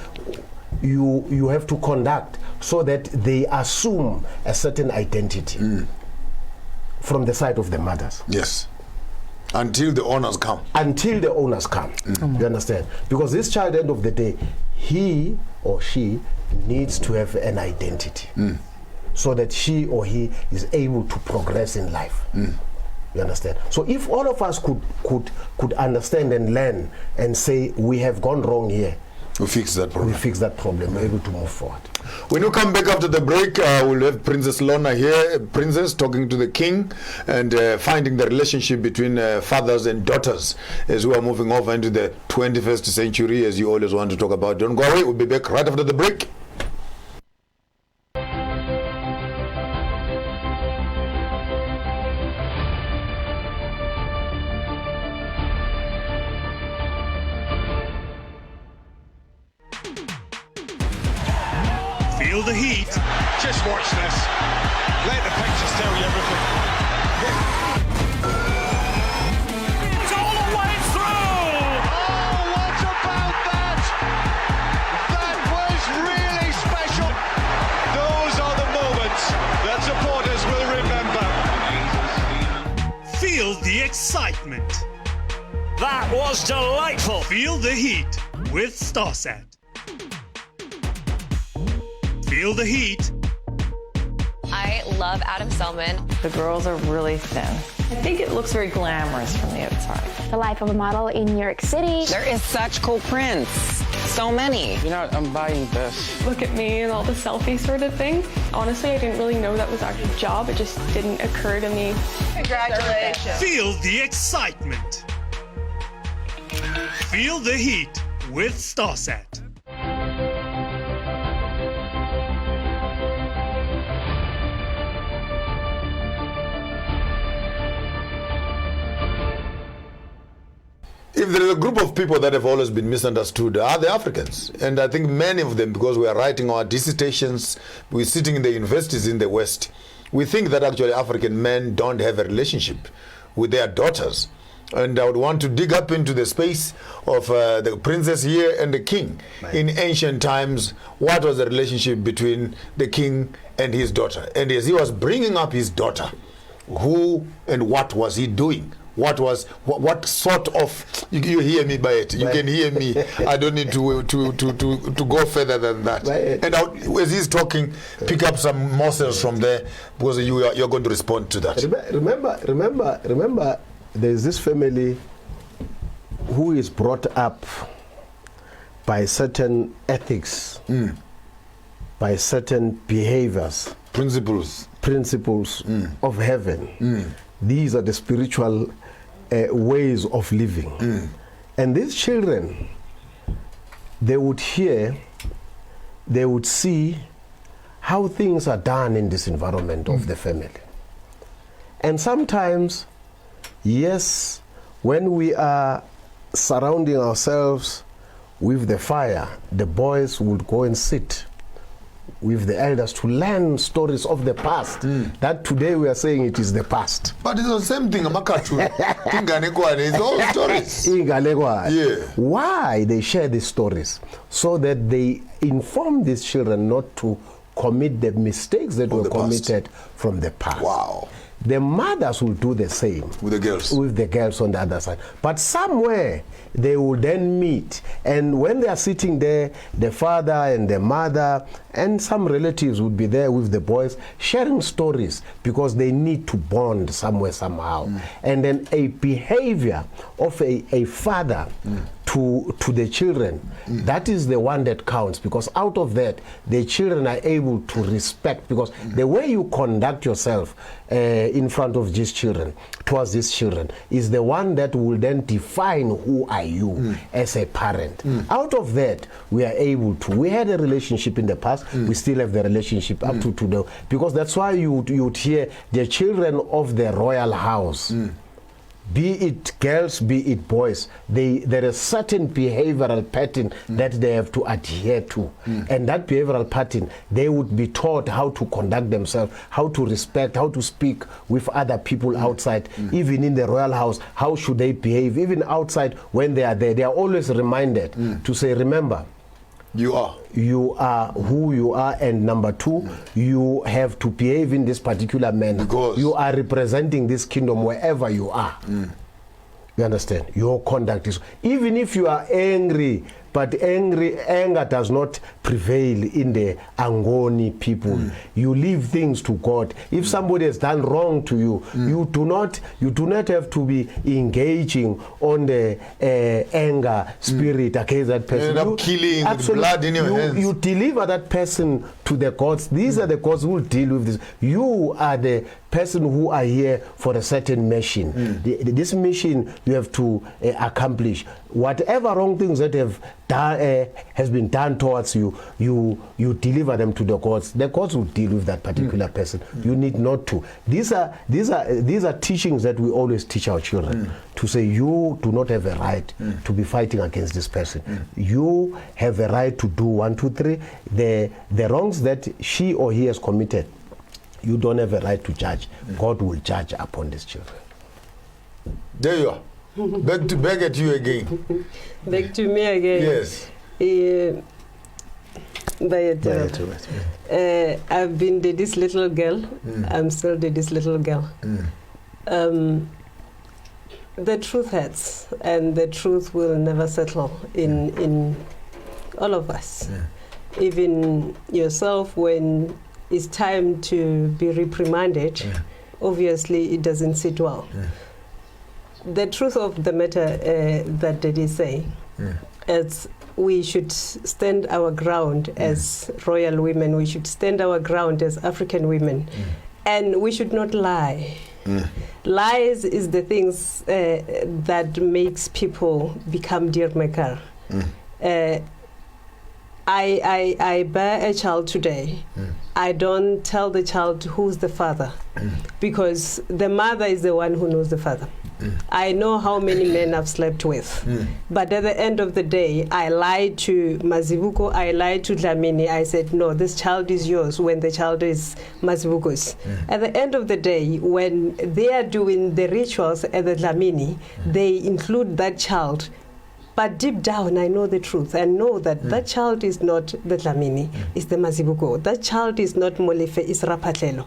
you have to conduct so that they assume a certain identity from the side of the mothers. Yes. Until the owners come. Until the owners come. You understand? Because this child, end of the day, he or she needs to have an identity so that she or he is able to progress in life. You understand? So if all of us could understand and learn and say we have gone wrong here, we fix that problem. We fix that problem. We're able to move forward. When you come back after the break, we'll have Princess Lona here, Princess talking to the King and finding the relationship between fathers and daughters as we are moving over into the 21st century, as you always want to talk about. Don't go away. We'll be back right after the break. Feel the heat. Just watch this. Let the pictures tell you everything. It's all the way through! Oh, what about that? That was really special. Those are the moments that supporters will remember. Feel the excitement. That was delightful. Feel the heat with Starsat. Feel the heat. I I love Adam Selman. The girls are really thin. I think it looks very glamorous from the outside. The life of a model in New York City. There is such cool prints. So many. You know, I'm buying this. Look at me and all the selfie sort of thing. Honestly, I didn't really know that was actually a job. It just didn't occur to me. Congratulations. Feel the excitement. Feel the heat with StarSat. If there is a group of people that have always been misunderstood, are the Africans. And I think many of them, because we are writing our dissertations, we're sitting in the universities in the West, we think that actually African men don't have a relationship with their daughters. And I would want to dig up into the space of the princess here and the king. Right. In ancient times, what was the relationship between the king and his daughter? And as he was bringing up his daughter, who and what was he doing? What sort of, you hear me by it, you can hear me, I don't need to go further than that. And as he's talking, pick up some morsels from there, because you're going to respond to that. Remember, there's this family who is brought up by certain ethics, by certain behaviors, principles of heaven. These are the spiritual ways of living. And these children, they would hear, they would see how things are done in this environment of the family. And sometimes, yes, when we are surrounding ourselves with the fire, the boys would go and sit with the elders to learn stories of the past. That today we are saying it is the past. But it's the same thing, it's all stories. Yeah. Why they share these stories? So that they inform these children not to commit the mistakes that were committed from the past. Wow. The mothers will do the same with the girls on the other side. But somewhere they will then meet, and when they are sitting there, the father and the mother and some relatives would be there with the boys sharing stories, because they need to bond somewhere, somehow. And then a behavior of a father to the children, that is the one that counts, because out of that the children are able to respect, because the way you conduct yourself in front of these children, towards these children, is the one that will then define who are you as a parent. Out of that, we are able to, we had a relationship in the past, we still have the relationship up to today, because that's why you'd hear the children of the royal house, be it girls, be it boys, there is certain behavioral pattern that they have to adhere to. And that behavioral pattern, they would be taught how to conduct themselves, how to respect, how to speak with other people outside. Even in the royal house, how should they behave? Even outside, when they are there, they are always reminded to say, remember, you are who you are, and number two, you have to behave in this particular manner, because you are representing this kingdom wherever you are. You understand? Your conduct is, even if you are angry, but anger does not prevail in the Angoni people. You leave things to God. If somebody has done wrong to you, you do not have to be engaging on the anger spirit against that person. You end up killing with blood in your hands. You deliver that person to the gods. These are the gods who will deal with this. You are the person who are here for a certain mission. This mission you have to accomplish. Whatever wrong things that have done, has been done towards you, you deliver them to the gods. The gods will deal with that particular person. You need not to. These are teachings that we always teach our children, to say you do not have a right to be fighting against this person. You have a right to do 1, 2, 3. The wrongs that she or he has committed, you don't have a right to judge. God will judge upon these children. There you are. Back at you again. Back to me again. Yes. I've been this little girl. I'm still this little girl. The truth hurts, and the truth will never settle in all of us. Even yourself, when it's time to be reprimanded, obviously it doesn't sit well. The truth of the matter that Daddy say is we should stand our ground as royal women, we should stand our ground as African women, and we should not lie. Lies is the things that makes people become dear maker. I bear a child today. I don't tell the child who's the father, because the mother is the one who knows the father. I know how many men I've slept with, but at the end of the day, I lied to Mazibuko, I lied to Dlamini. I said, no, this child is yours when the child is Mazibuko's. At the end of the day, when they are doing the rituals at the Dlamini, they include that child. But deep down, I know the truth. I know that that child is not the Dlamini, it's the Mazibuko. That child is not Molefe, it's Rapatlelo.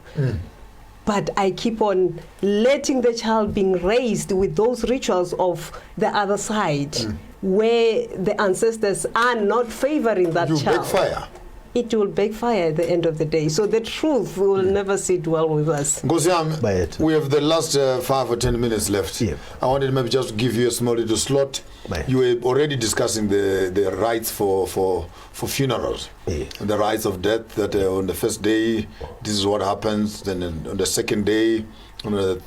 But I keep on letting the child being raised with those rituals of the other side, where the ancestors are not favoring that child. Backfire. It will backfire at the end of the day. So the truth will never sit well with us. Ngosiam, we have the last 5 or 10 minutes left. I wanted maybe just to give you a small little slot. You were already discussing the rights for funerals, the rights of death, that on the first day, this is what happens, then on the second day,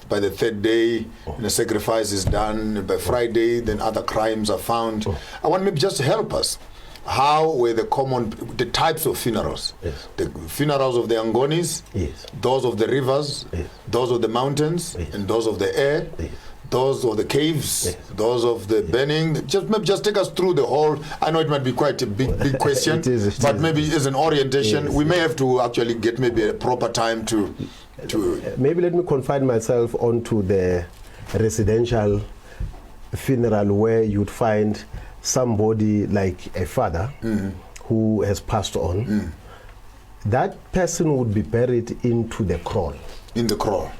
by the third day, the sacrifice is done, by Friday, then other crimes are found. I want maybe just to help us. How were the types of funerals? The funerals of the Angonis, those of the rivers, those of the mountains, and those of the air, those of the caves, those of the burning. Just take us through the whole. I know it might be quite a big question, but maybe as an orientation, we may have to actually get maybe a proper time to. Maybe let me confine myself onto the residential funeral, where you'd find somebody like a father who has passed on. That person would be buried into the kraal. In the kraal.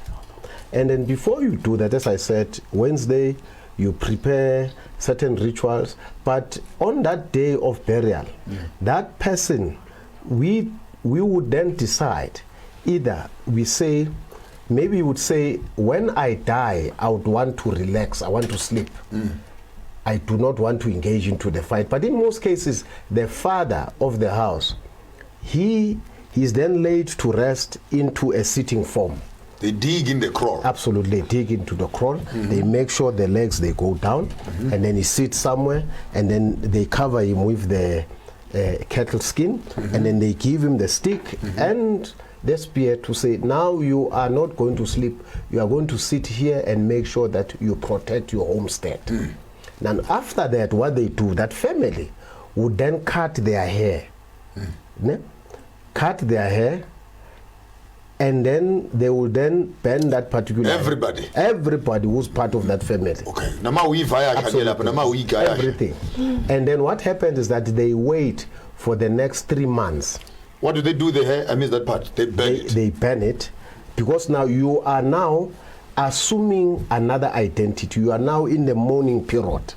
And then before you do that, as I said, Wednesday, you prepare certain rituals. But on that day of burial, that person, we would then decide, either we say, maybe we would say, when I die, I would want to relax, I want to sleep. I do not want to engage into the fight. But in most cases, the father of the house, he is then laid to rest into a sitting form. They dig in the kraal. Absolutely, they dig into the kraal. They make sure the legs, they go down, and then he sits somewhere, and then they cover him with the cattle skin, and then they give him the stick and the spear to say, now you are not going to sleep, you are going to sit here and make sure that you protect your homestead. Now after that, what they do, that family would then cut their hair. Cut their hair, and then they will then burn that particular everybody who's part of that family. Okay. Everything. And then what happens is that they wait for the next 3 months. What do they do with the hair? I missed that part. They burn it. They burn it, because now you are now assuming another identity. You are now in the mourning period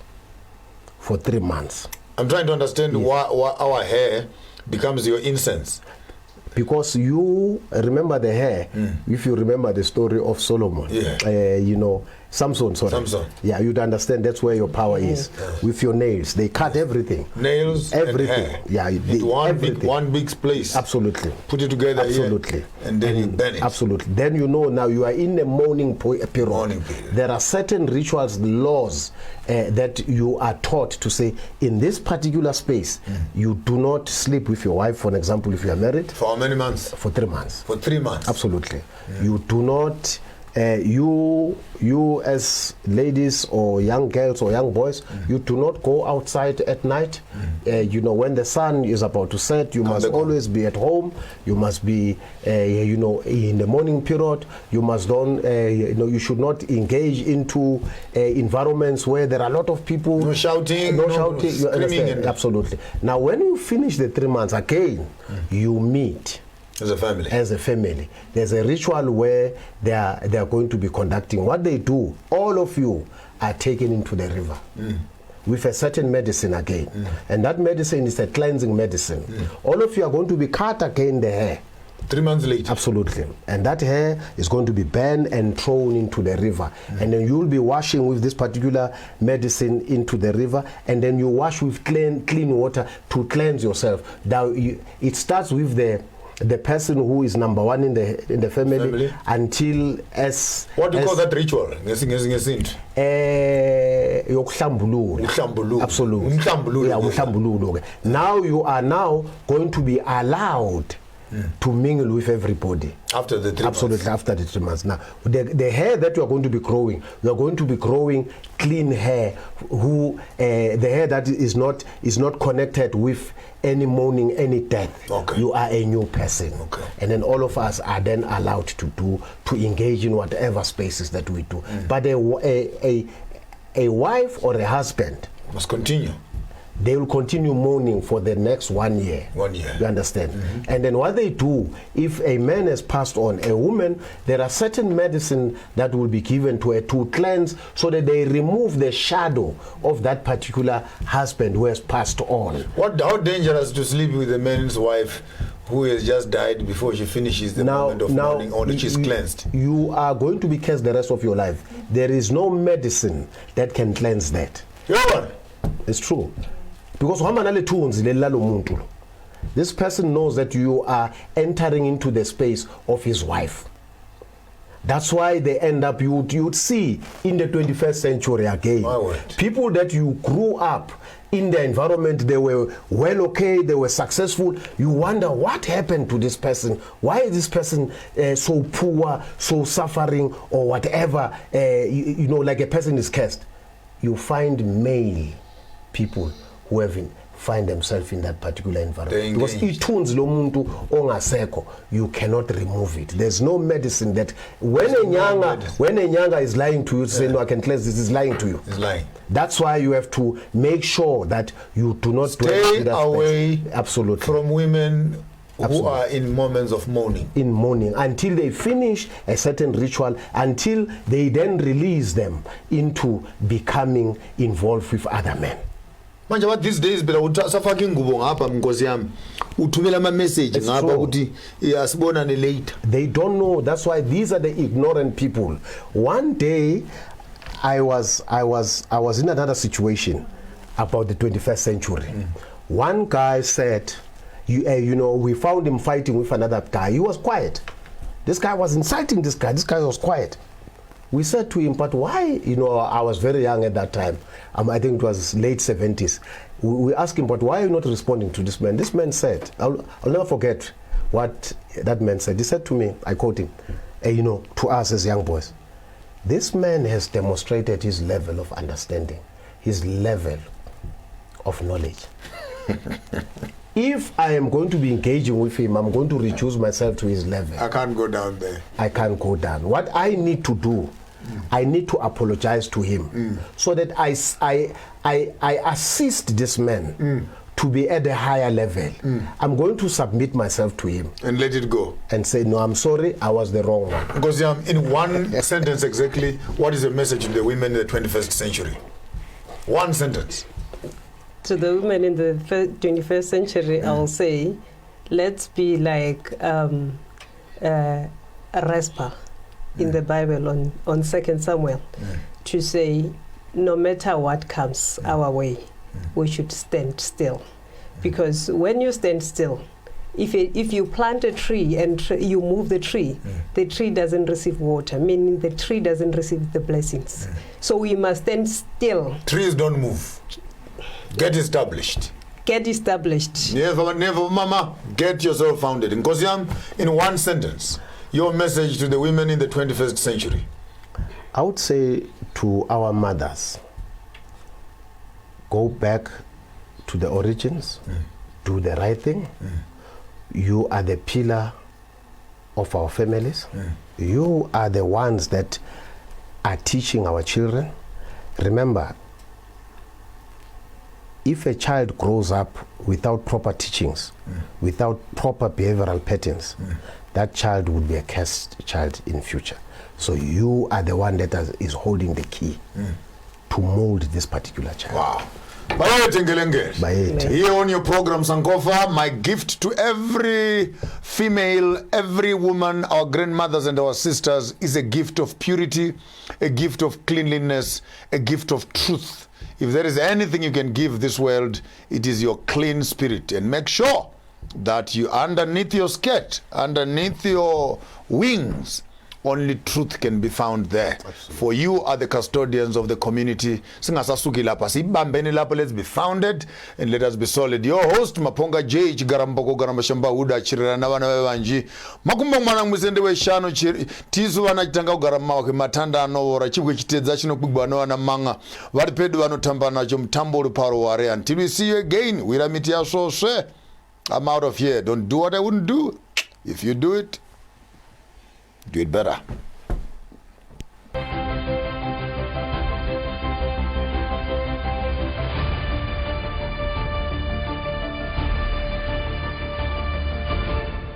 for 3 months. I'm trying to understand why our hair becomes your incense. Because you remember the hair, if you remember the story of Solomon, Samson. Yeah, you'd understand that's where your power is. With your nails, they cut everything. Nails, everything. And hair. Yeah, one big place. Absolutely. Put it together. Absolutely. Here, and then you burn it. Absolutely. Then you know now you are in the mourning period. There are certain rituals, laws that you are taught to say, in this particular space, you do not sleep with your wife, for example, if you are married. For how many months? For 3 months. For 3 months. Absolutely. You do not. You as ladies or young girls or young boys, you do not go outside at night. When the sun is about to set, you must always be at home. You must be, in the morning period. You must don't, you should not engage into environments where there are a lot of people. No shouting, screaming. Absolutely. Now, when you finish the 3 months again, you meet. As a family. There's a ritual where they are going to be conducting. What they do, all of you are taken into the river with a certain medicine again. And that medicine is a cleansing medicine. All of you are going to be cut again the hair. 3 months later. Absolutely. And that hair is going to be burned and thrown into the river. And then you'll be washing with this particular medicine into the river, and then you wash with clean water to cleanse yourself. Now it starts with the person who is number one in the family. Until as what do you call that ritual? Absolutely. Now you are now going to be allowed to mingle with everybody after the 3 months. After the 3 months. Now the hair that you are going to be growing, you are going to be growing clean hair, the hair that is not connected with any mourning, any death. Okay. You are a new person. Okay. And then all of us are then allowed to engage in whatever spaces that we do. But a wife or a husband must continue. They will continue mourning for the next 1 year. 1 year. You understand? And then what they do, if a man has passed on, a woman, there are certain medicine that will be given to her to cleanse, so that they remove the shadow of that particular husband who has passed on. How dangerous to sleep with a man's wife who has just died before she finishes the moment of mourning, or that she's cleansed? You are going to be cursed the rest of your life. There is no medicine that can cleanse that. It's true. Because this person knows that you are entering into the space of his wife. That's why they end up, you'd see in the 21st century again, people that you grew up in the environment, they were well okay, they were successful. You wonder what happened to this person. Why is this person so poor, so suffering, or whatever, like a person is cursed. You find male people who find themselves in that particular environment. Because itunes lo muntu ongaseko, you cannot remove it. There's no medicine that when a nyanga is lying to you, say no, I can cleanse this, is lying to you. It's lying. That's why you have to make sure that you do not stay away from women who are in moments of mourning. In mourning, until they finish a certain ritual, until they then release them into becoming involved with other men. Manje what these days bela usafaka ingubo ngapha mnkosi yami uthumela ama message ngapha ukuthi asibonane later. They don't know. That's why these are the ignorant people. One day I was in another situation about the 21st century. One guy said, we found him fighting with another guy. He was quiet. This guy was inciting this guy. This guy was quiet. We said to him, but why? I was very young at that time. I think it was late 70s. We asked him, but why are you not responding to this man? This man said, I'll never forget what that man said. He said to me, I quote him, to us as young boys, this man has demonstrated his level of understanding, his level of knowledge. If I am going to be engaging with him, I'm going to reduce myself to his level. I can't go down there. I can't go down. What I need to do, I need to apologize to him so that I assist this man to be at a higher level. I'm going to submit myself to him. And let it go. And say, no, I'm sorry, I was the wrong one. Because in one sentence exactly, what is the message to the women in the 21st century? One sentence. To the women in the 21st century, I will say, let's be like a Raspa in the Bible on 2 Samuel, to say, no matter what comes our way, we should stand still. Because when you stand still, if you plant a tree and you move the tree doesn't receive water, meaning the tree doesn't receive the blessings. So we must stand still. Trees don't move. Get established. Get established. Never, mama, get yourself founded. In one sentence, your message to the women in the 21st century. I would say to our mothers, go back to the origins, do the right thing. You are the pillar of our families. You are the ones that are teaching our children. Remember, if a child grows up without proper teachings, without proper behavioral patterns, that child would be a cursed child in future. So you are the one that is holding the key to mold this particular child. Wow. Here on your program, Sankofa, my gift to every female, every woman, our grandmothers and our sisters is a gift of purity, a gift of cleanliness, a gift of truth. If there is anything you can give this world, it is your clean spirit. And make sure that you, underneath your skirt, underneath your wings, only truth can be found there. For you are the custodians of the community. Let's be founded and let us be solid. Your host, Maponga J. Garamboko Garambashamba Uda Chirana Vanji. Makumba Mwisende Shano Tizu Anatanga Garama, Matanda no Rachiwich Kubano and Manga, Vadpeduano Tambana Jum Tambo Paroware. Until we see you again, we'll meet you so say. I'm out of here. Don't do what I wouldn't do. If you do it, do it better.